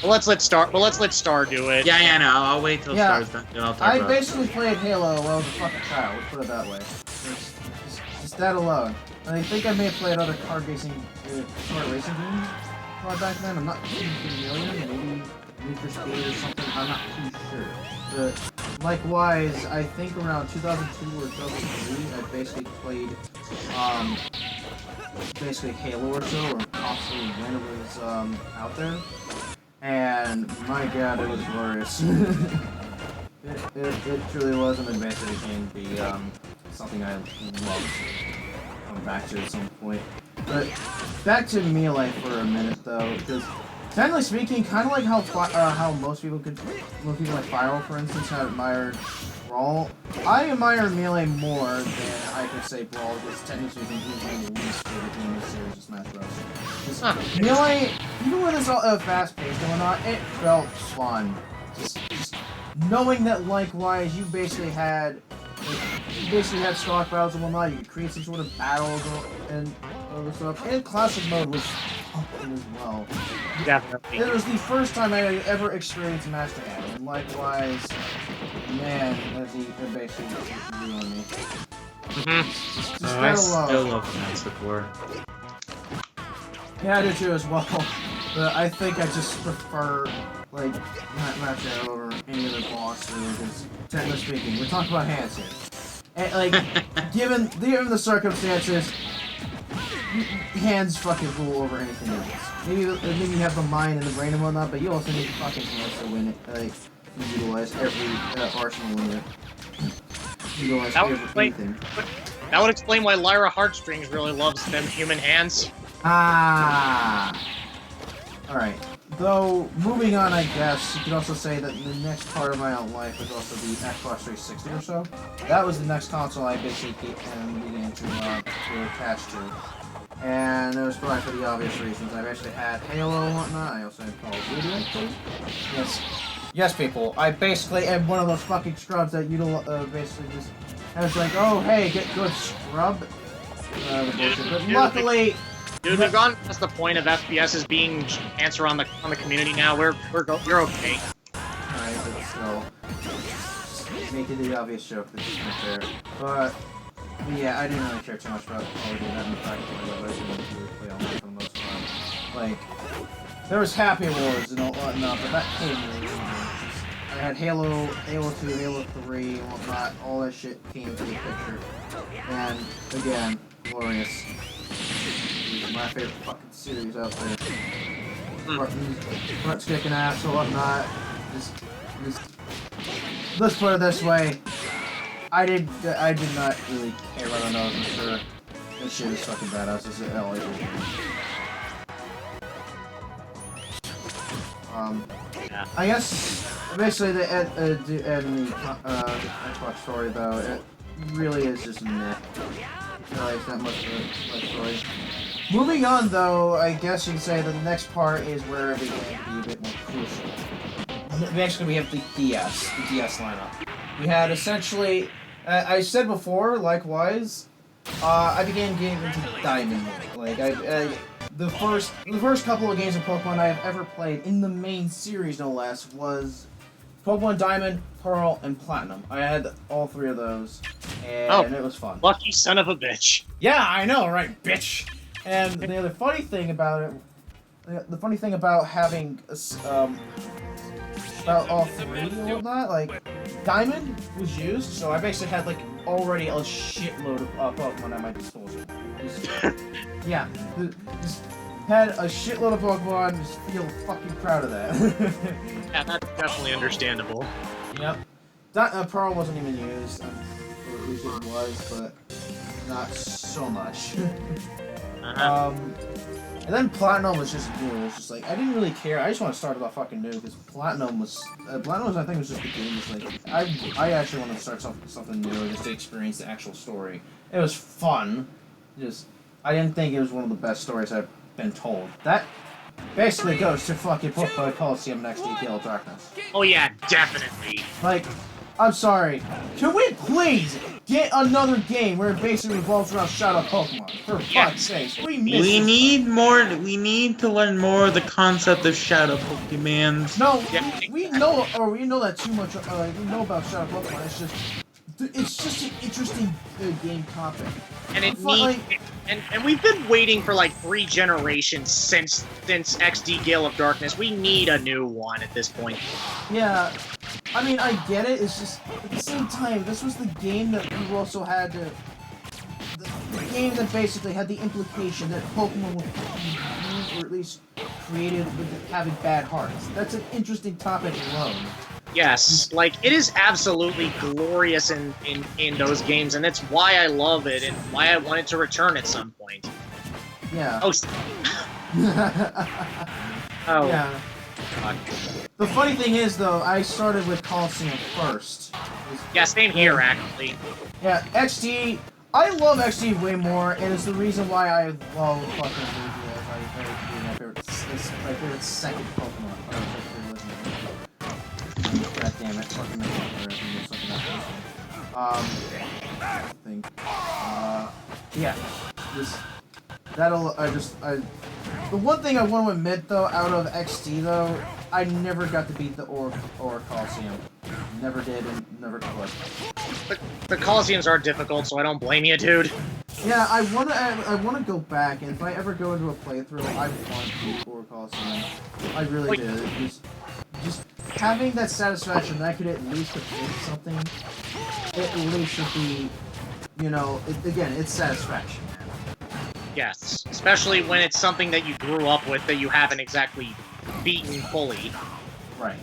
Well, let's let Star do it. Yeah, no, I'll wait till Star's done. Then I'll talk I about basically played Halo when I was a fucking child, let's put it that way. Just that alone. And I think I may have played other kart racing games back then. I'm not too familiar. Maybe Need for Speed or something. I'm not too sure. But likewise, I think around 2002 or 2003, I basically played basically Halo or so, or constantly when it was out there. And my god, it was glorious. it truly was, and then basically became the something I loved. Come back to at some point. But back to Melee for a minute though, because Technically speaking, kind of like how most people like Fyro, for instance, have admired Brawl. I admire Melee more than I could say Brawl, because technically speaking, he's my least favorite game in the series of Smash Bros. Melee, even with this fast pace going on, it felt fun. Just knowing that, likewise, you basically had stock battles and whatnot. You could create some sort of battles and other stuff. And classic mode was fun as well. Definitely. It was the first time I had ever experienced Master Hand, and likewise, man, it basically ruined me. I still love Master Core. Yeah, I do too as well. But I think I just prefer like Master Hand over any other boss, really, because technically speaking, we're talking about hands here. And like, given the circumstances, hands fucking rule over anything else. Maybe you have the mind and the brain and whatnot, but you also need fucking hands to win it. Like, utilize every arsenal in it. Utilize everything. That would explain why Lyra Heartstrings really loves them human hands. Ah. All right. Though, moving on, I guess, you could also say that the next part of my own life was also the Xbox 360 or so. That was the next console I basically began to attach to. And it was probably for the obvious reasons. I've actually had Halo and whatnot. I also had Call of Duty, actually. Yes, people. I basically am one of those fucking scrubs that basically just... I was like, oh, hey, get good scrub. But luckily... Dude, we've gone past the point of FPSs being answer on the community now. You're okay. Alright, but still, making the obvious joke that's just not fair. But yeah, I didn't really care too much about Call of Duty. That in fact, I didn't really play online for the most part. Like, there was Happy Wars and whatnot, but that came really later. I had Halo 2, Halo 3, and whatnot. All that shit came to the picture, and again, glorious. My favorite fucking series out there. Front kicking ass or whatnot. Let's put it this way. I did not really care about those, I'm sure. This shit is fucking badass. This is always I guess basically the end of the Xbox story though, it really is just meh. It's not much of a story. Moving on, though, I guess you can say that the next part is where it began to be a bit more crucial. Basically, we have the DS lineup. We had essentially, I said before, likewise, I began getting into Diamond. Like, the first couple of games of Pokemon I have ever played in the main series, no less, was Pokemon Diamond, Pearl, and Platinum. I had all three of those, and it was fun. Lucky son of a bitch. Yeah, I know, right, bitch. And the other funny thing about it, having about all three and whatnot, like Diamond was used, so I basically had like already a shitload of Pokemon at my disposal. Yeah, just had a shitload of Pokemon. Just feel fucking proud of that. Yeah, that's definitely understandable. Yep. Pearl wasn't even used. Or at least it was, but not so much. And then Platinum was just new. It was just like, I didn't really care. I just want to start it off fucking new, because Platinum was, I think, was just the game. Just like, I actually want to start something new, just to experience the actual story. It was fun. I didn't think it was one of the best stories I've been told. That basically goes to fucking Pokemon Coliseum next to Gale of Darkness. Oh yeah, definitely. Like, I'm sorry. Can we please get another game where it basically revolves around Shadow Pokemon? For fuck's sake, we need to learn more of the concept of Shadow Pokemon. No, we know that too much. We know about Shadow Pokemon. It's just an interesting game topic. And and we've been waiting for like 3 generations since XD Gale of Darkness. We need a new one at this point. Yeah, I mean, I get it. It's just at the same time, this was the game that we also had to. The game that basically had the implication that Pokemon were used, or at least created with having bad hearts. That's an interesting topic alone. Yes, like, it is absolutely glorious in those games, and that's why I love it, and why I wanted to return at some point. Yeah. Oh, Oh. Yeah. God. The funny thing is, though, I started with Coliseum first. Yeah, same here, actually. Yeah, XD. I love XD way more, and it's the reason why I love fucking Lugia as my favorite, it's my favorite second Pokemon. God damn it, fucking I think. Yeah. The one thing I want to admit, though, out of XD, though, I never got to beat the or Coliseum. Never did and never could. The Colosseums are difficult, so I don't blame you, dude. Yeah, I wanna go back, and if I ever go into a playthrough, I want to beat or Coliseum. I really did. Just having that satisfaction that I could at least complete something, it at least should be, you know, again, it's satisfaction. Yes, especially when it's something that you grew up with that you haven't exactly beaten fully. Right.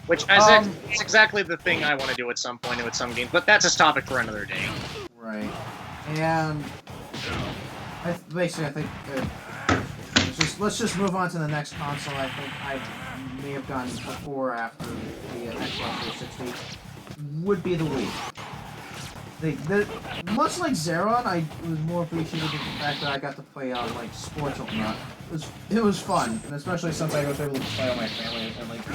Which is exactly the thing I want to do at some point with some games, but that's a topic for another day. Right. And I think let's just move on to the next console. I think I may have gone before or after the Xbox 360 would be the Wii. Much like Zeron, I was more appreciative of the fact that I got to play on like sports and whatnot. It was fun, and especially since I was able to play with my family and like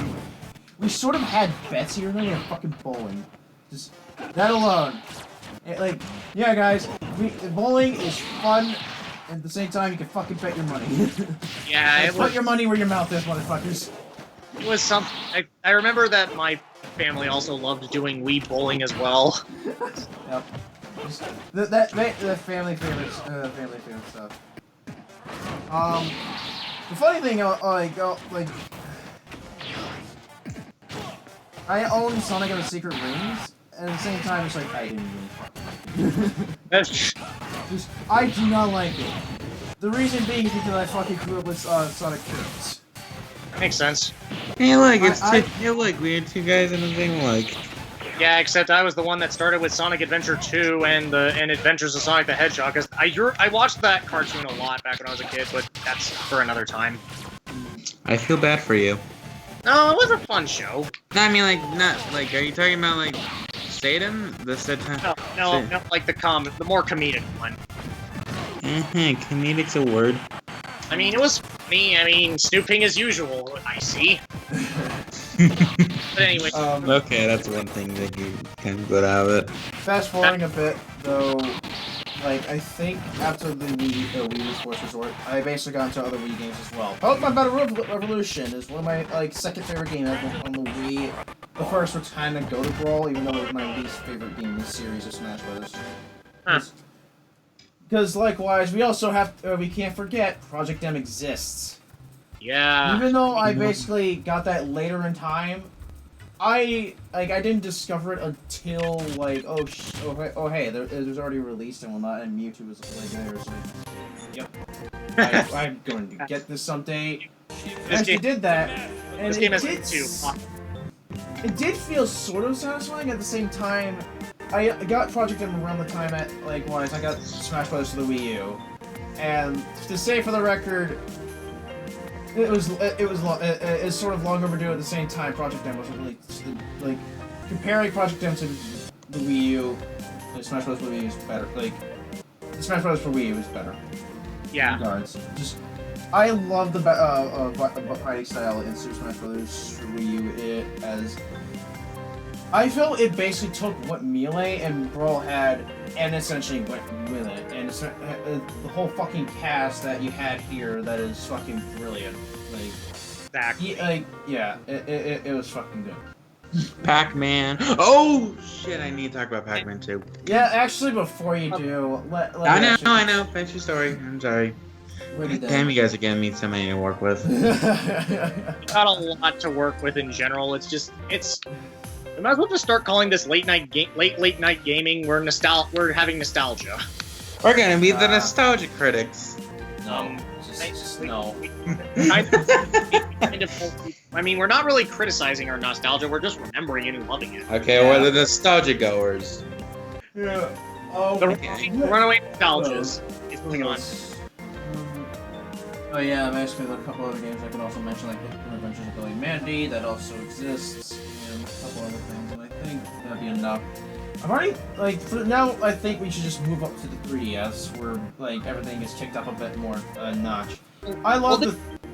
we sort of had bets here and then we had fucking bowling. Just that alone. Like, yeah, guys, bowling is fun. At the same time, you can fucking bet your money. Yeah, put your money where your mouth is, motherfuckers. It was something. I remember that my family also loved doing Wii bowling as well. Yep. The family favorite stuff. The funny thing, I own Sonic and the Secret Rings, and at the same time, it's like I didn't really fuck. I do not like it. The reason being is because I fucking grew up with Sonic Turtles. Makes sense. Hey, look, look, we had two guys in the same like. Yeah, except I was the one that started with Sonic Adventure 2 and Adventures of Sonic the Hedgehog. Cause I watched that cartoon a lot back when I was a kid, but that's for another time. I feel bad for you. No, it was a fun show. No, I mean are you talking about like Satan? No, like the more comedic one. Comedic's a word. I mean, it was funny. I mean, snooping as usual. I see. But anyway. Okay, that's one thing that you can get out of it. Fast forwarding a bit, though, like, I think after the Wii Sports Resort, I basically got into other Wii games as well. Pokemon Battle Revolution is one of my, like, second favorite games on the Wii. The first was kind of Go to Brawl, even though it was my least favorite game in the series of Smash Bros. Because, likewise, we also have, we can't forget, Project M exists. Yeah. Even though I basically got that later in time, I didn't discover it until, like, oh hey, it was already released and whatnot, and Mewtwo was, like, there, so, yep. I'm going to get this someday. Actually did that, and this game has too. It did feel sort of satisfying at the same time. I got Project M around the time I got Smash Bros. For the Wii U, and to say for the record, it's sort of long overdue. At the same time, Project M wasn't really like comparing Project M to the Wii U. Smash Bros. For the Wii U is better. Like the Smash Bros. For Wii U is better. Yeah. Regards. Just I love the fighting style in Super Smash Bros. For Wii U. I feel it basically took what Melee and Brawl had and essentially went with it. And it's, the whole fucking cast that you had here that is fucking brilliant. Like, exactly. It was fucking good. Pac-Man. Oh shit! I need to talk about Pac-Man too. Yeah, actually, before you do, I know. Finish your story. I'm sorry. Damn, you guys are giving me somebody to work with. Got a lot to work with in general. We might as well just start calling this late night gaming. We're having nostalgia. We're gonna be the nostalgia critics. No. No. I mean, we're not really criticizing our nostalgia. We're just remembering it and loving it. Okay, we're the nostalgia goers. Yeah. The runaway nostalgias is moving on. Oh yeah, basically there are a couple other games I could also mention, like The Adventures of Billy Mandy, that also exists, and a couple other things, and I think that'd be enough. I've already, like, for now, I think we should just move up to the 3DS, where, like, everything is kicked up a bit more notch. I love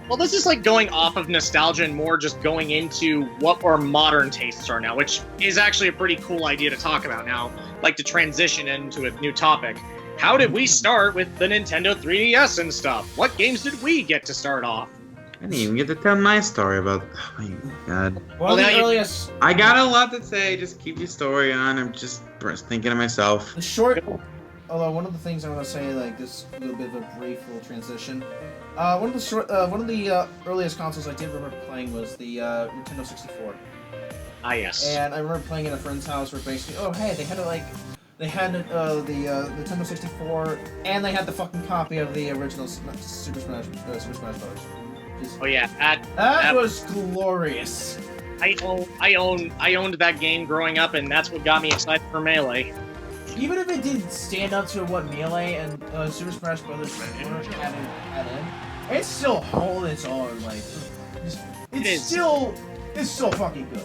Well, this is like going off of nostalgia and more just going into what our modern tastes are now, which is actually a pretty cool idea to talk about now, like to transition into a new topic. How did we start with the Nintendo 3DS and stuff? What games did we get to start off? I didn't even get to tell my story about. Oh my god. Well, now the you- earliest... I got a lot to say. Just keep your story on. I'm just thinking to myself. The short... Although, one of the things I want to say, like, this little bit of a brief little transition. One of the earliest consoles I did remember playing was the Nintendo 64. Ah, yes. And I remember playing at a friend's house where basically, oh hey, they had the Nintendo 64, and they had the fucking copy of the original Super Smash Bros. Oh yeah, That was glorious. I owned that game growing up, and that's what got me excited for Melee. Even if it didn't stand up to what Melee and Super Smash Bros. Had in, it still holds its own. Like, it's still fucking good.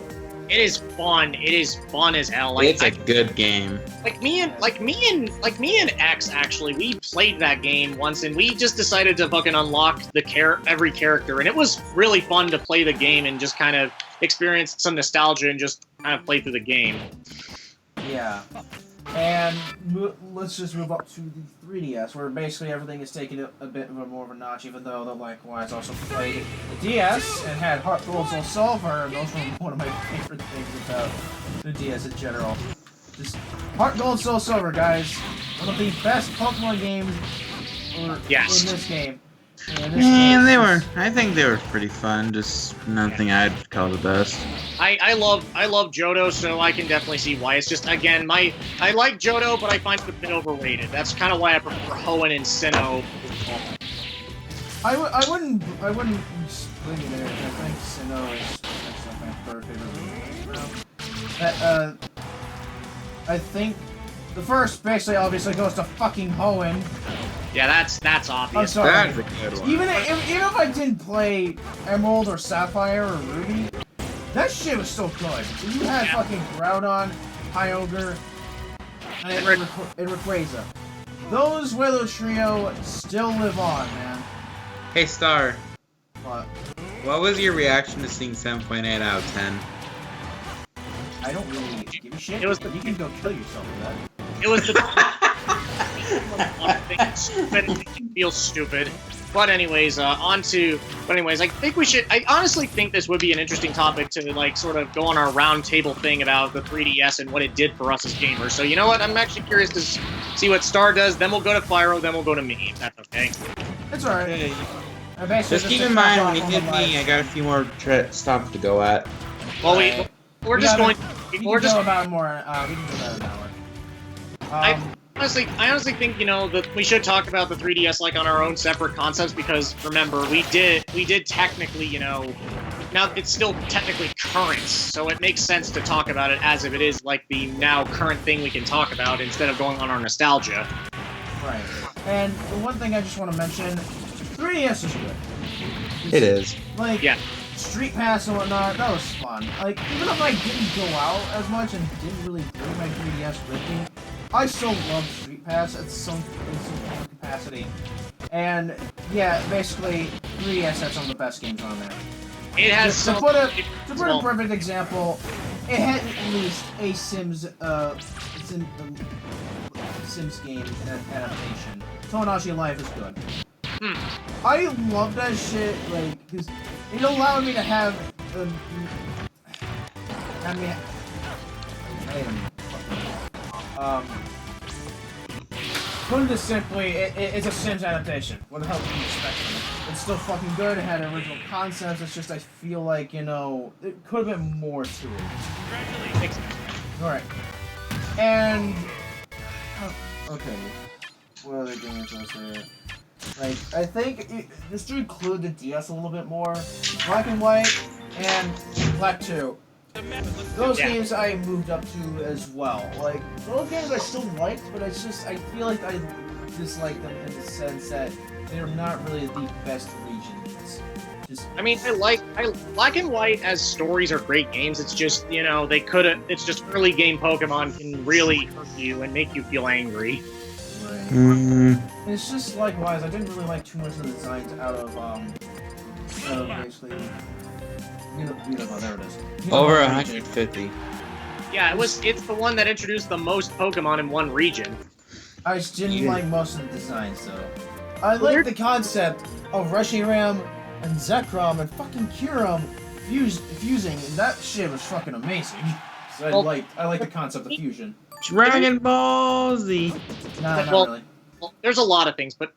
It is fun. It is fun as hell. Like, It's a good game. me and X actually, we played that game once, and we just decided to fucking unlock every character, and it was really fun to play the game and just kind of experience some nostalgia and just kind of play through the game. Yeah. And let's just move up to the 3DS, where basically everything is taken a bit of a more of a notch, even though they likewise also played the DS and had Heart Gold, Soul Silver, and those were one of my favorite things about the DS in general. Just Heart Gold, Soul Silver, guys. One of the best Pokemon games in this game. And I think they were pretty fun, just nothing I'd call the best. I love Johto, so I can definitely see why. It's just, again, I like Johto, but I find it a bit overrated. That's kind of why I prefer Hoenn and Sinnoh. I wouldn't bring it there. I think Sinnoh is actually my third favorite. I think the first basically obviously goes to fucking Hoenn. Yeah, that's obvious. I'm sorry. That's a good one. Even if I didn't play Emerald or Sapphire or Ruby, that shit was still good. You had fucking Groudon, Kyogre, and Rayquaza. Those Willow Trio still live on, man. Hey, Star. What was your reaction to seeing 7.8 out of 10? I don't really give a shit. It was you can go kill yourself with that. It was the feels stupid. But anyways, I think we should. I honestly think this would be an interesting topic to like sort of go on our round table thing about the 3DS and what it did for us as gamers. So you know what? I'm actually curious to see what Star does. Then we'll go to Fyro. Then we'll go to me. If that's okay. It's alright. Just keep in mind, when you did me, I got a few more stops to go at. Well, we're just going. We can go about more. We can go about an hour. I honestly think, you know, that we should talk about the 3DS like on our own separate concepts, because remember, we did technically, you know, now it's still technically current, so it makes sense to talk about it as if it is like the now current thing we can talk about instead of going on our nostalgia. Right. And the one thing I just want to mention, 3DS is good. It is. Like, Yeah. Street Pass and whatnot, that was fun. Like, even if I didn't go out as much and didn't really bring my 3DS with me, I still love Street Pass at some capacity. And, yeah, basically, 3DS had some of the best games on there. It has To put a perfect example, it had at least a Sims game adaptation. Tomodachi Life is good. I love that shit, like, because it allowed me to have, put it simply, it's a Sims adaptation. What the hell do you expect? It's still fucking good, it had original concepts, it's just I feel like, you know, it could have been more to it. Congratulations. Alright. And... okay. What other games was there? Like, I think, just to include the DS a little bit more, Black and White and Black 2. Those games I moved up to as well. Like, those games I still liked, but it's just, I feel like I dislike them in the sense that they're not really the best regions. Just I mean, Black and White as stories are great games. It's just, you know, they could have. It's just early game Pokemon can really hurt you and make you feel angry. right. Mm, It's just likewise. I didn't really like too much of the designs out of basically. Oh, there it is. over Region. 150. Yeah, it's the one that introduced the most Pokemon in one region. I just didn't like most of the designs though. I like the concept of Reshiram and Zekrom and fucking Kyurem fusing, and that shit was fucking amazing. So I like the concept of fusion. Dragon Ball Z. Nah, not Well, really. Well, there's a lot of things, but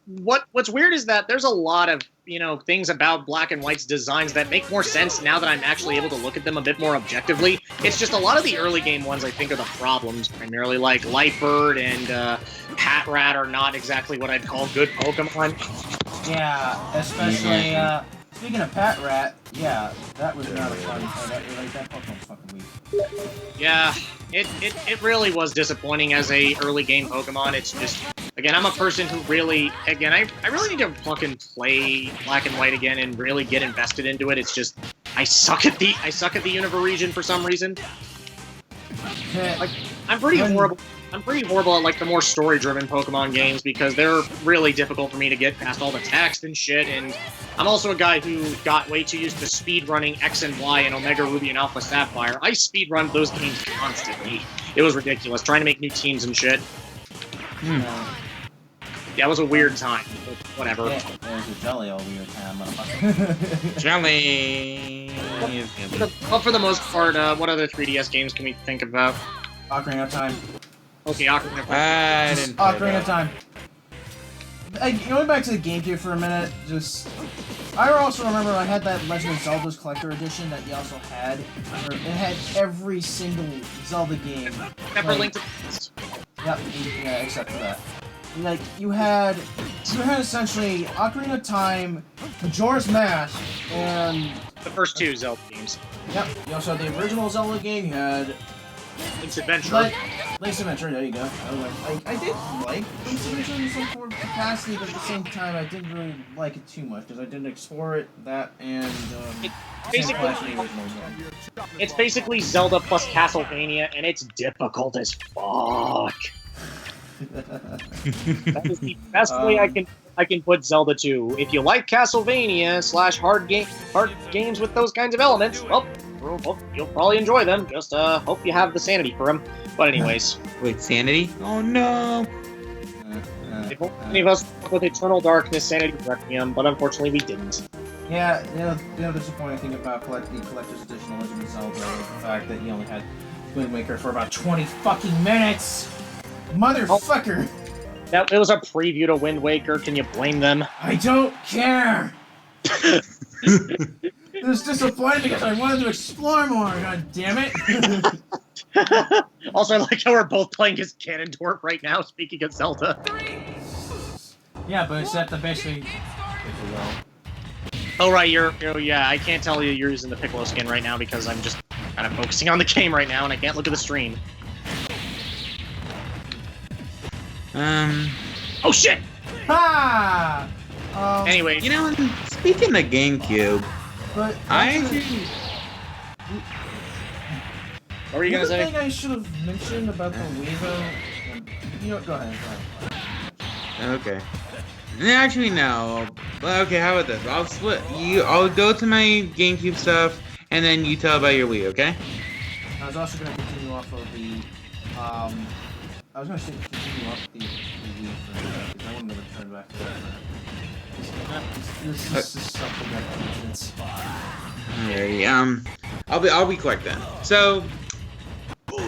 what's weird is that there's a lot of, you know, things about Black and White's designs that make more sense now that I'm actually able to look at them a bit more objectively. It's just a lot of the early game ones I think are the problems, primarily like Lightbird and Patrat are not exactly what I'd call good Pokemon. Yeah, especially speaking of Patrat, yeah, that was not a fun. That Pokemon's fucking weak. Yeah, it really was disappointing as a early game Pokemon. It's just, again, I'm a person who really, again, I really need to fucking play Black and White again and really get invested into it. It's just, I suck at the Unova region for some reason. Like, I'm pretty horrible at like the more story-driven Pokemon games because they're really difficult for me to get past all the text and shit. And I'm also a guy who got way too used to speedrunning X and Y and Omega Ruby and Alpha Sapphire. I speedrun those games constantly. It was ridiculous, trying to make new teams and shit. Yeah, it was a weird time, but whatever. Yeah, it was a jolly old weird time, motherfucker. Jelly. But for the most part, what other 3DS games can we think about? Ocarina of Time. Okay, Ocarina of Time. I didn't play Ocarina of that. Time. Going back to the GameCube for a minute, I also remember I had that Legend of Zelda's Collector Edition that you also had. Where it had every single Zelda game. Never like- Link to the Past. Yep, yeah, except for that. Like, you had essentially Ocarina of Time, Majora's Mask, and... The first two Zelda games. Yep, you also had the original Zelda game, you had... Link's Adventure. Link's Adventure, there you go. I did like Link's Adventure in some form of capacity, but at the same time, I didn't really like it too much, because I didn't explore it, that, and, Basically, the original one. it's basically Zelda plus Castlevania, and it's difficult as fuck. That is the best way I can put Zelda 2. If you like Castlevania / hard games with those kinds of elements, well, you'll probably enjoy them. Just hope you have the sanity for them. But anyways, Wait, Sanity? Oh no. if any of us with Eternal Darkness, Sanity, Requiem, but unfortunately we didn't. Yeah, the disappointing thing about the Collector's Edition of Legend of Zelda was the fact that you only had Wind Waker for about 20 fucking minutes! Motherfucker! It was a preview to Wind Waker. Can you blame them? I don't care! It was disappointing because I wanted to explore more, god damn it! Also, I like how we're both playing as Ganondorf right now, speaking of Zelda. Yeah, but except that basically... Oh, right, yeah, I can't tell you're using the Piccolo skin right now because I'm just kind of focusing on the game right now and I can't look at the stream. Oh shit! Ha! Anyway, You know, speaking of GameCube, But I actually, actually... what were you the gonna other say? thing I should have mentioned about the Wii though... You know, go ahead. Okay. Actually, no. Well, okay, how about this? I'll split you. I'll go to my GameCube stuff, and then you tell about your Wii, okay? I was also going to continue off of the, I was going to continue off the Wii for because I wanted to return back to that. This is something that happens. Alrighty, I'll be quick then. So,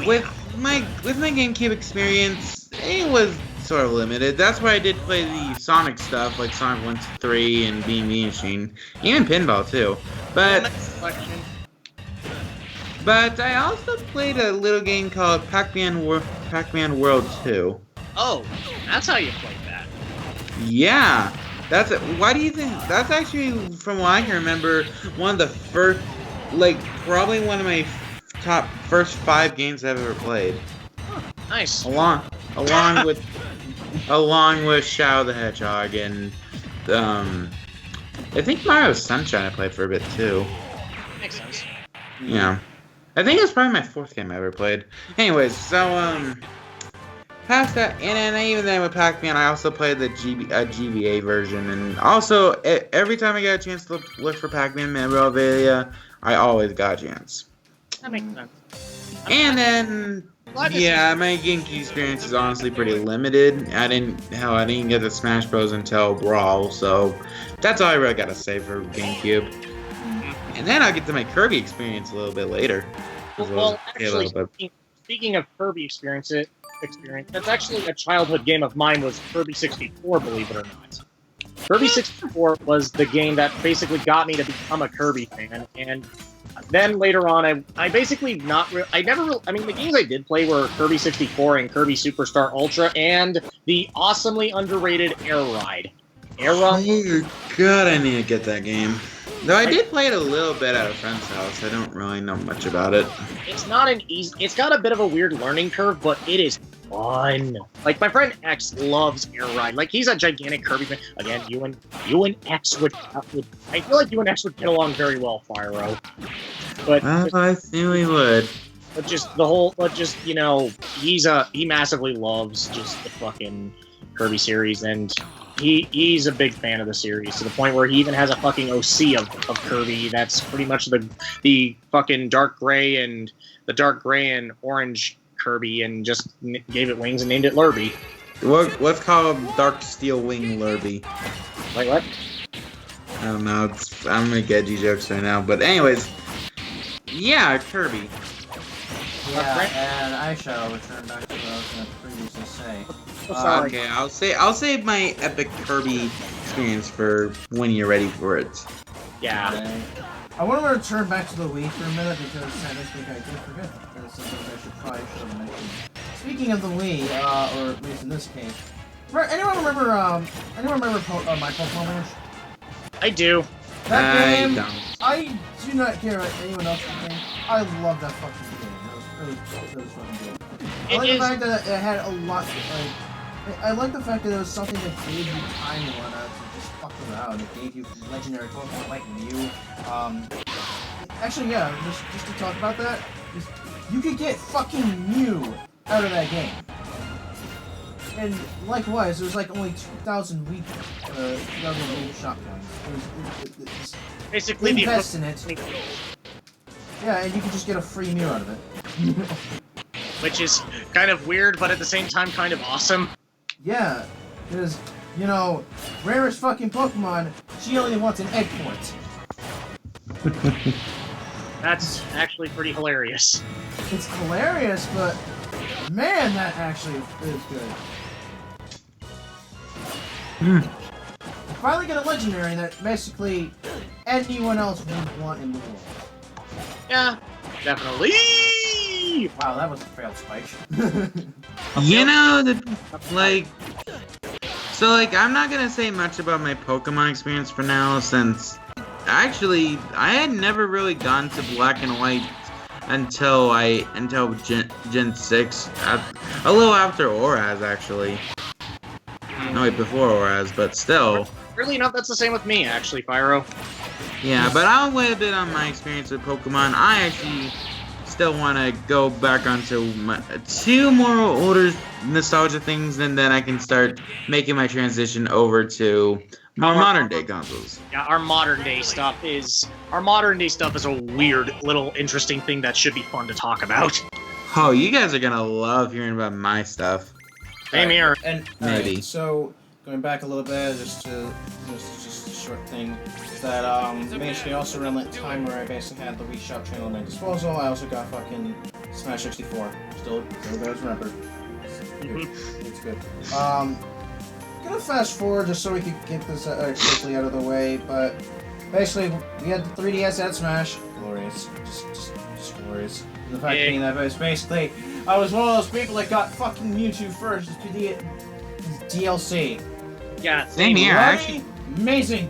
with my GameCube experience, it was sort of limited. That's why I did play the Sonic stuff, like Sonic 1, 3, and Beam Machine, even Pinball too. But I also played a little game called Pac-Man World 2. Oh, that's how you played that. Yeah, that's it. Why do you think that's actually, from what I can remember, one of the first, like probably one of my top first 5 games I've ever played. Nice. Along with Shadow the Hedgehog and I think Mario Sunshine I played for a bit too. Makes sense. Yeah. I think it's probably my 4th game I ever played. Anyways, so past that, and then even then with Pac-Man, I also played the GBA version, and also every time I got a chance to look for Pac-Man Memorabilia, I always got a chance. That makes sense. And then, yeah, my GameCube experience is honestly pretty limited. I didn't get the Smash Bros. Until Brawl, so that's all I really gotta say for GameCube. And then I'll get to my Kirby experience a little bit later. Well, actually, speaking of Kirby experience, that's actually a childhood game of mine was Kirby 64, believe it or not. Kirby 64 was the game that basically got me to become a Kirby fan, and then later on, I basically the games I did play were Kirby 64 and Kirby Superstar Ultra, and the awesomely underrated Air Ride. Oh god, I need to get that game. Though I did play it a little bit at a friend's house, I don't really know much about it. It's not an easy. It's got a bit of a weird learning curve, but it is fun. Like my friend X loves Air Ride. Like he's a gigantic Kirby fan. Again, you and X would. I feel like you and X would get along very well, Fyro. But I think we would. But he massively loves just the fucking Kirby series, and he's a big fan of the series to the point where he even has a fucking OC of Kirby that's pretty much the fucking dark gray and orange Kirby, and just gave it wings and named it Lurby. What's called Dark Steel Wing Lurby? Like what? I don't know. I'm gonna get edgy jokes right now, but anyways, yeah, Kirby. Yeah, and I shall return back to what I was going to previously say. Okay, I'll save my epic Kirby experience for when you're ready for it. Yeah. Okay. I want to return back to the Wii for a minute because I think I did forget. There's something I probably should have mentioned. Speaking of the Wii, or at least in this case, anyone remember my Pokemon Ranch? I do. That game. Don't. I do not care about anyone else's game. I love that fucking game. That was fucking good. I like the fact that it had a lot. I like the fact that it was something that gave you time and whatnot to just fuck around. It gave you legendary Pokemon like Mew. Actually, yeah, just to talk about that, you could get fucking Mew out of that game. And likewise, there's like only 2,000 weak shotguns. It was Basically, invest in it. Yeah, and you can just get a free Mew out of it. Which is kind of weird, but at the same time kind of awesome. Yeah, because, rarest fucking Pokemon, she only wants an egg point. That's actually pretty hilarious. It's hilarious, but man, that actually is good. Finally get a legendary that basically anyone else would want in the world. Yeah, definitely. Wow, that was a failed spike. I'm not gonna say much about my Pokemon experience for now, since actually I had never really gone to Black and White until Gen 6, a little after Oraz actually. No, wait, before Oraz, but still. Really enough, that's the same with me, actually, Fyro. Yeah, but I'll wait a bit on my experience with Pokemon. I actually still want to go back onto two more older nostalgia things, and then I can start making my transition over to more modern day consoles. Yeah, our modern day stuff is a weird little interesting thing that should be fun to talk about. Oh, you guys are gonna love hearing about my stuff. Same here. And Maybe. Right, so going back a little bit, just a short thing. That basically also around that time where I basically had the Wii Shop channel at my disposal, I also got fucking Smash 64. Still guys remember. It's good. Gonna fast forward just so we could get this quickly out of the way, but basically we had the 3DS at Smash. Glorious. Just glorious. And the fact being that it was basically, I was one of those people that got fucking Mewtwo first to the DLC. Yeah, Same here, actually. Amazing.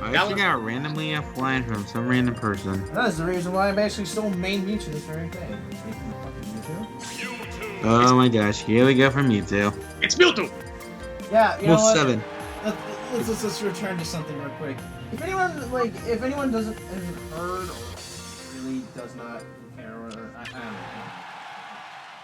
I actually got randomly a flying from some random person. That is the reason why I basically still main Mewtwo this very day. Oh my gosh, here we go for Mewtwo. It's Mewtwo! Yeah, you know what? 7. let's return to something real quick. If anyone hasn't heard or really does not care, or I don't know.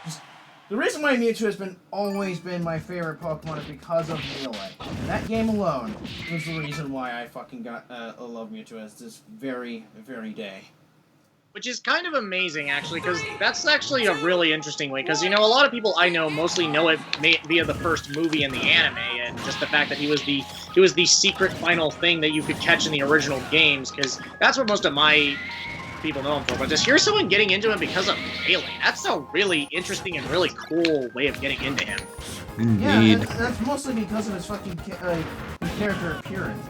Just the reason why Mewtwo has always been my favorite Pokemon is because of Melee. And that game alone was the reason why I fucking got love Mewtwo as this very, very day. Which is kind of amazing, actually, because that's actually a really interesting way. Because, you know, a lot of people I know mostly know it via the first movie in the anime, and just the fact that he was the secret final thing that you could catch in the original games, because that's what most of my people know him for. But just hear someone getting into him because of Melee. That's a really interesting and really cool way of getting into him. Indeed. Yeah, that's mostly because of his fucking his character appearance.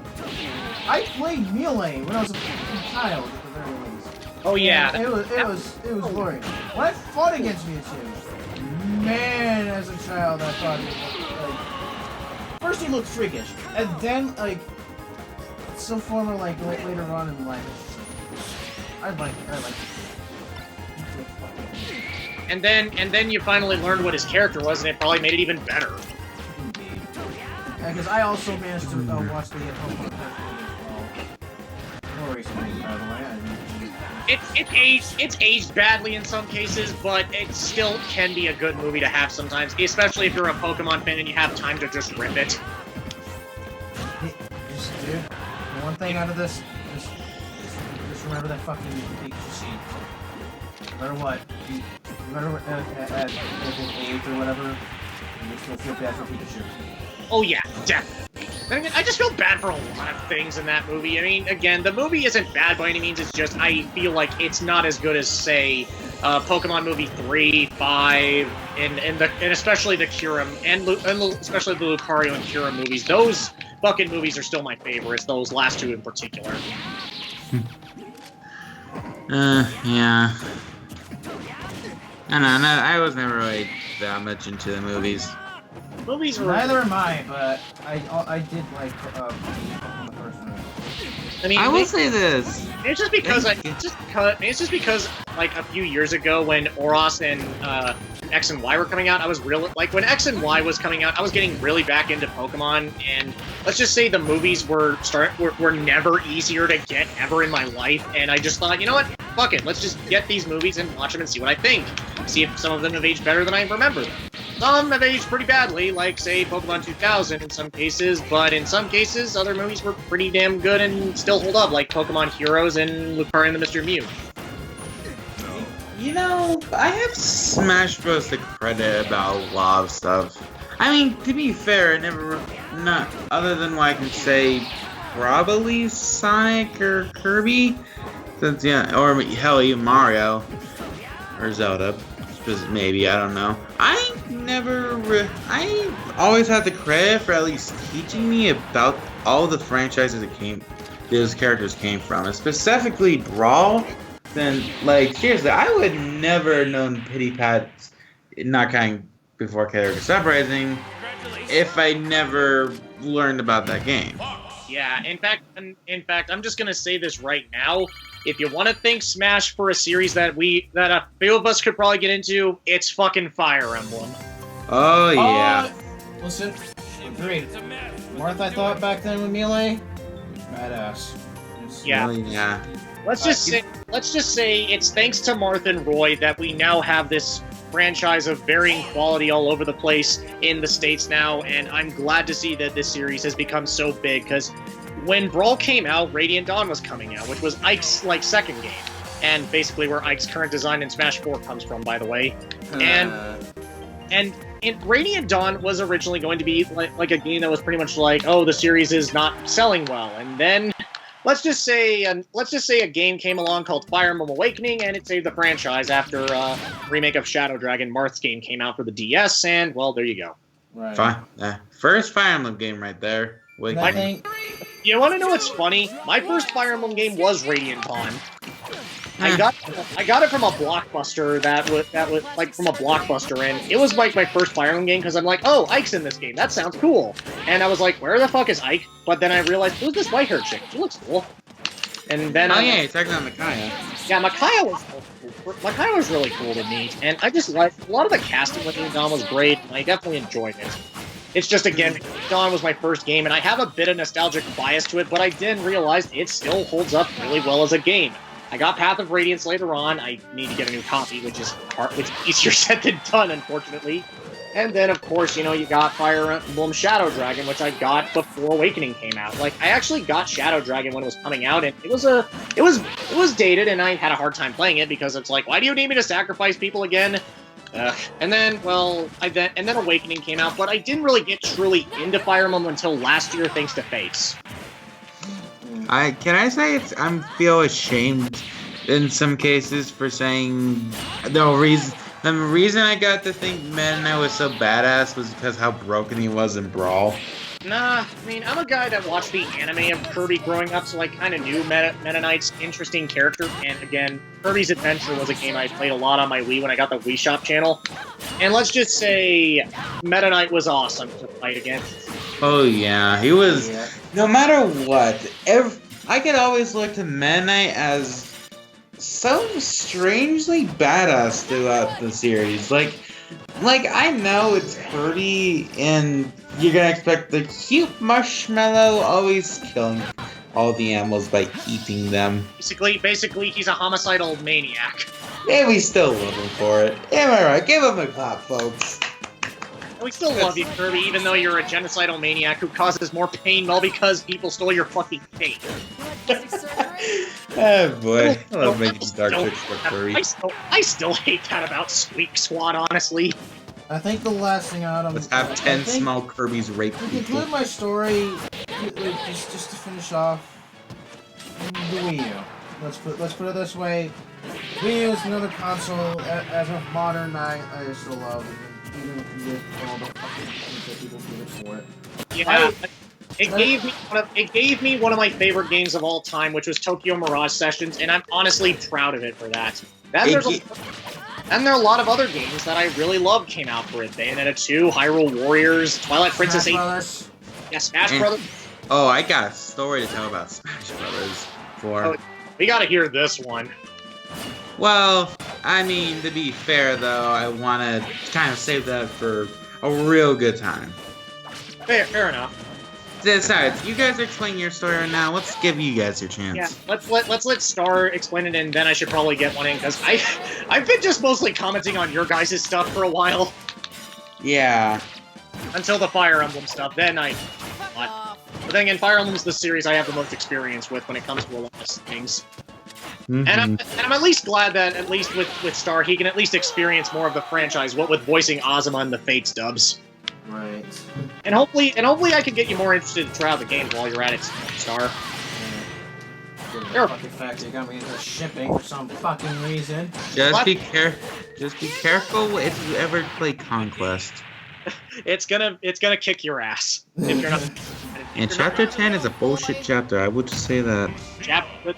I played Melee when I was a fucking child, at the very least. Oh yeah. And it was glorious. When I fought against Mewtwo, man, as a child I thought he looked, first he looked freakish, and then so far later on in life, I like And then you finally learned what his character was, and it probably made it even better. Indeed. Because I also managed to watch the Pokemon as well. More recently, by the way. It's aged badly in some cases, but it still can be a good movie to have sometimes, especially if you're a Pokemon fan and you have time to just rip it. Just, dude, one thing out of this, just remember that fucking Pikachu scene. No matter what, no matter at age or whatever, you still feel bad for Pikachu. Oh yeah, definitely. I just feel bad for a lot of things in that movie. I mean, again, the movie isn't bad by any means. It's just I feel like it's not as good as, say, Pokemon movie 3, 5, and especially the Kyurem and especially the Lucario and Kyurem movies. Those bucket movies are still my favorites. Those last two in particular. Yeah. I don't know. I was never really that much into the movies. Movies were. Neither am I, but I did like Pokemon the first one. I mean, I will say this. It's just because like a few years ago when Oros and X and Y were coming out, I was really like when X and Y was coming out, I was getting really back into Pokemon, and let's just say the movies were never easier to get ever in my life, and I just thought, you know what, fuck it, let's just get these movies and watch them and see what I think. See if some of them have aged better than I remember them. Some have aged pretty badly, like, say, Pokemon 2000 in some cases, but in some cases, other movies were pretty damn good and still hold up, like Pokemon Heroes and Lucario and the Mystery Mew. You know, I have Smash Bros. The credit about a lot of stuff. I mean, to be fair, not other than what I can say, probably Sonic or Kirby, since, yeah, or hell, even Mario or Zelda. Maybe, I don't know. I always had the credit for at least teaching me about all the franchises those characters came from, and specifically Brawl. Then, like, seriously, I would never have known Pity Pat's not counting before Character Uprising if I never learned about that game. Yeah, in fact, I'm just gonna say this right now. If you want to thank Smash for a series that a few of us could probably get into, it's fucking Fire Emblem. Oh yeah. Listen, agreed. The more I thought back then with Melee, badass. Yeah. Yeah. Let's just say it's thanks to Marth and Roy that we now have this franchise of varying quality all over the place in the States now, and I'm glad to see that this series has become so big, because when Brawl came out, Radiant Dawn was coming out, which was Ike's, second game, and basically where Ike's current design in Smash 4 comes from, by the way. And Radiant Dawn was originally going to be like a game that was pretty much like, oh, the series is not selling well, and then let's just say a game came along called Fire Emblem Awakening, and it saved the franchise after a remake of Shadow Dragon. Marth's game came out for the DS, and well, there you go. Right. Fine. First Fire Emblem game right there. You want to know what's funny? My first Fire Emblem game was Radiant Dawn. I got it from a Blockbuster that was from a Blockbuster, and it was like my first Fire Emblem game because I'm like, oh, Ike's in this game. That sounds cool. And I was like, where the fuck is Ike? But then I realized, who's this white-haired chick? She looks cool. And then yeah, you're talking about Micaiah. Yeah, Micaiah was really cool to me, and I just liked a lot of the casting with Radiant Dawn was great, and I definitely enjoyed it. It's just, again, Dawn was my first game, and I have a bit of nostalgic bias to it, but I then realized it still holds up really well as a game. I got Path of Radiance later on. I need to get a new copy, which is easier said than done, unfortunately. And then, of course, you know, you got Fire Emblem Shadow Dragon, which I got before Awakening came out. Like, I actually got Shadow Dragon when it was coming out, and it was dated, and I had a hard time playing it because it's like, why do you need me to sacrifice people again? And then, well, and then Awakening came out, but I didn't really get truly into Fire Emblem until last year, thanks to Fates. Can I say I feel ashamed in some cases for saying the reason I got to think Meta Knight was so badass was because how broken he was in Brawl. Nah, I mean, I'm a guy that watched the anime of Kirby growing up, so I kind of knew Meta Knight's interesting character. And again, Kirby's Adventure was a game I played a lot on my Wii when I got the Wii Shop channel. And let's just say, Meta Knight was awesome to fight against. Oh yeah, he was. Yeah. No matter what, I could always look to Meta Knight as so strangely badass throughout the series. Like I know it's Kirby, and you're gonna expect the cute marshmallow always killing all the animals by eating them. Basically, he's a homicidal maniac. Yeah, we still love him for it. Am I right? Give him a clap, folks. We still love you, Kirby, even though you're a genocidal maniac who causes more pain all because people stole your fucking cake. Oh boy, I love making dark tricks for Kirby. I still hate that about Squeak Squad, honestly. I think the last thing out of let's have 10 small Kirby's rape to people. conclude my story, just to finish off, the Wii U. Let's put it this way: Wii U is another console. As of modern night, I still love it. Even with all the fucking things that people give it for it. Yeah, it gave me one of my favorite games of all time, which was Tokyo Mirage Sessions, and I'm honestly proud of it for that. And there are a lot of other games that I really loved came out for it. Bayonetta 2, Hyrule Warriors, Twilight Princess 8. Yeah, Smash Brothers. Oh, I got a story to tell about Smash Brothers. We gotta hear this one. Well, I mean, to be fair, though, I want to kind of save that for a real good time. Fair enough. Sorry, you guys are explaining your story right now. Let's give you guys your chance. Yeah, let's let Star explain it, and then I should probably get one in, because I've been just mostly commenting on your guys' stuff for a while. Yeah. Until the Fire Emblem stuff, then but then again, Fire Emblem's the series I have the most experience with when it comes to a lot of things. Mm-hmm. And I'm at least glad that, at least with Star, he can at least experience more of the franchise, what with voicing Ozma in the Fates dubs. Right. And hopefully I can get you more interested to try out the game while you're at it, Star. The fucking fact you got me into shipping for some fucking reason. Just be careful if you ever play Conquest. It's gonna kick your ass if you're not. And chapter 10 is a bullshit chapter. I would just say that.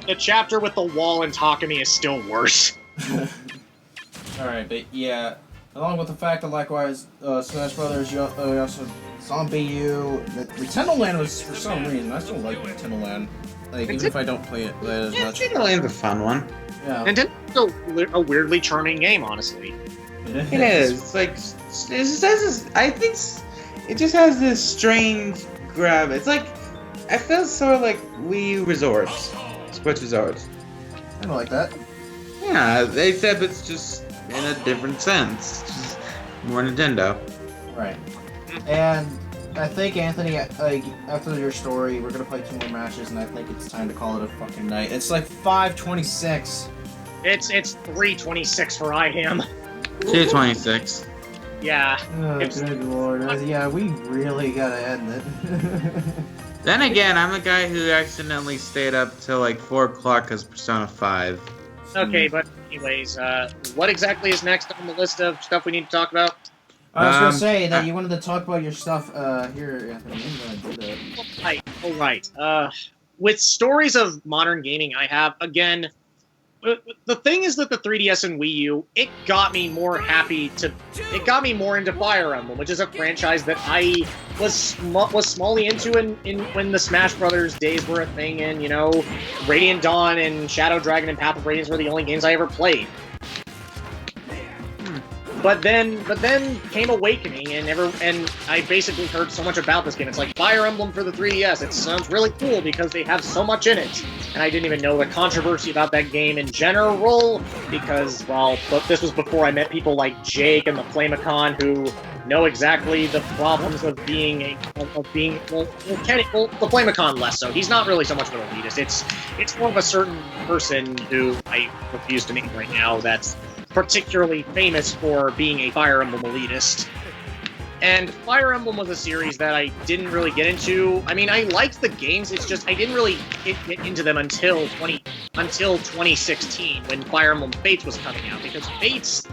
The chapter with the wall and Takumi is still worse. Alright, but yeah, along with the fact that likewise, Smash Brothers, you also Zombie U. Nintendo Land was, for some reason, I still like Nintendo Land. Like, even if I don't play it as much. Nintendo Land's a fun one. Yeah. Nintendo's a weirdly charming game, honestly. It is. It's like, I think it just has this strange grab. It's like, I feel sort of like Wii U Resorts. Switch Resorts. I don't like that. Yeah, except it's just in a different sense. It's just more Nintendo. Right. And I think, Anthony, like, after your story, we're gonna play 2 more matches, and I think it's time to call it a fucking night. It's like 5:26. It's 3:26 for I am. 2:26. Yeah. Oh, good lord. Yeah, we really gotta end it. Then again, I'm a guy who accidentally stayed up till like 4 o'clock because Persona 5. Okay, but anyways, what exactly is next on the list of stuff we need to talk about? I was gonna say that you wanted to talk about your stuff here, Anthony. I'm gonna do that. Alright. With stories of modern gaming, I have, again, the thing is that the 3DS and Wii U, it got me more into Fire Emblem, which is a franchise that I was smallly into when the Smash Brothers days were a thing, and, you know, Radiant Dawn and Shadow Dragon and Path of Radiance were the only games I ever played. But then came Awakening, and I basically heard so much about this game. It's like Fire Emblem for the 3DS. It sounds really cool because they have so much in it. And I didn't even know the controversy about that game in general, because, well, this was before I met people like Jake and the Flamicon who know exactly the problems of being well, the Flamicon less so. He's not really so much of an elitist. It's more of a certain person who I refuse to name right now that's particularly famous for being a Fire Emblem elitist. And Fire Emblem was a series that I didn't really get into. I mean, I liked the games, it's just I didn't really get into them until 2016, when Fire Emblem Fates was coming out, because Fates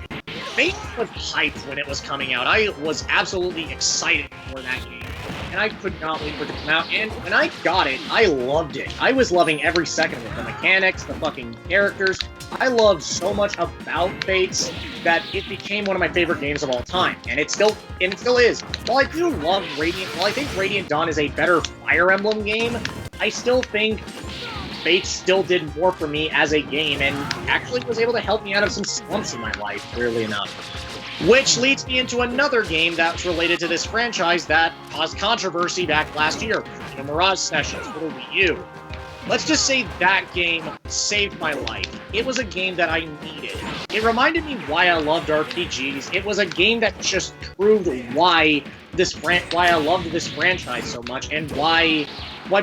was hyped when it was coming out. I was absolutely excited for that game, and I could not wait for it to come out, and when I got it, I loved it. I was loving every second of it. The mechanics, the fucking characters. I loved so much about Fates that it became one of my favorite games of all time, and it still is. While I do love Radiant, while I think Radiant Dawn is a better Fire Emblem game, I still think Fates still did more for me as a game, and actually was able to help me out of some slumps in my life, weirdly enough. Which leads me into another game that's related to this franchise that caused controversy back last year, the Mirage Sessions for the Wii U. Let's just say that game saved my life. It was a game that I needed. It reminded me why I loved RPGs. It was a game that just proved why I loved this franchise so much, and why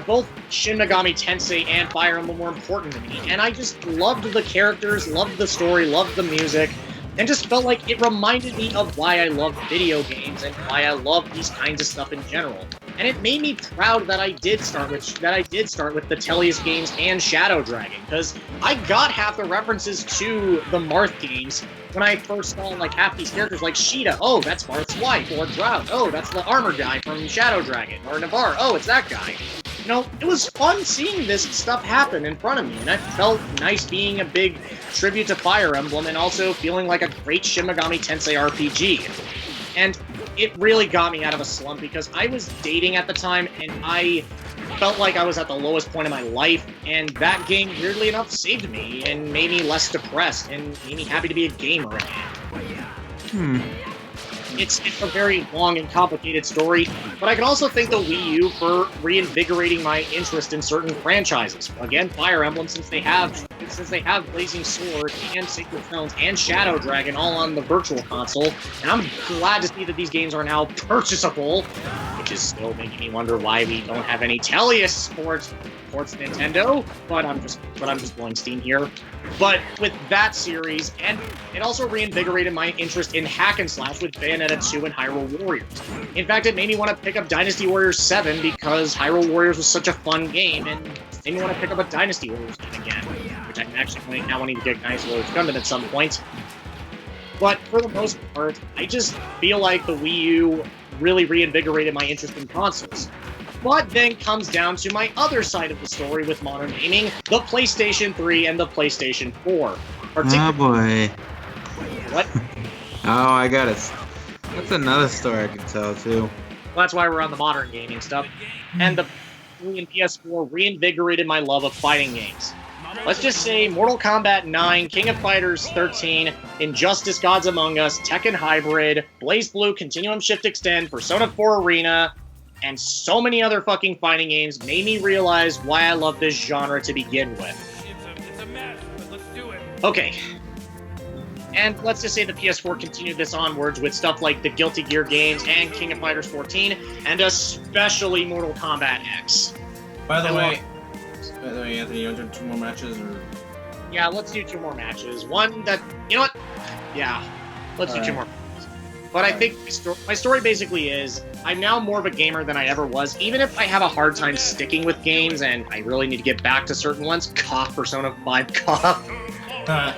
both Shin Megami Tensei and Fire Emblem were important to me. And I just loved the characters, loved the story, loved the music, and just felt like it reminded me of why I loved video games and why I love these kinds of stuff in general. And it made me proud that I did start with the Tellius games and Shadow Dragon, because I got half the references to the Marth games when I first saw like half these characters, like Sheeta. Oh, that's Marth's wife. Or Drought. Oh, that's the armor guy from Shadow Dragon. Or Navarre. Oh, it's that guy. You know, it was fun seeing this stuff happen in front of me, and I felt nice being a big tribute to Fire Emblem and also feeling like a great Shin Megami Tensei RPG. And it really got me out of a slump because I was dating at the time, and I felt like I was at the lowest point of my life, and that game, weirdly enough, saved me and made me less depressed and made me happy to be a gamer again. It's a very long and complicated story, but I can also thank the Wii U for reinvigorating my interest in certain franchises. Again, Fire Emblem, since they have Blazing Sword and Sacred Stones and Shadow Dragon all on the Virtual Console, and I'm glad to see that these games are now purchasable, which is still making me wonder why we don't have any Tellius ports Nintendo, but I'm just blowing steam here. But with that series, and it also reinvigorated my interest in hack and slash with Bayonetta 2 and Hyrule Warriors. In fact, it made me want to pick up Dynasty Warriors 7 because Hyrule Warriors was such a fun game, and it made me want to pick up a Dynasty Warriors game again, which I'm actually now wanting to get Dynasty Warriors Gundam at some point. But for the most part, I just feel like the Wii U really reinvigorated my interest in consoles. But then comes down to my other side of the story with modern gaming, the PlayStation 3 and the PlayStation 4. Oh boy. What? Oh, I got it. That's another story I can tell too. Well, that's why we're on the modern gaming stuff. And the 3 and PS4 reinvigorated my love of fighting games. Let's just say Mortal Kombat 9, King of Fighters 13, Injustice Gods Among Us, Tekken Hybrid, BlazBlue, Continuum Shift Extend, Persona 4 Arena, and so many other fucking fighting games made me realize why I love this genre to begin with. It's a mess, but let's do it. Okay. And let's just say the PS4 continued this onwards with stuff like the Guilty Gear games and King of Fighters 14, and especially Mortal Kombat X. By the way, Anthony, you want to do 2 more matches, or? Yeah, let's do 2 more matches. One that, you know what? Yeah, let's do 2 more. But I think my story basically is, I'm now more of a gamer than I ever was, even if I have a hard time sticking with games and I really need to get back to certain ones. Cough, Persona 5, cough. For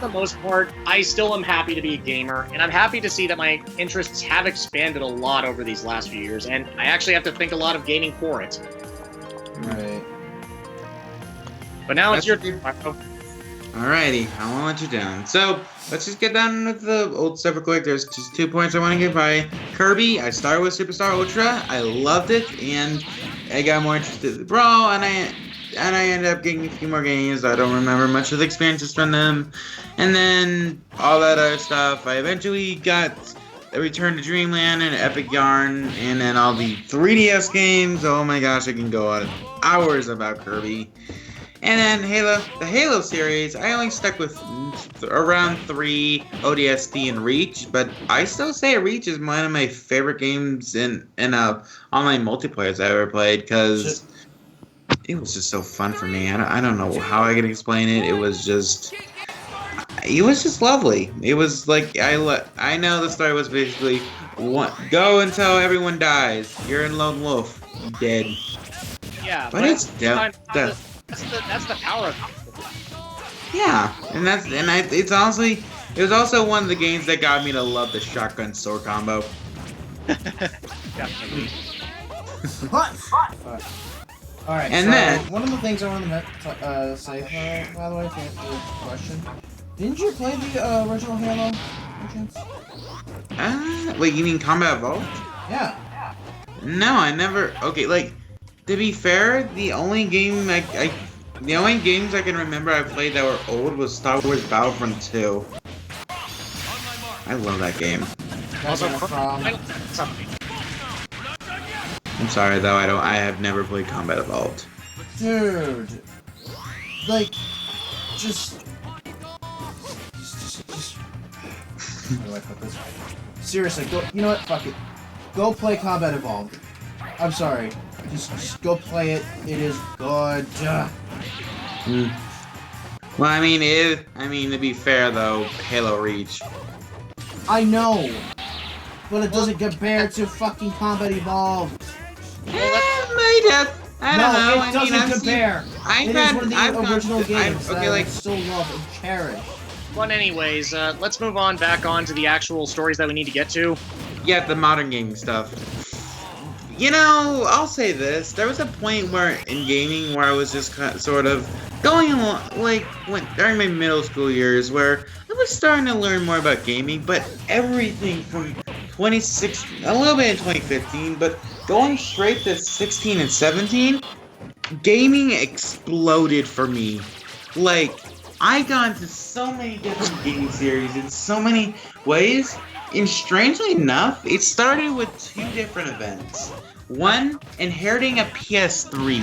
the most part, I still am happy to be a gamer, and I'm happy to see that my interests have expanded a lot over these last few years, and I actually have to think a lot of gaming for it. Right. But now it's your turn. Alrighty, I won't let you down. So, let's just get down with the old stuff real quick. There's just 2 points I want to give by Kirby. I started with Superstar Ultra. I loved it, and I got more interested in Brawl, and I ended up getting a few more games. I don't remember much of the experiences from them. And then all that other stuff. I eventually got a Return to Dreamland and Epic Yarn, and then all the 3DS games. Oh my gosh, I can go on hours about Kirby. And then the Halo series, I only stuck with around 3, ODST and Reach, but I still say Reach is one of my favorite games in online multiplayers I ever played, because it was just so fun for me. I don't know how I can explain it. It was just lovely. It was like, I know the story was basically, go until everyone dies. You're in Lone Wolf. You dead. Yeah, but it's that's the power of it. Yeah, it was also one of the games that got me to love the shotgun sword combo. Definitely. Alright, And so then one of the things I wanted to say, by the way, to answer your question, didn't you play the original Halo, by chance? Wait, you mean Combat Evolved? Yeah. No, I never. Okay, like, to be fair, the only games I can remember I played that were old was Star Wars Battlefront 2. I love that game. Also, I'm sorry though, I have never played Combat Evolved. Dude, like, just. How do I put this? Seriously, you know what? Fuck it. Go play Combat Evolved. I'm sorry. Just go play it. It is good. Well, I mean, to be fair though, Halo Reach. I know, but it doesn't compare to fucking Combat Evolved. I don't know. It doesn't compare. It is one of the original games that I still love and cherish. But anyways, let's move on back on to the actual stories that we need to get to. Yeah, the modern gaming stuff. You know, I'll say this. There was a point in gaming where I was just sort of going along, like, during my middle school years, where I was starting to learn more about gaming, but everything from 2016, a little bit in 2015, but going straight to 16 and 17, gaming exploded for me. Like, I got into so many different gaming series in so many ways, and strangely enough, it started with 2 different events. One, inheriting a PS3,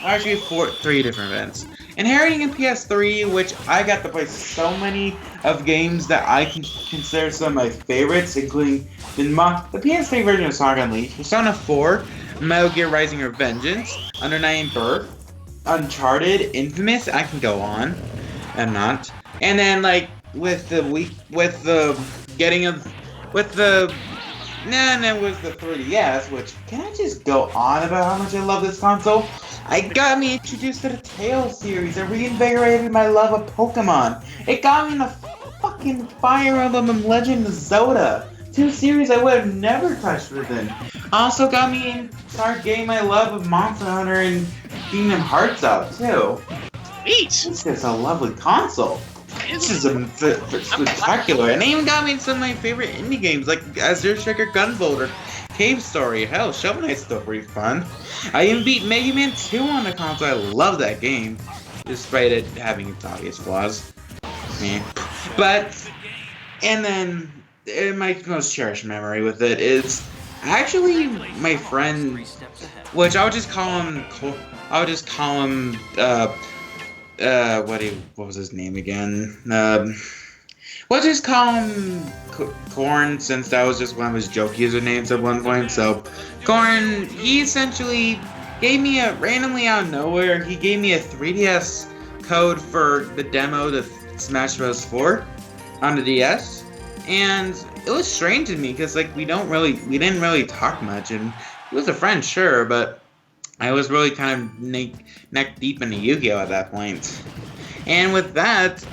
actually 3 different events. Inheriting a PS3, which I got to play so many of games that I can consider some of my favorites, including the PS3 version of Saga Unleashed, Persona 4, Metal Gear Rising Revengeance, Under Night in Birth, Uncharted, Infamous, I can go on, and not. And then, like, with the 3DS, which, can I just go on about how much I love this console? It got me introduced to the Tales series. It reinvigorated my love of Pokemon. It got me into fucking Fire Emblem and Legend of Zelda. 2 series I would have never touched within. Also got me in start getting my love of Monster Hunter and Kingdom Hearts out too. Sweet! This is a lovely console. This is spectacular. And it even got me in some of my favorite indie games like Azure Striker Gunvolt or Cave Story. Hell, Shovel Knight's still pretty fun. I even beat Mega Man 2 on the console. I love that game, despite it having its obvious flaws. But, and then, my most cherished memory with it is actually my friend, which I would just call him, what was his name again? We'll just call him Corn, since that was just one of his joke usernames at one point. So, Corn, he essentially gave me randomly out of nowhere, he gave me a 3DS code for the demo to Smash Bros. 4 on the DS. And it was strange to me, because, like, we didn't really talk much, and he was a friend, sure, but I was really kind of neck deep into Yu-Gi-Oh! At that point. And with that,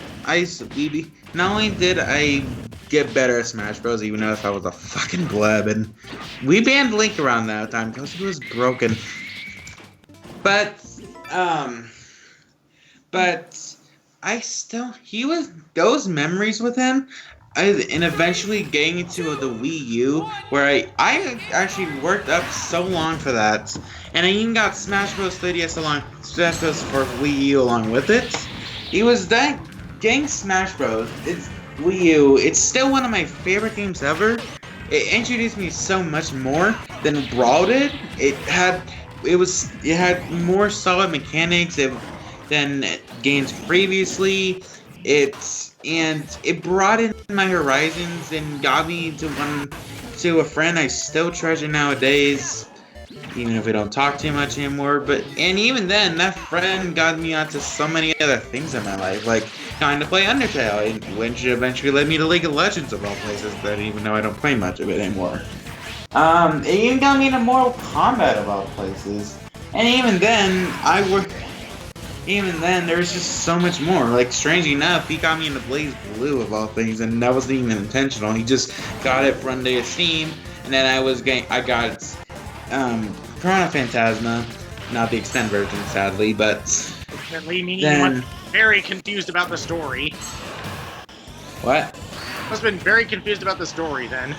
not only did I get better at Smash Bros, even though I was a fucking pleb, and we banned Link around that time because he was broken. But those memories with him, and eventually getting into the Wii U, where I actually worked up so long for that, and I even got Smash Bros. 3DS Smash Bros. For Wii U along with it. It was that getting Smash Bros. It's Wii U. It's still one of my favorite games ever. It introduced me so much more than Brawl did. It had more solid mechanics than games previously. It broadened my horizons and got me to a friend I still treasure nowadays, even if we don't talk too much anymore. And even then, that friend got me onto so many other things in my life, like trying to play Undertale, which eventually led me to League of Legends of all places. That even though I don't play much of it anymore, it even got me into Mortal Kombat of all places. And even then, there was just so much more. Like, strangely enough, he got me into Blaze Blue of all things, and that wasn't even intentional. He just got it for Day of Steam, and then I got Chrono Phantasma, not the extended version, sadly, but Meaning then you must be very confused about the story. what? Must have been very confused about the story then.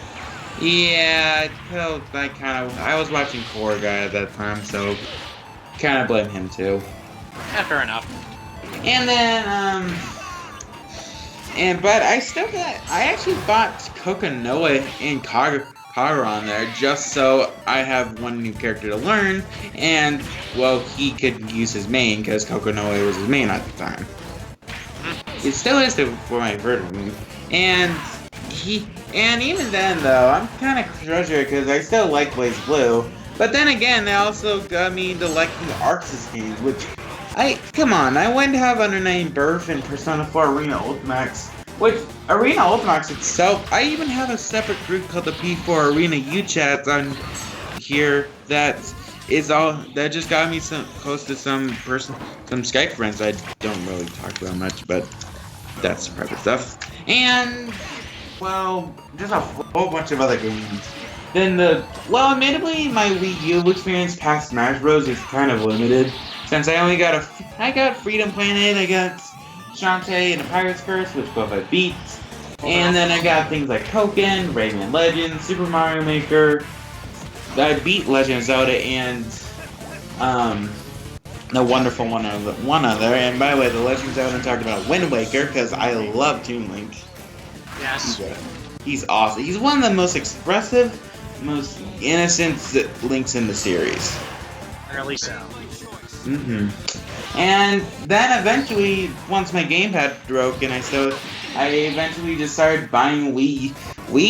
Yeah, I was watching Core Guy at that time, so kind of blame him too. Yeah, fair enough. And then, but I actually bought Kokonoe and Kagura on there just so I have one new character to learn, and, well, he could use his main, because Kokonoe was his main at the time. It still is for my version, and even then, though, I'm kind of frustrated because I still like Blaze Blue, but then again, they also got me into liking Arxis games, which come on, I went to have Under 9 Birth and Persona 4 Arena Ultimax, which, Arena Ultimax itself, I even have a separate group called the P4 Arena U-Chats on here that just got me close to some Skype friends I don't really talk about much, but that's private stuff. And, well, just a whole bunch of other games. Then admittedly, my Wii U experience past Smash Bros. Is kind of limited, since I got Freedom Planet, I got Shantae and the Pirate's Curse, which both I beat, and then I got things like Pokken, Rayman Legends, Super Mario Maker. I beat Legend of Zelda and the wonderful one other. And by the way, the Legend of Zelda talked about Wind Waker because I love Toon Link. Yes. He's awesome. He's one of the most expressive, most innocent Links in the series. Really so. And then eventually, once my gamepad broke, and I eventually just started buying Wii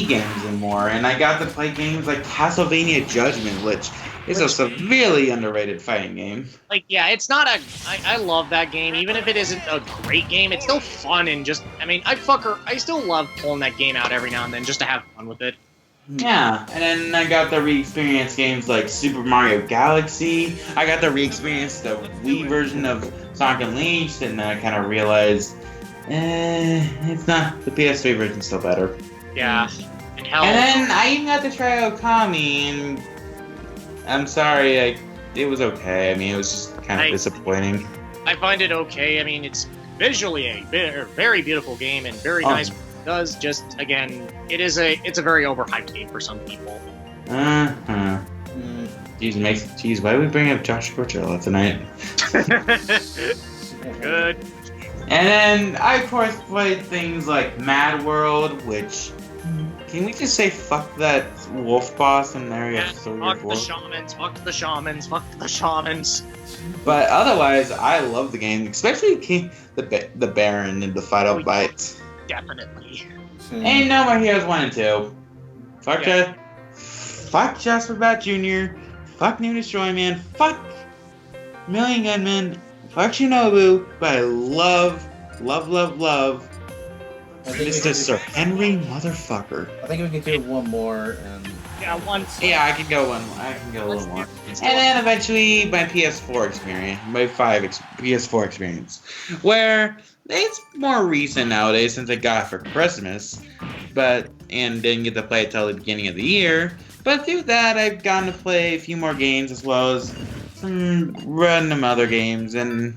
games and more, and I got to play games like Castlevania Judgment, which is a severely underrated fighting game. Like, yeah, it's not I love that game, even if it isn't a great game, it's still fun and just, I still love pulling that game out every now and then just to have fun with it. Yeah, and then I got to re-experience games like Super Mario Galaxy. I got to re-experience the Wii version of Sonic Unleashed, and then I kind of realized, it's not, the PS3 version's still better. Yeah, and hell. And then I even got to try Okami, and I'm sorry, it was okay. It was just kind of disappointing. I find it okay. It's visually a very beautiful game and very nice. Does just, again, it's a very overhyped game for some people. Jeez, why are we bring up Josh Coachella tonight? Good. And then I of course played things like Mad World, which, can we just say fuck that wolf boss in Area 3 or 4? Fuck the shamans. But otherwise, I love the game, especially the Baron and the Final Bites. Definitely. Ain't No More Heroes 1 and 2. Fuck Jasper Bat Jr. Fuck New Destroy Man. Fuck Million Gunmen. Fuck Shinobu. But I love Mr. Sir Henry motherfucker. I think we can do one more. Yeah, I can go one. I can go a little more. And then eventually my PS4 experience, my PS4 experience, where it's more recent nowadays since I got it for Christmas, and didn't get to play it till the beginning of the year. But through that, I've gotten to play a few more games as well as some random other games. And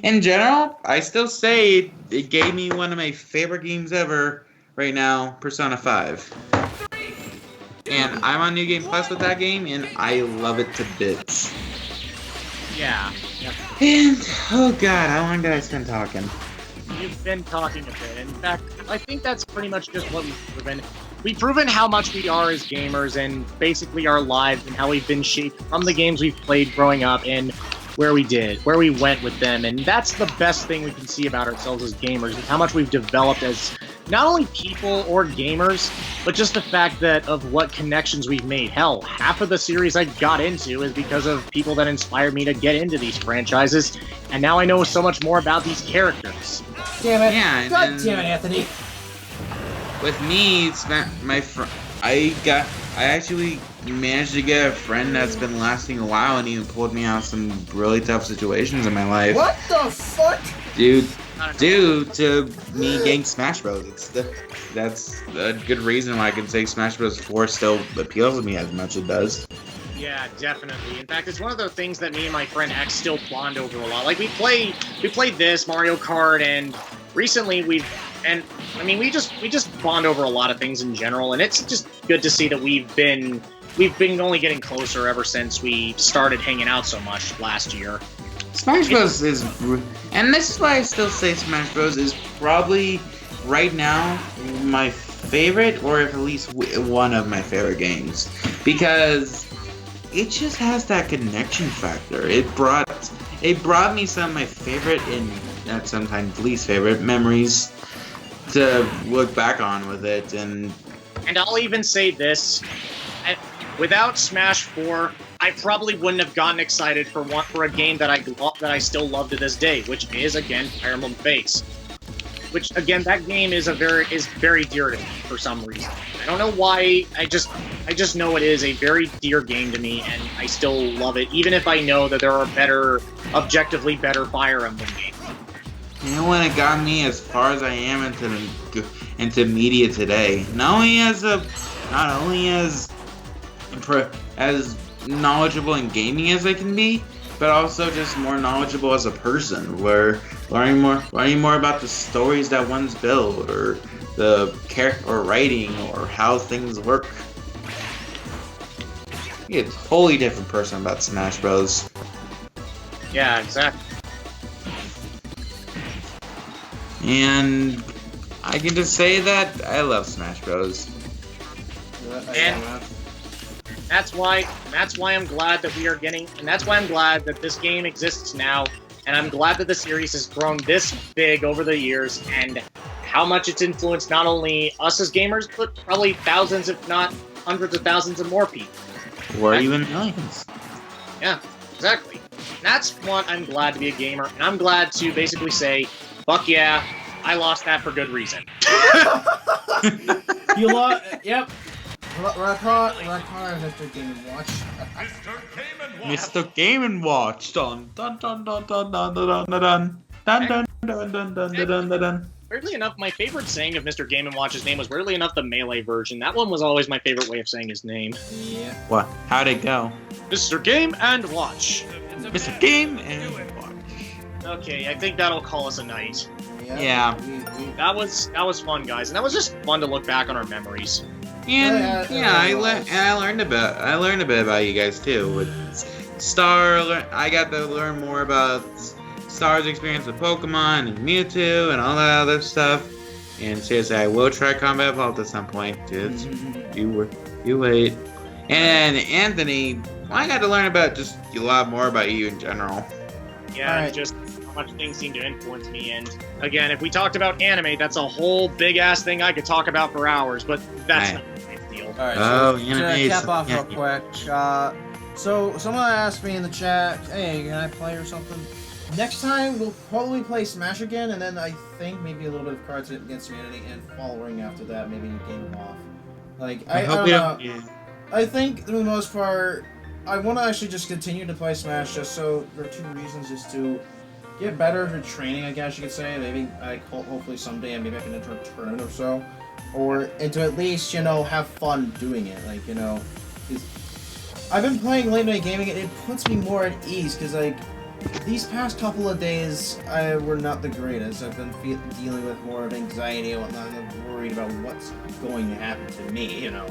in general, I still say it gave me one of my favorite games ever right now Persona 5. And I'm on New Game Plus with that game, and I love it to bits. Yeah. And, oh god, how long did I spend talking? You've been talking a bit. In fact, I think that's pretty much just what we've proven. We've proven how much we are as gamers and basically our lives and how we've been shaped from the games we've played growing up and where we went with them. And that's the best thing we can see about ourselves as gamers, is how much we've developed as not only people or gamers, but just the fact that of what connections we've made. Hell, half of the series I got into is because of people that inspired me to get into these franchises, and now I know so much more about these characters. Damn it. Yeah, God and- damn it, Anthony. With me, it's not my friend. I actually managed to get a friend that's been lasting a while, and even pulled me out of some really tough situations in my life. What the fuck? Due to me getting Smash Bros. That's a good reason why I can say Smash Bros. 4 still appeals to me as much as it does. Yeah, definitely. In fact, it's one of the things that me and my friend X still bond over a lot. Like, we played this, Mario Kart, and recently we just bond over a lot of things in general, and it's just good to see that we've been only getting closer ever since we started hanging out so much last year. Smash Bros. And this is why I still say Smash Bros. Is probably, right now, my favorite, or at least one of my favorite games. Because it just has that connection factor. It brought me some of my favorite, and sometimes least favorite, memories to look back on with it. And I'll even say this, without Smash 4, I probably wouldn't have gotten excited for a game that I still love to this day, which is, again, Fire Emblem Fates. Which, again, that game is very dear to me for some reason. I don't know why. I just know it is a very dear game to me, and I still love it, even if I know that there are objectively better Fire Emblem games. you know when it got me as far as I am into media today, not only as knowledgeable in gaming as I can be, but also just more knowledgeable as a person, where learning more about the stories that one's built, or the or writing, or how things work. You get a totally different person about Smash Bros. Yeah, exactly. And I can just say that I love Smash Bros. And that's why I'm glad that we are getting, and that's why I'm glad that this game exists now, and I'm glad that the series has grown this big over the years, and how much it's influenced not only us as gamers, but probably thousands, if not hundreds of thousands of more people. Or even millions. Yeah, exactly. That's what I'm glad to be a gamer, and I'm glad to basically say, fuck yeah, I lost that for good reason. You lost. Yep. Rock Mr. Game & Watch. Mr. Game & Watch. Dun dun dun dun dun dun dun dun dun dun dun dun dun dun. Weirdly enough, my favorite saying of Mr. Game & Watch's name was weirdly enough the Melee version. That one was always my favorite way of saying his name. Yeah. What? How'd it go? Mr. Game & Watch. Mr. Game & Watch. Okay, I think that'll call us a night. Yeah. That was fun, guys, and that was just fun to look back on our memories. And I learned a bit about you guys too. With I got to learn more about Star's experience with Pokemon and Mewtwo and all that other stuff. And seriously, I will try Combat Evolved at some point. You wait. And Anthony, I got to learn about just a lot more about you in general. Yeah, and just how much things seem to influence me. And again, if we talked about anime, that's a whole big ass thing I could talk about for hours. But that's not a big deal. Alright, Oh, so anime to is- cap off real yeah. quick. So someone asked me in the chat, hey, can I play or something? Next time we'll probably play Smash again, and then I think maybe a little bit of Cards Against Humanity, and following after that, maybe Game Off. Like I hope don't we know. don't. Yeah. I think for the most part, I want to actually just continue to play Smash, just so there are two reasons, just to get better at training, I guess you could say. Maybe hopefully someday maybe I can enter a tournament or so, and to at least have fun doing it. Like 'cause I've been playing late night gaming, and it puts me more at ease because these past couple of days were not the greatest. I've been dealing with more of anxiety and whatnot, and worried about what's going to happen to me, you know.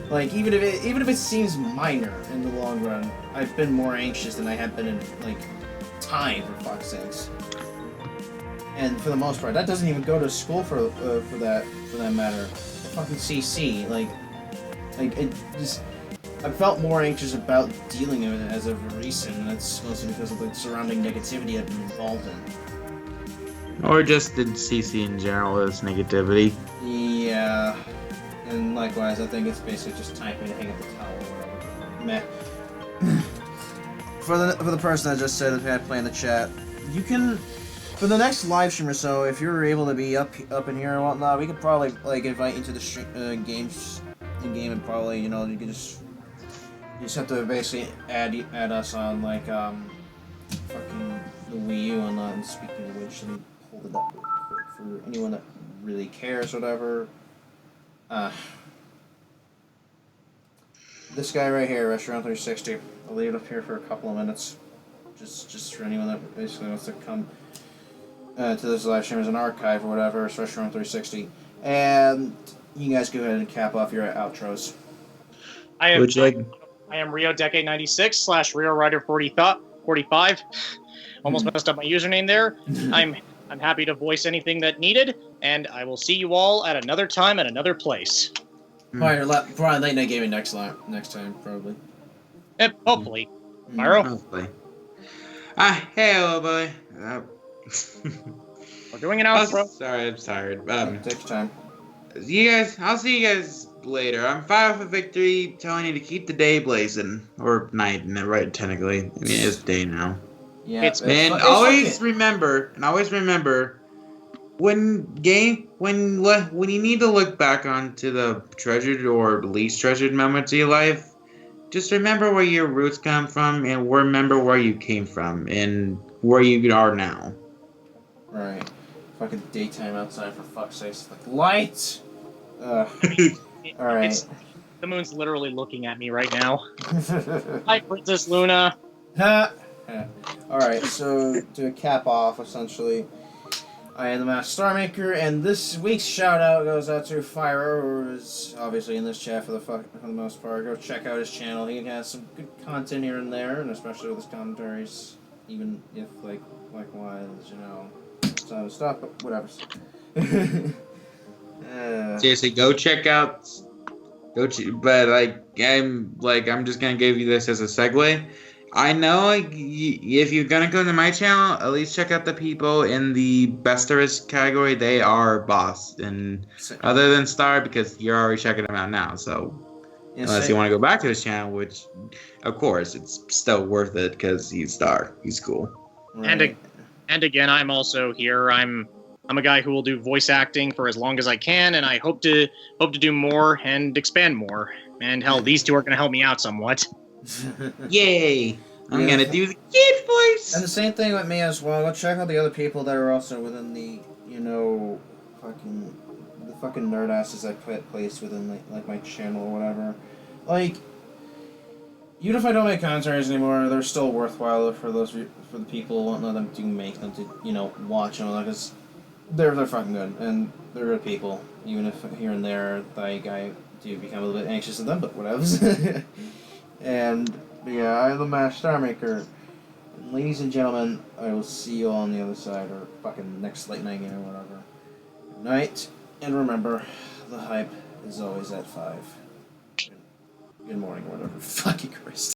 Like, even if it seems minor in the long run, I've been more anxious than I have been in, like, time, for fuck's sakes. And for the most part, that doesn't even go to school for that matter. Fucking CC, like it just, I felt more anxious about dealing with it as of recent, and that's mostly because of the surrounding negativity I've been involved in. Or just the CC in general is negativity. Yeah, and likewise, I think it's basically just time for me to hang up the towel or whatever. Meh. For the person that just said that had play in the chat, you can. For the next live stream or so, if you're able to be up in here and whatnot, we could probably like invite you to the games in game, and probably, you know, you just have to basically add us on like fucking the Wii U and that. And speaking of which, let me hold it up real quick for anyone that really cares, or whatever. This guy right here, Restaurant 360. I'll leave it up here for a couple of minutes, just for anyone that basically wants to come. To this live stream as an archive or whatever, it's Restaurant 360. And you guys go ahead and cap off your outros. I am Rio Decade 96 / Rio Rider 45. Almost messed up my username there. I'm happy to voice anything that needed, and I will see you all at another time at another place. Probably late night gaming next time, probably. Hopefully. Myro? Hopefully. Hey, little boy. We're doing an outro. Sorry, I'm tired. Take your time. I'll see you guys later. I'm 5 for victory, telling you to keep the day blazing. Or night, right, technically. I mean, it's day now. Yeah. Always remember, when you need to look back onto the treasured or least treasured moments of your life, just remember where your roots come from, and remember where you came from, and where you are now. Right. Fucking daytime outside, for fuck's sake. Like, lights! Alright. The moon's literally looking at me right now. Hi, Princess Luna. Alright, so to cap off, essentially, I am the Master Starmaker, and this week's shout out goes out to Fire, who is obviously in this chat for the most part. Go check out his channel. He has some good content here and there, and especially with his commentaries, even if likewise, you know, some stuff, but whatever. Seriously, go check out. But I'm just gonna give you this as a segue. I know, if you're gonna go to my channel, at least check out the people in the Besterist category. They are boss, and other than Star, because you're already checking them out now. So unless you want to go back to his channel, which, of course, it's still worth it because he's Star. He's cool. Right. And again, I'm also here. I'm a guy who will do voice acting for as long as I can, and I hope to do more and expand more. And hell, these two are gonna help me out somewhat. Yay! I'm gonna do the kid voice. And the same thing with me as well. Go check out the other people that are also within the, you know, fucking nerd asses I placed within like my channel or whatever. Like, even if I don't make commentaries anymore, they're still worthwhile for the people wanting them to make them to, you know, watch and all that, because they're fucking good and they're good people. Even if here and there, like, I do become a little bit anxious of them, but whatever. And yeah, I'm the Master Starmaker. Ladies and gentlemen, I will see you all on the other side, or fucking next late night game or whatever. Good night, and remember, the hype is always at 5. Good morning, or whatever. Fucking Christ.